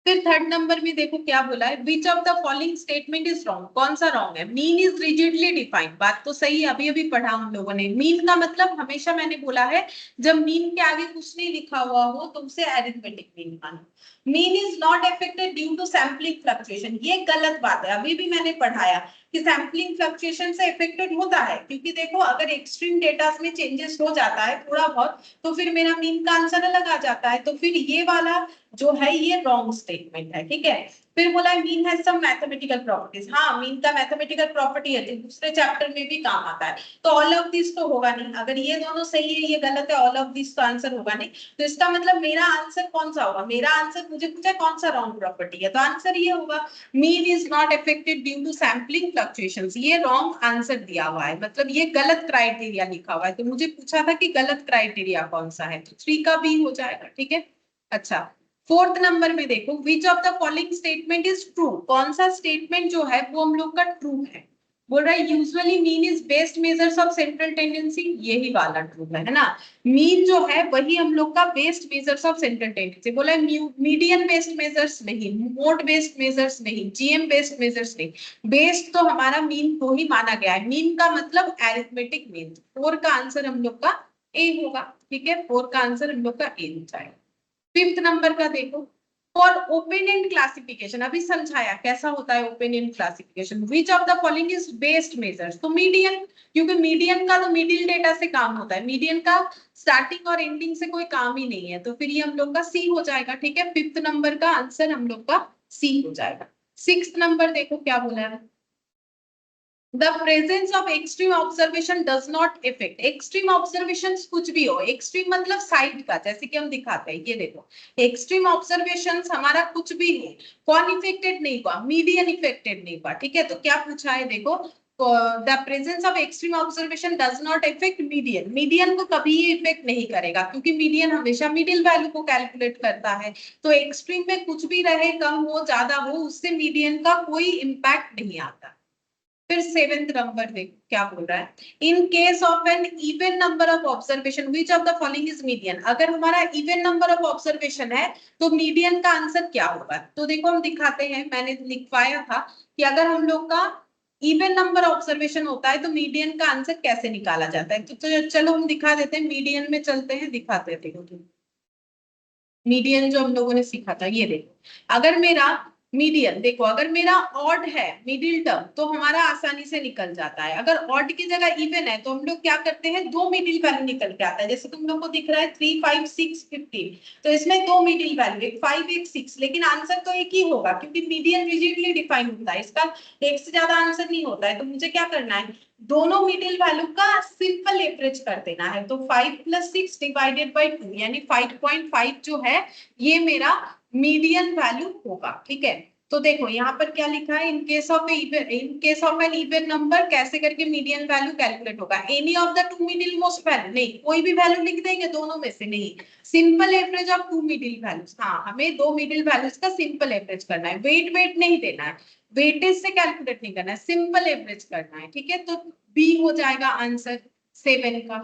[SPEAKER 1] फिर थर्ड नंबर में देखो क्या बोला है, विच of the following statement is wrong. कौन सा रॉन्ग है? मीन इज रिजिडली डिफाइंड, बात तो सही है, अभी अभी पढ़ा हम लोगों ने। मीन का मतलब हमेशा मैंने बोला है, जब मीन के आगे कुछ नहीं लिखा हुआ हो तो उसे अरिथमेटिक मीन मानो। Mean is not affected due to sampling fluctuation, ये गलत बात है, अभी भी मैंने पढ़ाया कि सैम्पलिंग फ्लक्चुएशन से अफेक्टेड होता है। क्योंकि देखो अगर एक्सट्रीम डेटा में चेंजेस हो जाता है थोड़ा बहुत, तो फिर मेरा मीन का आंसर अलग आ जाता है, तो फिर ये वाला जो है ये रॉन्ग स्टेटमेंट है, ठीक है। फिर बोला है mean has some mathematical properties, हाँ मीन का मैथमेटिकल प्रॉपर्टी है, दूसरे चैप्टर में भी काम आता है। तो ऑल ऑफ दिस तो होगा नहीं, अगर ये दोनों सही है ये गलत है, ऑल ऑफ दिस तो आंसर होगा नहीं। तो इसका मतलब मेरा आंसर कौन सा होगा? मेरा आंसर, मुझे पूछा कौन सा रॉन्ग प्रॉपर्टी है, तो आंसर ये होगा mean is not affected due to sampling fluctuations. ये रॉन्ग आंसर दिया हुआ है, मतलब ये गलत क्राइटेरिया लिखा हुआ है। तो मुझे पूछा था कि गलत क्राइटेरिया कौन सा है, तो 3 का बी हो जाएगा, ठीक है। अच्छा, फोर्थ नंबर में देखो, विच of the following statement is true. कौन सा स्टेटमेंट जो है वो हम लोग का ट्रू है? बोल रहा है usually mean is best measures of central tendency, यही वाला ट्रू है ना। मीन जो है वही हम लोग का best measures of central tendency. बोला है मीडियन बेस्ड मेजर्स नहीं, मोड बेस्ड मेजर्स नहीं, जीएम बेस्ड मेजर्स नहीं, बेस्ड तो हमारा मीन को ही माना गया है। मीन का मतलब अरिथमेटिक मीन। 4 का आंसर हम लोग का ए होगा, ठीक है, 4 का आंसर हम लोग का ए हो जाएगा। फिफ्थ नंबर का देखो, फॉर ओपन एंड क्लासिफिकेशन, अभी समझाया कैसा होता है open and classification. Which of the following is best measures, तो मीडियन, क्योंकि मीडियन का तो मिडिल डेटा से काम होता है, मीडियन का स्टार्टिंग और एंडिंग से कोई काम ही नहीं है, तो फिर ये हम लोग का सी हो जाएगा, ठीक है। फिफ्थ नंबर का आंसर हम लोग का सी हो जाएगा। सिक्स्थ नंबर देखो क्या बोला है, The presence of extreme observation does not affect। extreme observations कुछ भी हो, extreme मतलब साइड का, जैसे कि हम दिखाते हैं, ये देखो extreme observations हमारा कुछ भी हो, कौन इफेक्टेड नहीं हुआ? मीडियन इफेक्टेड नहीं हुआ, ठीक है। तो क्या पूछा है देखो, the presence of extreme observation does not effect median. Median को कभी इफेक्ट नहीं करेगा, क्योंकि मीडियन हमेशा मिडिल वैल्यू को कैलकुलेट करता है। तो एक्सट्रीम में कुछ भी रहे, कम हो ज्यादा हो, उससे मीडियन का कोई इम्पैक्ट नहीं आता। फिर सेवेंथ नंबर देखो क्या बोल रहा है, in case of an even number of observation which of the following is median. अगर हमारा इवन नंबर ऑफ ऑब्जर्वेशन है तो मीडियन का आंसर क्या होगा? तो देखो हम दिखाते हैं, मैंने लिखवाया था कि अगर हम लोग का इवन नंबर ऑब्जर्वेशन होता है तो मीडियन का आंसर कैसे निकाला जाता है। तो चलो हम दिखा देते हैं, मीडियन में चलते हैं, दिखाते हैं। देखो मीडियन जो हम लोगों ने सीखा था, ये देखो, अगर मेरा मीडियन देखो, अगर मेरा ऑड है मिडिल टर्म तो हमारा आसानी से निकल जाता है। अगर ऑड की जगह इवन है तो हम लोग क्या करते हैं, 2 मिडिल वैल्यू निकल के आता है। जैसे तुम लोग को दिख रहा है 3, 5, 6, 15, तो इसमें 2 मिडिल वैल्यू, एक 5 एक 6, लेकिन आंसर तो एक ही होगा क्योंकि मीडियन रिजिडली डिफाइन होता है, इसका एक से ज्यादा आंसर नहीं होता है। तो मुझे क्या करना है, दोनों मिडिल वैल्यू का सिंपल एवरेज कर देना है। तो 5 + 6 डिवाइडेड बाय 2 यानी 5.5 जो है ये मेरा मीडियन वैल्यू होगा, ठीक है। तो देखो यहाँ पर क्या लिखा है, in case of an even number कैसे करके मीडियन वैल्यू कैलकुलेट होगा, any of the 2 middle most value, नहीं कोई भी वैल्यू लिख देंगे दोनों में से, नहीं, simple average of 2 middle values. हाँ, हमें 2 मिडिल वैल्यूज का सिंपल एवरेज करना है, वेट नहीं देना है, वेटेज से कैलकुलेट नहीं करना है, सिंपल एवरेज करना है, ठीक है। तो बी हो जाएगा आंसर 7 का,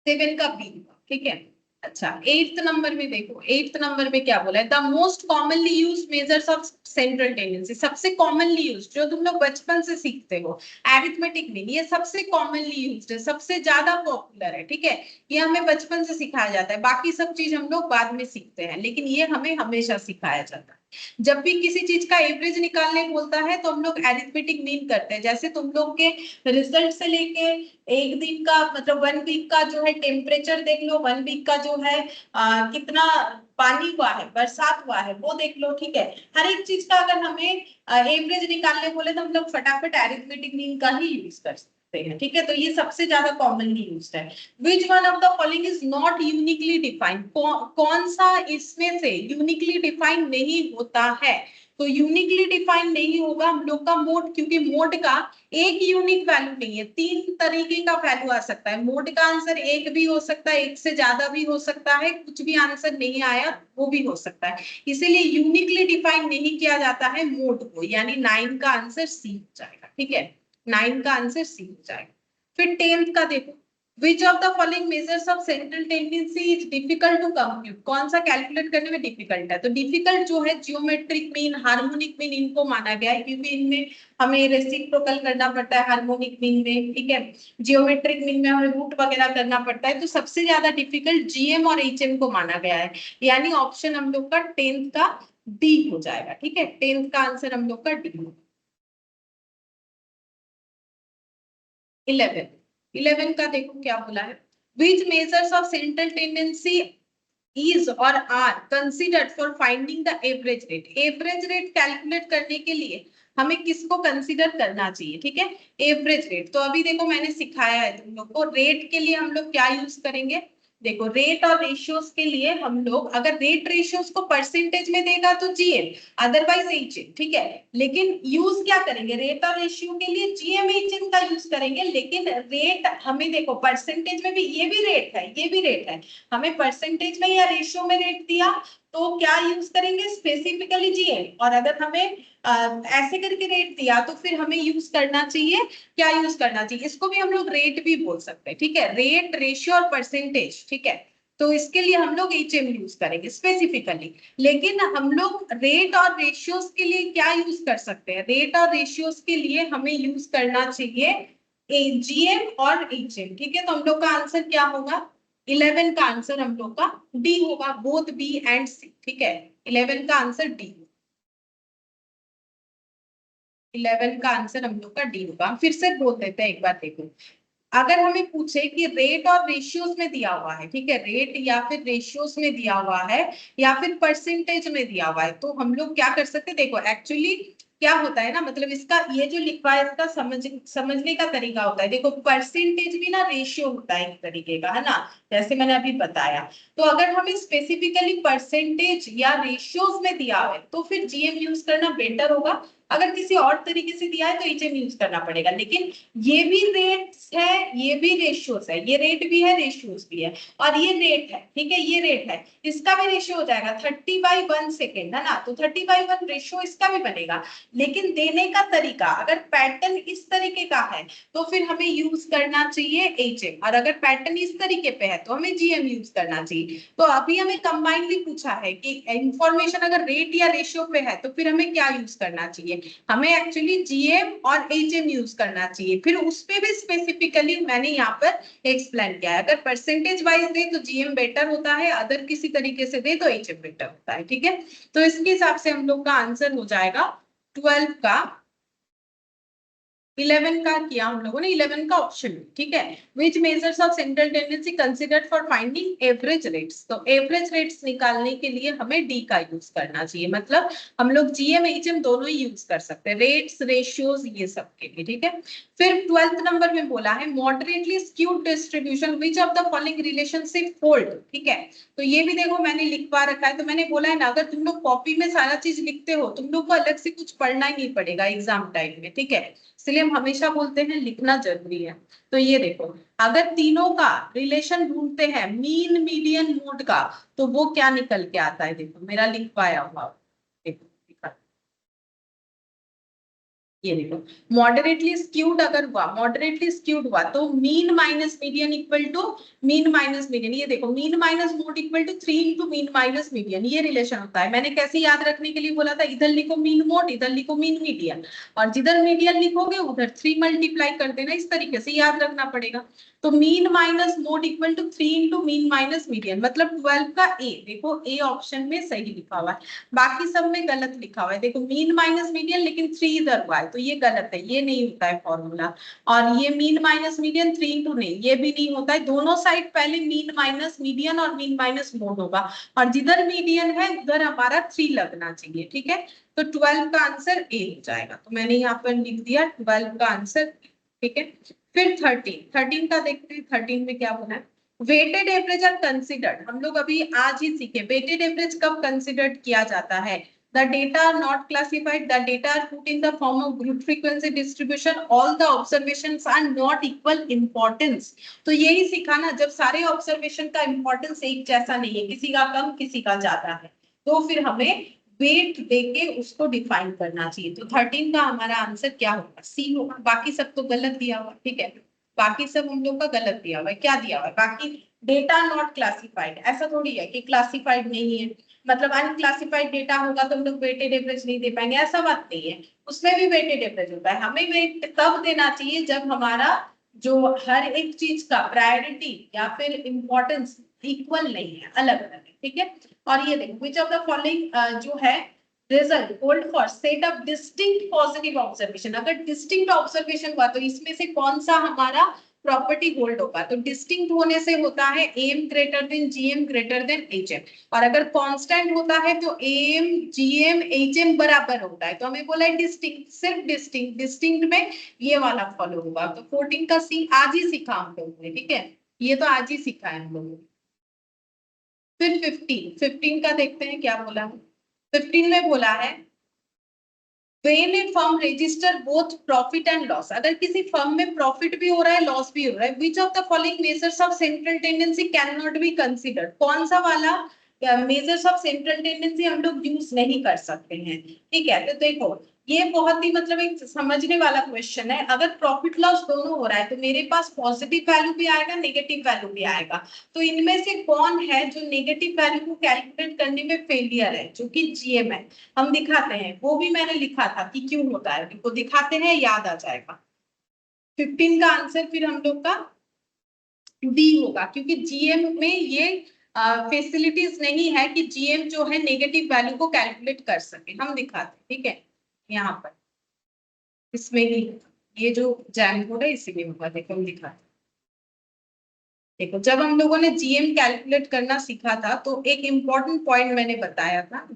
[SPEAKER 1] 7 का बी, ठीक है। अच्छा, 8th नंबर में देखो, 8th नंबर में क्या बोला है, the most commonly used measures of central tendency. सबसे कॉमनली यूज्ड जो तुम लोग बचपन से सीखते हो अरिथमेटिक मीन, ये सबसे कॉमनली यूज्ड है, सबसे ज्यादा पॉपुलर है, ठीक है। ये हमें बचपन से सिखाया जाता है, बाकी सब चीज हम लोग बाद में सीखते हैं, लेकिन ये हमें हमेशा सिखाया जाता है। जब भी किसी चीज का एवरेज निकालने बोलता है तो हम लोग अरिथमेटिक मीन करते हैं। जैसे तुम लोग के रिजल्ट से लेके एक दिन का मतलब 1 वीक का जो है टेम्परेचर देख लो, 1 वीक का जो है कितना पानी हुआ है, बरसात हुआ है, वो देख लो, ठीक है। हर एक चीज का अगर हमें एवरेज निकालने बोले तो हम लोग फटाफट अरिथमेटिक मीन का ही यूज कर सकते हैं, ठीक है। तो ये सबसे ज्यादा कॉमनली यूज्ड है। Which one of the following is not uniquely defined, कौन सा इसमें से यूनिकली डिफाइंड नहीं होता है। तो यूनिकली डिफाइंड नहीं होगा हम लोग का मोड, क्योंकि मोड का एक यूनिक वैल्यू नहीं है, 3 तरीके का वैल्यू आ सकता है। मोड का आंसर एक भी हो सकता है, एक से ज्यादा भी हो सकता है, कुछ भी आंसर नहीं आया वो भी हो सकता है। इसीलिए यूनिकली डिफाइन नहीं किया जाता है मोड को, यानी 9 का आंसर सी हो जाएगा, ठीक है। 9 का आंसर सी हो जाएगा। फिर 10th का देखो, Which of the following measures of central tendency is difficult to compute? कौन सा कैलकुलेट करने में डिफिकल्ट है? तो डिफिकल्ट जो है जियोमेट्रिक मीन, हार्मोनिक मीन, इनको माना गया है, क्योंकि इनमें हमें रेसिप्रोकल करना पड़ता है हार्मोनिक मीन में, ठीक है। जियोमेट्रिक मीन में हमें रूट वगैरह करना पड़ता है। तो सबसे ज्यादा डिफिकल्ट जीएम और एचएम को माना गया है, यानी ऑप्शन हम लोग का 10th का डी हो जाएगा, ठीक है। 10th का आंसर हम लोग का डी होगा। 11 का देखो क्या बोला है, which measures of central tendency is or are considered for finding the average rate? Average rate calculate करने के लिए हमें किसको कंसीडर करना चाहिए, ठीक है, एवरेज रेट। तो अभी देखो मैंने सिखाया है तुम लोग को, रेट के लिए हम लोग क्या यूज करेंगे। देखो रेट और रेशियोज के लिए हम लोग, अगर रेट रेशियोज को परसेंटेज में देगा तो जीएम, अदरवाइज एचएम, ठीक है। लेकिन यूज क्या करेंगे, रेट और रेशियो के लिए जीएम एचएम का यूज करेंगे, लेकिन रेट हमें देखो परसेंटेज में भी, ये भी रेट है, ये भी रेट है, हमें परसेंटेज में या रेशियो में रेट दिया तो क्या यूज करेंगे, स्पेसिफिकली जीएम। और अगर हमें ऐसे करके रेट दिया तो फिर हमें यूज करना चाहिए, क्या यूज करना चाहिए, इसको भी हम लोग रेट भी बोल सकते हैं, ठीक है, रेट, रेशियो और परसेंटेज, ठीक है। तो इसके लिए हम लोग एचएम यूज करेंगे स्पेसिफिकली। लेकिन हम लोग रेट और रेशियोज के लिए क्या यूज कर सकते हैं, रेट और रेशियोज के लिए हमें यूज करना चाहिए जीएम और एचएम, ठीक है। तो हम लोग का आंसर क्या होगा, 11 का आंसर हम लोग का डी होगा, बोथ बी एंड सी, ठीक है। 11 का आंसर डी, 11 का आंसर हम लोग का डी होगा। हम फिर से बोल देते हैं एक बार, देखो अगर हमें पूछे कि रेट और रेशियोज में दिया हुआ है, ठीक है, रेट या फिर रेशियोज में दिया हुआ है या फिर परसेंटेज में दिया हुआ है, तो हम लोग क्या कर सकते हैं। देखो एक्चुअली क्या होता है ना, मतलब इसका ये जो लिखा है इसका समझने का तरीका होता है। देखो परसेंटेज भी ना रेशियो होता है एक तरीके का, है ना, जैसे मैंने अभी बताया। तो अगर हमें स्पेसिफिकली परसेंटेज या रेशियोज में दिया है तो फिर जीएम यूज करना बेटर होगा। अगर किसी और तरीके से दिया है तो एचएम यूज करना पड़ेगा। लेकिन ये भी रेट्स है, ये भी रेशियोज है, ये रेट भी है, रेशियोज भी है, और ये रेट है, ठीक है, ये रेट है, इसका भी रेशियो हो जाएगा 30/1 सेकेंड, है ना। तो 30/1 रेशियो इसका भी बनेगा। लेकिन देने का तरीका, अगर पैटर्न इस तरीके का है तो फिर हमें यूज करना चाहिए एचएम, और अगर पैटर्न इस तरीके पे है तो हमें जीएम यूज करना चाहिए। तो अभी हमें कंबाइनली पूछा है कि इंफॉर्मेशन अगर रेट या रेशियो पे है तो फिर हमें क्या यूज करना चाहिए, हमें एक्चुअली जीएम और एचएम यूज करना चाहिए। फिर उस पे भी स्पेसिफिकली मैंने यहाँ पर एक्सप्लेन किया है, अगर परसेंटेज वाइज दे तो जीएम बेटर होता है, अदर किसी तरीके से दे तो एचएम बेटर होता है, ठीक है। तो इसके हिसाब से हम लोग का आंसर हो जाएगा 12 का, 11 का किया हम लोगों ने, 11 का ऑप्शन, ठीक है। विच measures of central tendency considered for finding average rates, तो एवरेज रेट्स निकालने के लिए हमें डी का यूज करना चाहिए, मतलब हम लोग जीएम एचएम दोनों ही यूज कर सकते हैं, रेट्स रेशियोज ये सब के लिए, ठीक है। फिर 12th नंबर में बोला है moderately skewed distribution, which of the following relationship hold, ठीक है। तो ये भी देखो मैंने लिखवा रखा है, तो मैंने बोला है ना, अगर तुम लोग कॉपी में सारा चीज लिखते हो तुम लोग को अलग से कुछ पढ़ना ही नहीं पड़ेगा एग्जाम टाइम में, ठीक है। इसलिए हम हमेशा बोलते हैं लिखना जरूरी है। तो ये देखो अगर तीनों का रिलेशन ढूंढते हैं मीन मीडियन मोड का, तो वो क्या निकल के आता है, देखो मेरा लिखवाया हुआ, देखो ये देखो मॉडरेटली स्क्यूड अगर हुआ, मॉडरेटली स्क्यूड हुआ तो mean minus median equal to mean minus median, ये देखो mean minus mode equal to 3 into mean minus median, ये रिलेशन होता है। मैंने कैसे याद रखने के लिए बोला था, इधर लिखो मीन मोड, इधर लिखो मीन मीडियन, और जिधर मीडियन लिखोगे उधर 3 मल्टीप्लाई कर देना, इस तरीके से याद रखना पड़ेगा। तो mean minus mode equal to 3 into mean minus median, मतलब 12 का ए, देखो ए ऑप्शन में सही लिखा हुआ है, बाकी सब में गलत लिखा हुआ है। देखो मीन माइनस मीडियन लेकिन 3 इधर हुआ है, तो ये गलत है, ये नहीं होता है फॉर्मूला। और ये मीन माइनस मीडियन 3 इंटू नहीं, ये भी नहीं होता है। दोनों साइड पहले मीन माइनस मीडियन और मीन माइनस मोड होगा, और जिधर मीडियन है उधर हमारा 3 लगना चाहिए, ठीक है। तो 12 का आंसर ए हो जाएगा, तो मैंने यहाँ पर लिख दिया 12 का आंसर, ठीक है। फिर 13 का देखते हैं, 13 में क्या बोला है। वेटेड एवरेज आर कंसिडर्ड, हम लोग अभी आज ही सीखे वेटेड एवरेज कब कंसिडर्ड किया जाता है। The data are not classified, the data are put in the form of group frequency distribution, all the observations are not equal importance। तो यही सीखा ना, जब सारे ऑब्जर्वेशन का इंपॉर्टेंस एक जैसा नहीं है, किसी का कम किसी का ज्यादा है, तो फिर हमें वेट देके उसको डिफाइन करना चाहिए। तो 13 का हमारा आंसर क्या होगा, सी होगा। बाकी सब तो गलत दिया हुआ, ठीक है, बाकी सब हम लोग का गलत दिया हुआ है। क्या दिया हुआ है बाकी, डेटा नॉट क्लासिफाइड, ऐसा थोड़ी है कि क्लासिफाइड नहीं है मतलब अनक्लासिफाइड डेटा होगा तो हम लोग वेटेड एवरेज नहीं दे पाएंगे, ऐसा बात नहीं है। उसमें भी वेटेड एवरेज होता है। हमें वेट तब देना चाहिए जब हमारा जो हर एक चीज का प्रायोरिटी या फिर इंपॉर्टेंस इक्वल नहीं है, अलग अलग है, ठीक है। और ये देखो विच ऑफ द फॉलोइंग जो है result hold for set of distinct positive observation. अगर डिस्टिंक्ट ऑब्जर्वेशन हुआ तो इसमें से कौन सा हमारा प्रॉपर्टी होल्ड होगा, तो डिस्टिंक्ट होने से होता है AM greater than GM greater than HM, और अगर कांस्टेंट होता है तो एम जीएम एचएम बराबर होता है। तो हमें बोला है डिस्टिंक्ट, सिर्फ डिस्टिंक्ट, डिस्टिंक्ट में ये वाला फॉलो होगा। तो 14 का सी आज ही सीखा हम लोगों ने, ठीक है, ये तो आज ही सीखा है हम लोगों ने। फिर 15 का देखते हैं क्या बोला है। 15 में बोला है when a firm register both profit and loss, अगर किसी फर्म में प्रॉफिट भी हो रहा है लॉस भी हो रहा है, which of the following measures of central tendency cannot be considered, कौन सा वाला मेजर्स ऑफ सेंट्रल टेंडेंसी हम लोग यूज नहीं कर सकते हैं, ठीक है। तो देखो ये बहुत ही मतलब एक समझने वाला क्वेश्चन है। अगर प्रॉफिट लॉस दोनों हो रहा है तो मेरे पास पॉजिटिव वैल्यू भी आएगा नेगेटिव वैल्यू भी आएगा। तो इनमें से कौन है जो नेगेटिव वैल्यू को कैलकुलेट करने में फेलियर है, जो कि जीएम है। हम दिखाते हैं, वो भी मैंने लिखा था कि क्यों होता है, वो दिखाते हैं, याद आ जाएगा। 15 का आंसर फिर हम लोग का बी होगा, क्योंकि जीएम में ये फैसिलिटीज नहीं है कि जीएम जो है नेगेटिव वैल्यू को कैलकुलेट कर सके। हम दिखाते हैं, ठीक है, यहाँ पर इसमें ही ये जो जैम कोड है इसी में होगा। देखो हम दिखाते हैं, देखो जब हम लोगों ने जीएम कैलकुलेट करना सीखा था तो एक इंपॉर्टेंट पॉइंट मैंने बताया था,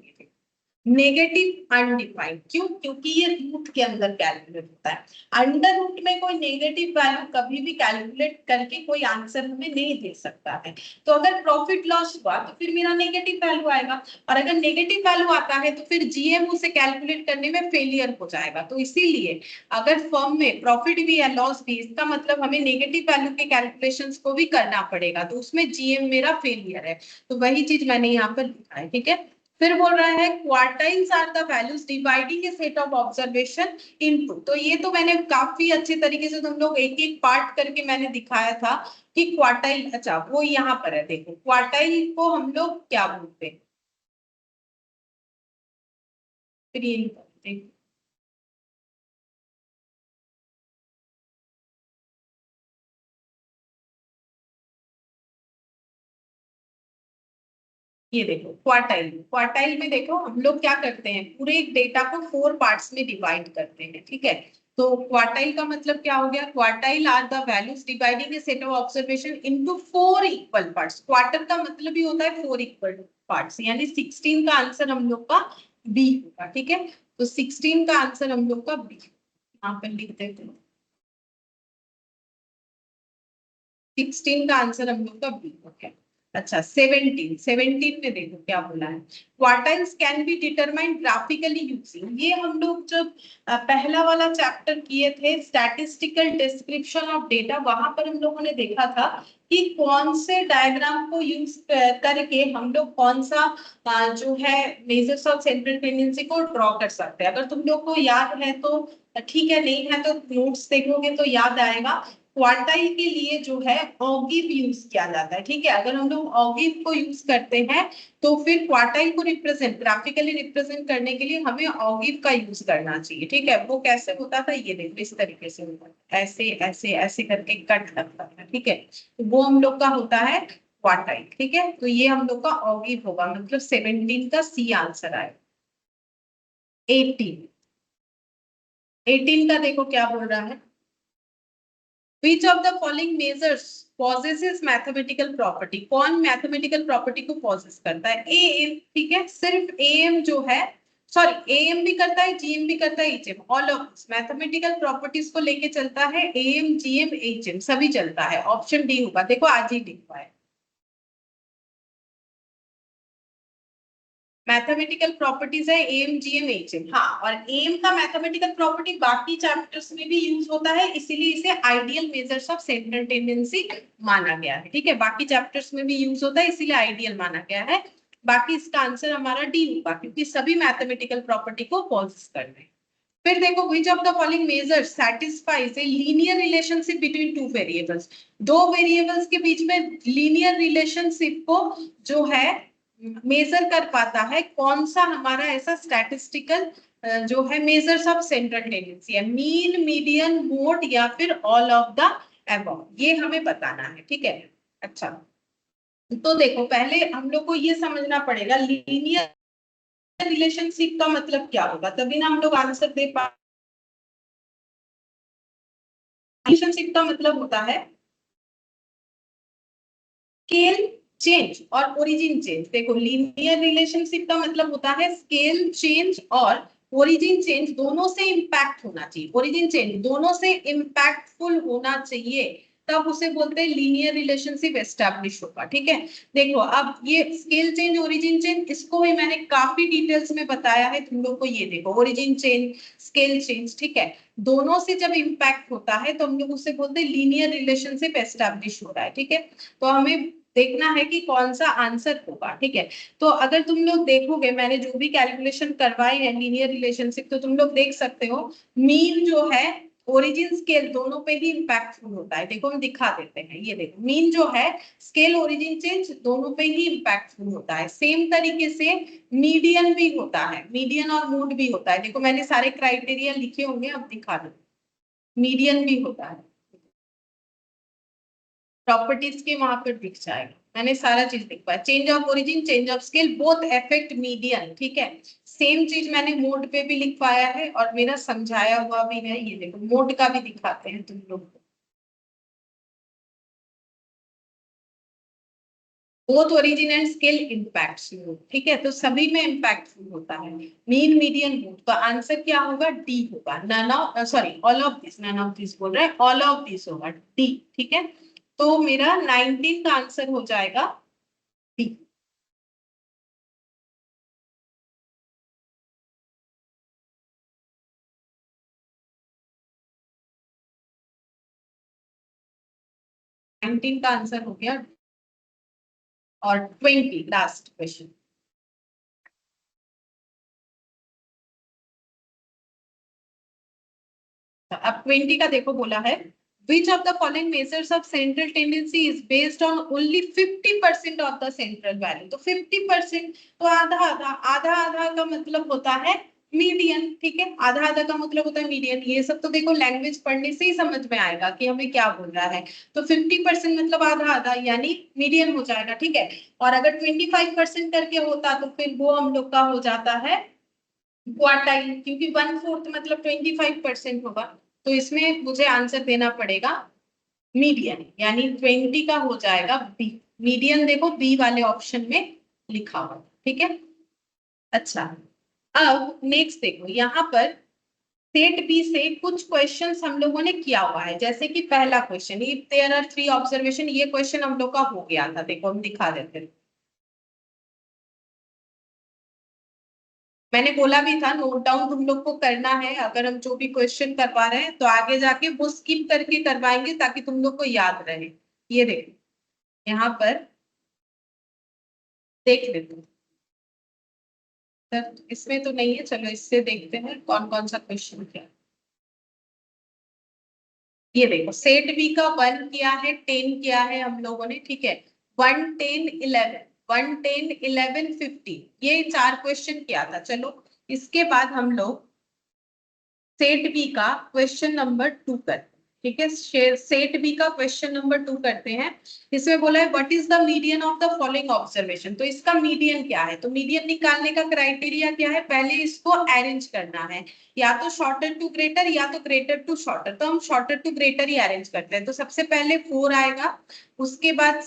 [SPEAKER 1] नेगेटिव अनडिफाइंड। क्यों, क्योंकि ये रूट के अंदर कैलकुलेट होता है। अंडर रूट में कोई नेगेटिव वैल्यू कभी भी कैलकुलेट करके कोई आंसर हमें नहीं दे सकता है। तो अगर प्रॉफिट लॉस हुआ तो फिर मेरा नेगेटिव वैल्यू आएगा, और अगर नेगेटिव वैल्यू आता है तो फिर जीएम उसे कैलकुलेट करने में फेलियर हो जाएगा। तो इसीलिए अगर फर्म में प्रॉफिट भी है लॉस भी, इसका मतलब हमें नेगेटिव वैल्यू के कैलकुलेशंस को भी करना पड़ेगा, तो उसमें जीएम मेरा फेलियर है। तो वही चीज मैंने यहाँ पर लिखा है, ठीक है। फिर बोल रहा है quartiles are the values dividing a set of observation into. तो ये तो मैंने काफी अच्छे तरीके से तुम लोग एक एक पार्ट करके मैंने दिखाया था कि क्वार्टाइल, अच्छा वो यहाँ पर है, देखो क्वार्टाइल को हम लोग क्या बोलते हैं, फिर ये देखो ये देखो क्वार्टाइल, क्वार्टाइल में देखो हम लोग क्या करते हैं, पूरे एक डेटा को 4 पार्ट्स में डिवाइड करते हैं, ठीक है। तो क्वार्टाइल का मतलब क्या हो गया, quartile are the values dividing a set of observation into 4 equal parts. Quarter का मतलब ही होता है 4 इक्वल पार्ट्स, यानी 16 का आंसर हम लोग का बी होगा, ठीक है। तो 16 का आंसर हम लोग का बी, यहाँ पर लिख देते हैं 16 का आंसर हम लोग का बी हो गया। अच्छा 17 में देखो क्या बोला है, quartiles can be determined graphically using. ये हम लोग जब पहला वाला चैप्टर किए थे स्टैटिस्टिकल डिस्क्रिप्शन ऑफ डेटा, वहां पर हम लोगों ने देखा था कि कौन से डायग्राम को यूज करके हम लोग कौन सा जो है मेजर्स ऑफ सेंट्रल टेंडेंसी को ड्रॉ कर सकते हैं। अगर तुम लोग को याद है तो ठीक है, नहीं है तो नोट्स देखोगे तो याद आएगा। क्वार्टाइल के लिए जो है ऑगिव यूज किया जाता है, ठीक है। अगर हम लोग ऑगिव को यूज करते हैं तो फिर क्वार्टाइल को रिप्रेजेंट ग्राफिकली रिप्रेजेंट करने के लिए हमें ऑगिव का यूज करना चाहिए, ठीक है। वो कैसे होता था ये देखो, इस तरीके से होता है, ऐसे ऐसे ऐसे करके कट लगता है, ठीक है। तो वो हम लोग का होता है क्वार्टाइल, ठीक है। तो ये हम लोग का ऑगिव होगा, मतलब 17 का सी आंसर आएगा। 18 18 का देखो क्या बोल रहा है, Which of the following measures possesses mathematical property? कौन मैथमेटिकल प्रॉपर्टी को possess करता है? AM, ठीक है, सिर्फ AM जो है, सॉरी AM भी करता है, GM भी करता है, HM, all of mathematical properties को लेके चलता है, AM, GM, HM सभी चलता है। ऑप्शन डी होगा, देखो आज ही लिखा है मैथमेटिकल प्रॉपर्टीज है एम जीएम एचएम। हाँ, और एम का मैथमेटिकल प्रॉपर्टी बाकी चैप्टर्स में भी यूज होता है, इसीलिए इसे ideal measures of central tendency माना गया है। ठीक है, बाकी चैप्टर्स में भी यूज होता है, इसीलिए आइडियल माना गया है। बाकी इसका आंसर हमारा डी होगा, क्योंकि सभी मैथमेटिकल प्रॉपर्टी को पॉजेस कर रहे हैं। फिर देखो, which of the following measures satisfies a linear relationship between two variables? दो वेरिएबल्स के बीच में लीनियर रिलेशनशिप को जो है मेजर कर पाता है, कौन सा हमारा ऐसा स्टैटिस्टिकल जो है मेजर्स ऑफ सेंट्रल टेंडेंसी है, मीन, मीडियन, मोड या फिर ऑल ऑफ द अबव, ये हमें बताना है। ठीक है, अच्छा तो देखो पहले हम लोग को ये समझना पड़ेगा लीनियर रिलेशनशिप का मतलब क्या होगा, तभी ना हम लोग आंसर दे पा। रिलेशनशिप का मतलब होता है स्केल चेंज और ओरिजिन चेंज। देखो, लीनियर रिलेशनशिप का मतलब होता है स्केल चेंज और ओरिजिन चेंज दोनों से इंपैक्ट होना चाहिए, ओरिजिन चेंज दोनों से इंपैक्टफुल होना चाहिए, तब उसे बोलते हैं लीनियर रिलेशनशिप एस्टैब्लिश होगा। ठीक है, देखो अब ये स्केल चेंज, ओरिजिन चेंज, इसको भी मैंने काफी डिटेल्स में बताया है तुम लोग को। ये देखो, ओरिजिन चेंज, स्केल चेंज, ठीक है, दोनों से जब इंपैक्ट होता है तो हम लोग उसे बोलते हैं लीनियर रिलेशनशिप एस्टैब्लिश हो रहा है। ठीक है, तो हमें देखना है कि कौन सा आंसर होगा। ठीक है, तो अगर तुम लोग देखोगे मैंने जो भी कैलकुलेशन करवाई है लीनियर रिलेशनशिप, तो तुम लोग देख सकते हो मीन जो है, ओरिजिन, स्केल दोनों पे ही इंपैक्टफुल होता है। देखो हम दिखा देते हैं, ये देखो मीन जो है, स्केल, ओरिजिन चेंज दोनों पे ही इंपैक्टफुल होता है। सेम तरीके से मीडियन भी होता है, मीडियन और मोड भी होता है। देखो मैंने सारे क्राइटेरिया लिखे होंगे, अब दिखा दो, मीडियन भी होता है, प्रॉपर्टीज के वहां पर दिख जाएगा, मैंने सारा चीज लिखा है। Change of origin, change of scale both affect median. ठीक है, सेम चीज मैंने मोड पे भी लिखवाया है और मेरा समझाया हुआ भी है। ये देखो मोड का भी दिखाते हैं तुम लोग को, both origin and scale impacts mode. ठीक है, तो सभी में इम्पैक्टफुल होता है, मीन, मीडियन, मोड। तो आंसर क्या होगा, डी होगा, none of, sorry all of this, none of this बोल रहा है, ऑल ऑफ दिस होगा, डी। ठीक है, तो मेरा 19 का आंसर हो जाएगा डी। नाइनटीन का आंसर हो गया। और 20 लास्ट क्वेश्चन, अब 20 का देखो, बोला है which of the following measures of central tendency is based on only 50% of the central value? तो 50% तो आधा आधा, आधा आधा का मतलब होता है मीडियन। ठीक है, आधा आधा का मतलब होता है मीडियन। ये सब तो देखो लैंग्वेज पढ़ने से ही समझ में आएगा कि हमें क्या बोल रहा है। तो 50% मतलब आधा आधा, यानी मीडियन हो जाएगा। ठीक है, और अगर 25% करके होता तो फिर वो हम लोग का हो जाता है क्वार्टाइल, क्योंकि 1/4 मतलब 25% होगा। तो इसमें मुझे आंसर देना पड़ेगा मीडियन, यानी 20 का हो जाएगा बी। मीडियन देखो बी वाले ऑप्शन में लिखा हुआ। ठीक है, अच्छा अब नेक्स्ट देखो, यहाँ पर सेट बी से कुछ क्वेश्चंस हम लोगों ने किया हुआ है। जैसे कि पहला question, if there are 3 observation, ये क्वेश्चन हम लोग का हो गया था। देखो हम दिखा देते हैं, मैंने बोला भी था नोट डाउन तुम लोग को करना है। अगर हम जो भी क्वेश्चन करवा रहे हैं तो आगे जाके वो स्किप करके करवाएंगे ताकि तुम लोग को याद रहे। ये देखो यहाँ पर देख लेते हैं, सर इसमें तो नहीं है, चलो इससे देखते हैं कौन कौन सा क्वेश्चन क्या है। ये देखो सेट बी का 1 किया है, 10 किया है हम लोगों ने। ठीक है, 1, 10, 11, 1, 10, 11, 15, ये 4 क्वेश्चन किया था। चलो इसके बाद हम लोग सेट बी का क्वेश्चन नंबर 2 करते हैं। ठीक है, सेट बी का क्वेश्चन नंबर 2 करते हैं। इसमें बोला है what is the median of the following observation. तो इसका मीडियन क्या है, तो मीडियन निकालने का क्राइटेरिया क्या है, पहले इसको अरेंज करना है, या तो शॉर्टर टू ग्रेटर या तो ग्रेटर टू शॉर्टर। तो हम शॉर्टर टू ग्रेटर ही अरेंज करते हैं। तो सबसे पहले 4 आएगा, उसके बाद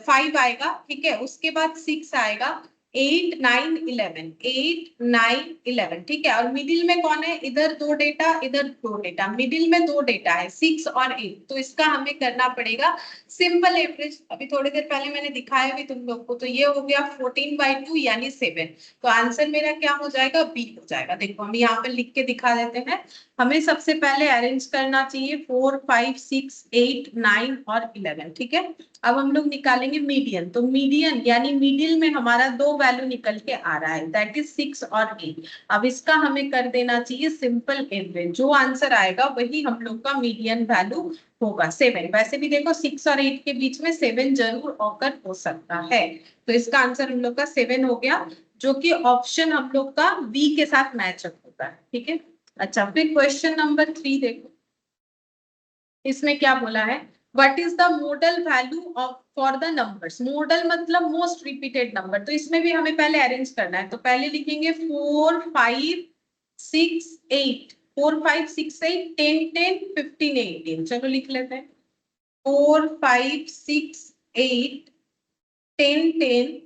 [SPEAKER 1] 5 आएगा, ठीक है, उसके बाद 6 आएगा, 8 9 11, 8 9 11, ठीक है। और मिडिल में कौन है, इधर 2 डेटा इधर 2 डेटा, मिडिल में 2 डेटा है 6 और 8। तो इसका हमें करना पड़ेगा सिंपल एवरेज। अभी थोड़ी देर पहले मैंने दिखाया भी तुम लोग को। तो ये हो गया 14/2 यानी 7। तो आंसर मेरा क्या हो जाएगा, बी हो जाएगा। देखो हम यहाँ पर लिख के दिखा देते हैं। हमें सबसे पहले अरेंज करना चाहिए 4 5 6 8 9 और 11, ठीक है। अब हम लोग निकालेंगे मीडियन। तो मीडियन यानी मिडिल में हमारा 2 वैल्यू निकल के आ रहा है, दैट इज 6 और 8। अब इसका हमें कर देना चाहिए सिंपल एवरेज। जो आंसर आएगा वही हम लोग का मीडियन वैल्यू होगा 7। वैसे भी देखो 6 और 8 के बीच में 7 जरूर ऑकर हो सकता है। तो इसका आंसर हम लोग का 7 हो गया, जो कि ऑप्शन हम लोग का बी के साथ मैच होता है, ठीक है। अच्छा, फिर क्वेश्चन नंबर 3 देखो। इसमें क्या बोला है, what is the model value of for the numbers. Model मतलब मोस्ट रिपीटेड नंबर। तो इसमें भी हमें पहले अरेंज करना है। तो पहले लिखेंगे 4 5 6 8, 4 5 6 8 10 10 15 18। चलो लिख लेते हैं 4 5 6 8 10 10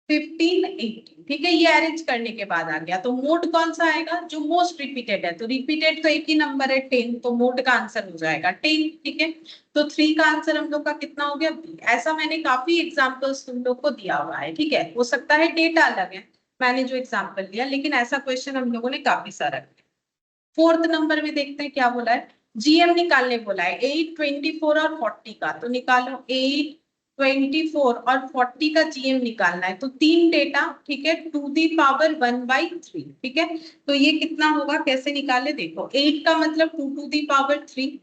[SPEAKER 1] 15 18, ठीक है। ये अरेंज करने के बाद आ गया। तो मोड कौन सा आएगा, जो मोस्ट रिपीटेड है। तो रिपीटेड तो एक ही नंबर है 10, तो मोड का आंसर हो जाएगा 10, ठीक है। तो 3 का आंसर हम लोग का कितना हो गया, बी। ऐसा मैंने काफी एग्जांपल्स तुम लोग को दिया हुआ है, ठीक है। हो सकता है डेटा अलग है, मैंने जो एग्जाम्पल दिया, लेकिन ऐसा क्वेश्चन हम लोगों ने काफी सारा किया। 4th नंबर में देखते हैं क्या बोला है, जीएम निकालने बोला है 8 24 और 40 का। तो निकालो 8 24 और 40 का जीएम निकालना है। तो 3 डेटा, ठीक है, 2 दी पावर 1/3, ठीक है। तो ये कितना होगा, कैसे निकाले, देखो 8 का मतलब 2 टू दी पावर 3,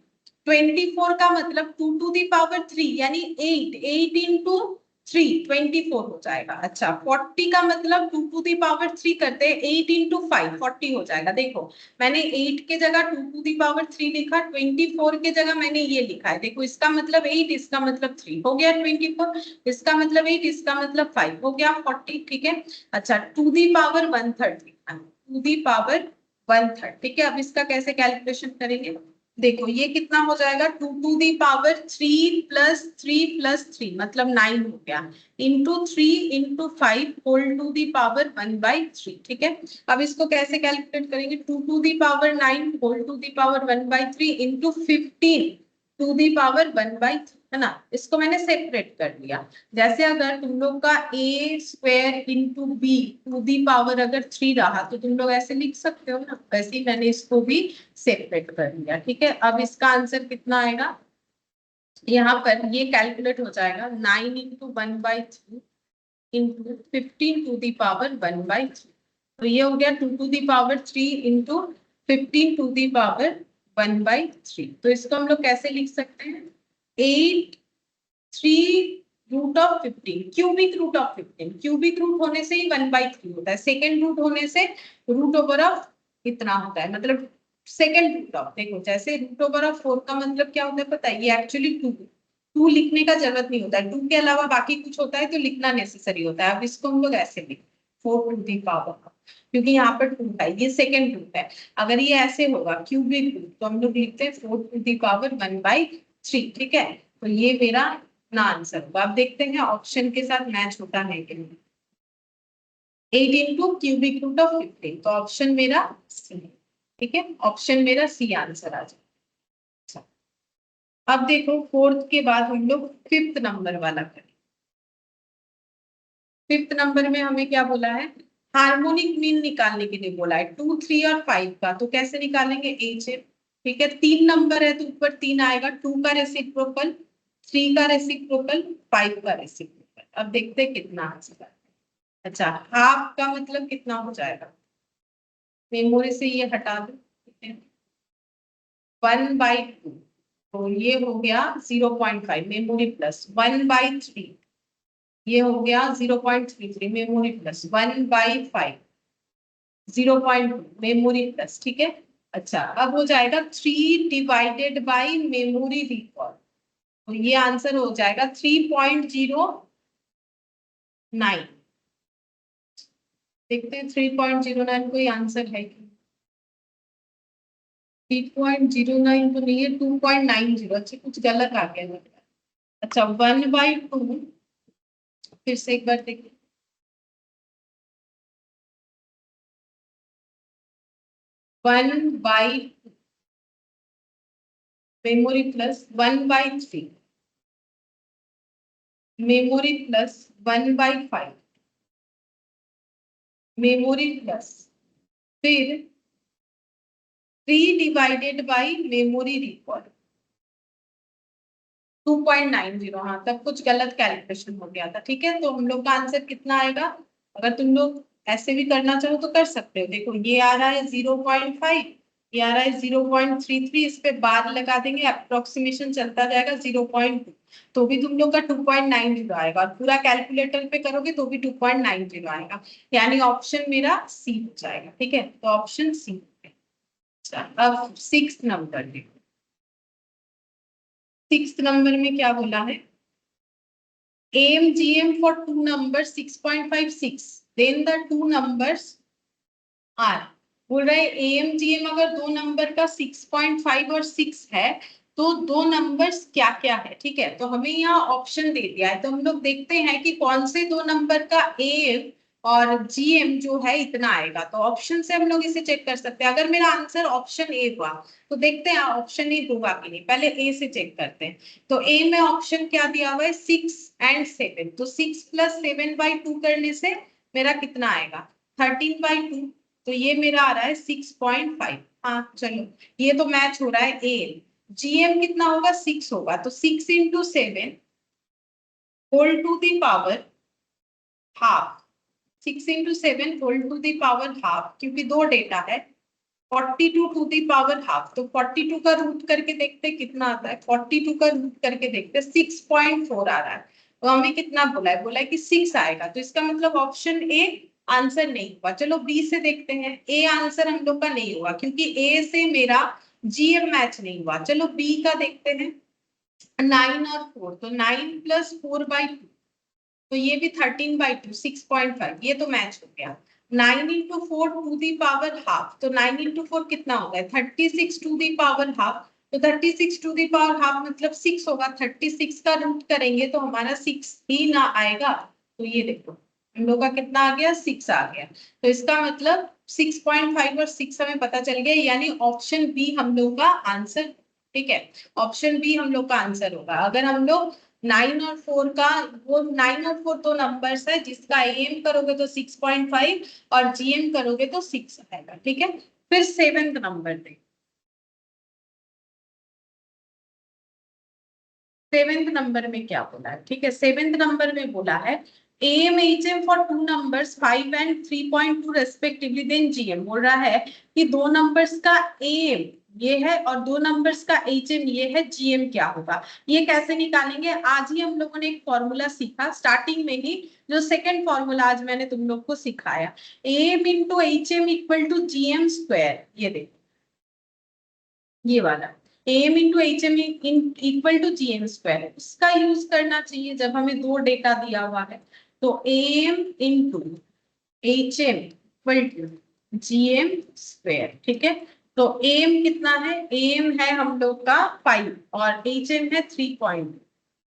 [SPEAKER 1] 24 का मतलब 2 टू दी पावर 3 यानी 8 इंटू 3 24 हो जाएगा। अच्छा, 40 का मतलब 2 टू दी पावर 3 करते हैं 8 इंटू 5 40 हो जाएगा। देखो मैंने 8 के जगह 2 टू दी पावर 3 लिखा, 24 के जगह मैंने ये लिखा है। देखो इसका मतलब 8, इसका मतलब 3 हो गया 24, इसका मतलब 8, इसका मतलब 5 हो गया 40, ठीक है। अच्छा, 2 दी पावर 1/3 लिखा है, 2 दी पावर 1/3, ठीक है। अब इसका कैसे कैलकुलेशन करेंगे, देखो ये कितना हो जाएगा, 2 to the power 3 plus 3 plus 3 मतलब 9 हो गया, into 3 into 5 whole to the power 1/3, ठीक है। अब इसको कैसे कैलकुलेट करेंगे, 2 to the power 9 whole to the power 1/3 into 15 to the power 1/3, है ना। इसको मैंने सेपरेट कर दिया। जैसे अगर तुम लोग का a square into B to the power अगर 3 रहा तो तुम लोग ऐसे लिख सकते हो ना, वैसे ही मैंने इसको भी सेपरेट कर दिया, ठीक है। अब इसका आंसर कितना आएगा, यहाँ पर ये कैलकुलेट हो जाएगा 9 into 1/3 into 15 to the power 1/3। तो ये हो गया 2 to the power 3 into 15 to the power 1/3। तो इसको हम लोग कैसे लिख सकते हैं, 8 3 root of 15, cubic root of 15। Cubic root होने से ही 1/3 होता है, सेकेंड रूट होने से रूट ओवर ऑफ इतना होता है, मतलब सेकेंड रूट ऑफ। देखो जैसे रूट ओवर ऑफ 4 का मतलब क्या होता है पता है, ये एक्चुअली 2 लिखने का जरूरत नहीं होता है, 2 के अलावा बाकी कुछ होता है तो लिखना नेसेसरी होता है। अब इसको हम लोग ऐसे लिख 4 टू दी पावर, क्योंकि यहाँ पर 2 है, ये सेकेंड रूट है। अगर ये ऐसे होगा क्यूबिक रूट तो हम लोग लिखते हैं 4 टू दी पावर 1/3, ठीक है। तो ये मेरा ना आंसर होगा। अब देखते हैं ऑप्शन के साथ मैच होता है कि नहीं। 8 इंटू क्यूबिक रूट ऑफ 15, तो ऑप्शन मेरा सी, ठीक है, ऑप्शन मेरा सी आंसर आ जाए। अब देखो 4th के बाद हम लोग 5th नंबर वाला करें। 5th नंबर में हमें क्या बोला है, हार्मोनिक मीन निकालने के लिए बोला है 2 3 और 5 का। तो कैसे निकालेंगे, एच, ठीक है। 3 नंबर है तो ऊपर 3 आएगा, 2 का रेसिप्रोकल, 3 का रेसिप्रोकल, 5 का रेसिप्रोकल। अब देखते हैं कितना आंसर। अच्छा, हाफ का मतलब कितना हो जाएगा, मेमोरी से ये हटा दो, 1/2, तो ये हो गया 0.5 मेमोरी प्लस 1/3, ये हो गया 0.33 मेमोरी प्लस 1/5, 0.2 मेमोरी प्लस, ठीक है। अच्छा, अब हो जाएगा 3 डिवाइडेड बाई मेमोरी रिकॉल, तो ये आंसर हो जाएगा 3.09। देखते हैं 3.09 कोई आंसर है कि 3.09 तो नहीं है, 2.90। अच्छा, कुछ गलत आ गया लग रहा है। अच्छा, 1/2, फिर से एक बार देखिए, 1/2 memory plus 1/3 memory plus 1/5 memory plus फिर 3 डिवाइडेड बाई मेमोरी रिकॉल 2.90। हाँ, तब कुछ गलत कैलकुलेशन हो गया था। ठीक है, तो हम लोग का आंसर कितना आएगा? अगर तुम लोग ऐसे भी करना चाहो तो कर सकते हो। देखो, ये आ रहा है 0.5, ये आ रहा है 0.33, इस पे बार लगा देंगे, अप्रोक्सीमेशन चलता जाएगा 0.2, तो भी तुम लोग का 2.90 आएगा, और पूरा कैलकुलेटर पे करोगे तो भी 2.90 आएगा। यानी ऑप्शन मेरा सी हो जाएगा। ठीक है, तो ऑप्शन सी। अब 6th नंबर देखो, 6th नंबर में क्या बोला है? AMGM for two numbers 6.56, then the two numbers are, बोल रहे हैं AMGM अगर दो नंबर का 6.5 और 6 है तो दो नंबर्स क्या क्या है। ठीक है, तो हमें यहाँ ऑप्शन दे दिया है, तो हम लोग देखते हैं कि कौन से दो नंबर का AM और GM जो है इतना आएगा। तो ऑप्शन से हम लोग इसे चेक कर सकते हैं। अगर मेरा आंसर ऑप्शन ए हुआ तो देखते हैं ऑप्शन ए होगा कि नहीं, पहले ए से चेक करते हैं। तो ए में ऑप्शन क्या दिया हुआ है? 6 and 7, तो 6 + 7/2 करने से मेरा कितना आएगा? 13/2, तो ये मेरा आ रहा है 6.5। हाँ चलो, ये तो मैच हो रहा है। ए GM कितना होगा? 6 होगा, तो 6 × 7 whole to the power half, 6 × 7 whole to the power half, क्योंकि दो डेटा है। 42 टू द पावर हाफ, तो 42 का रूट करके देखते कितना आता है। 42 का रूट करके देखते 6.4 आ रहा है, तो हमें कितना बोला है? बोला है कि 6 आएगा, तो इसका मतलब ऑप्शन ए आंसर नहीं हुआ। चलो बी से देखते हैं। ए आंसर हम लोग का नहीं हुआ क्योंकि ए से मेरा GM मैच नहीं हुआ। चलो बी का देखते हैं। 9 और 4, तो 9 + 4/2, तो ये भी 13/2, 6.5, ये तो मैच हो गया। 9 × 4 टू दी पावर हाफ, तो 9 × 4 कितना होगा? 36 टू दी पावर हाफ, तो 36 टू दी पावर हाफ मतलब 6 होगा। 36 का रूट करेंगे तो हमारा 6 ही ना आएगा, तो ये देखो हम लोग का कितना आ गया? 6 आ गया। तो इसका मतलब 6.5 और 6 हमें पता चल गया, यानी ऑप्शन बी हम लोग का आंसर। ठीक है, ऑप्शन बी हम लोग का आंसर होगा। अगर हम लोग 9 और 4 का, वो 9 और 4 दो नंबर्स है, जिसका AM करोगे तो 6.5 और GM करोगे तो 6 आएगा। ठीक है, फिर 7th नंबर पे, 7th नंबर में क्या बोला है? ठीक है, 7th नंबर में बोला है AM HM for two numbers 5 and 3.2 respectively, then GM बोल रहा है कि दो नंबर्स का AM ये है और दो नंबर्स का HM ये है, GM क्या होगा? ये कैसे निकालेंगे? आज ही हम लोगों ने एक फॉर्मूला सीखा स्टार्टिंग में ही, जो सेकंड फॉर्मूला आज मैंने तुम लोग को सिखाया, AM × HM = GM²। ये देखो, ये वाला AM × HM = GM², उसका यूज करना चाहिए जब हमें दो डेटा दिया हुआ है। तो AM × HM = GM²। ठीक है, तो AM कितना है? AM है हम लोग का 5 और HM है 3.2,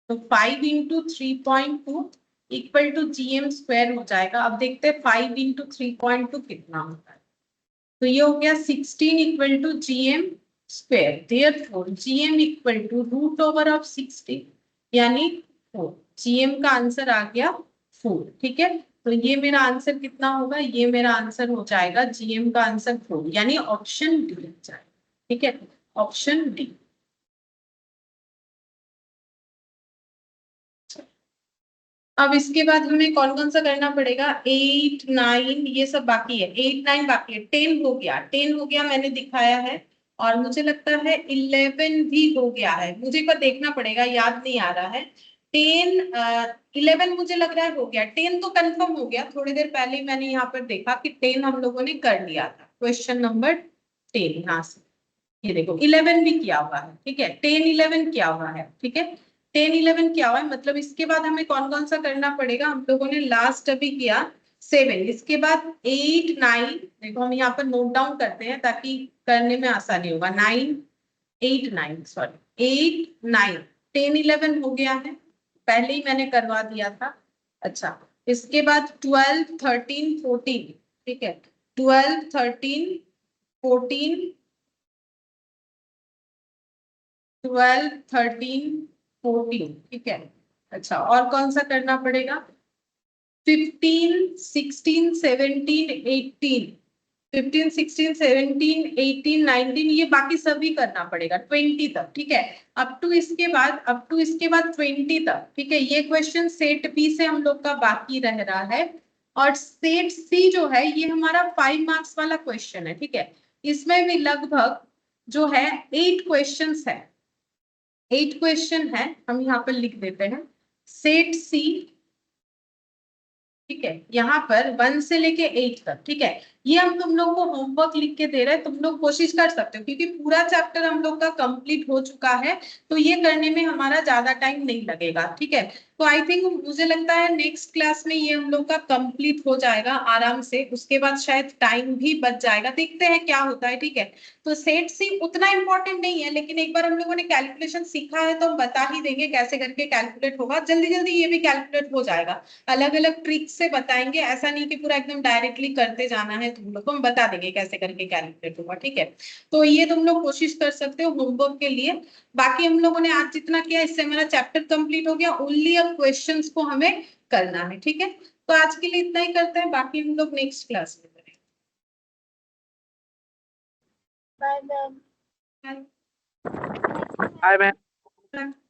[SPEAKER 1] तो 5 × 3.2 = GM² हो जाएगा। अब देखते हैं 5 × 3.2 कितना होता है, तो ये हो गया 16 = GM²। Therefore GM = √16, यानी 4। GM का आंसर आ गया 4। ठीक है, तो ये मेरा आंसर कितना होगा? ये मेरा आंसर हो जाएगा, GM का आंसर 4, यानी ऑप्शन डी हो जाएगा। ठीक है, ऑप्शन डी। अब इसके बाद हमें कौन कौन सा करना पड़ेगा? 8 9 ये सब बाकी है, 8 9 बाकी है। 10 हो गया, 10 हो गया, मैंने दिखाया है। और मुझे लगता है 11 भी हो गया है, मुझे पर देखना पड़ेगा, याद नहीं आ रहा है। 11 मुझे लग रहा है हो गया। 10 तो कंफर्म हो गया, थोड़ी देर पहले मैंने यहाँ पर देखा कि 10 हम लोगों ने कर लिया था, क्वेश्चन नंबर 10 यहाँ से, ये देखो 11 भी किया हुआ है, ठीक है, 10 11 किया हुआ है, ठीक है, 10 11 किया हुआ है, मतलब इसके बाद हमें कौन कौन सा करना पड़ेगा, हम लोगों ने लास्ट अभी किया 7, इसके बाद 8 9, देखो हम यहाँ पर नोट डाउन करते हैं ताकि करने में आसानी होगा, 9 8 9 सॉरी 8 9 10 11 हो गया है, पहले ही मैंने करवा दिया था। अच्छा, इसके बाद 12 13 14, ठीक है, 12 13 14 12 13 14, ठीक है। अच्छा, और कौन सा करना पड़ेगा, 15 16 17 18, 15 16 17 18 19, ये बाकी सभी करना पड़ेगा 20 तक, ठीक है, अप टू इसके बाद 20 तक, ठीक है। ये क्वेश्चन सेट बी से हम लोग का बाकी रह रहा है, और सेट सी जो है ये हमारा 5 मार्क्स वाला क्वेश्चन है, ठीक है, इसमें भी लगभग जो है 8 क्वेश्चंस है, 8 क्वेश्चन है, हम यहाँ पर लिख देते हैं सेट सी, ठीक है, यहाँ पर 1 से लेके 8 तक, ठीक है, ये हम तुम लोग को होमवर्क लिख के दे रहे हैं, तुम लोग कोशिश कर सकते हो क्योंकि पूरा चैप्टर हम लोग का कंप्लीट हो चुका है, तो ये करने में हमारा ज्यादा टाइम नहीं लगेगा, ठीक है। तो आई थिंक मुझे लगता है नेक्स्ट क्लास में ये हम लोग का कंप्लीट हो जाएगा आराम से, उसके बाद शायद टाइम भी बच जाएगा, देखते हैं क्या होता है, ठीक है। तो सेट सी उतना इंपॉर्टेंट नहीं है, लेकिन एक बार हम लोगों ने कैलकुलेशन सीखा है तो हम बता ही देंगे कैसे करके कैलकुलेट होगा, जल्दी जल्दी ये भी कैलकुलेट हो जाएगा, अलग अलग ट्रिक्स से बताएंगे, ऐसा नहीं कि पूरा एकदम डायरेक्टली करते जाना है, तुम लोग को हम बता देंगे कैसे करके कैलकुलेट होगा, ठीक है। तो ये तुम लोग कोशिश कर सकते हो होमवर्क के लिए। बाकी हम लोगों ने आज जितना किया इससे हमारा चैप्टर कंप्लीट हो गया, ओनली अब क्वेश्चंस को हमें करना है, ठीक है। तो आज के लिए इतना ही करते हैं, बाकी हम लोग नेक्स्ट क्लास में करेंगे।
[SPEAKER 4] Bye ma'am.
[SPEAKER 1] Bye.
[SPEAKER 2] Hi, ma'am.
[SPEAKER 1] Bye.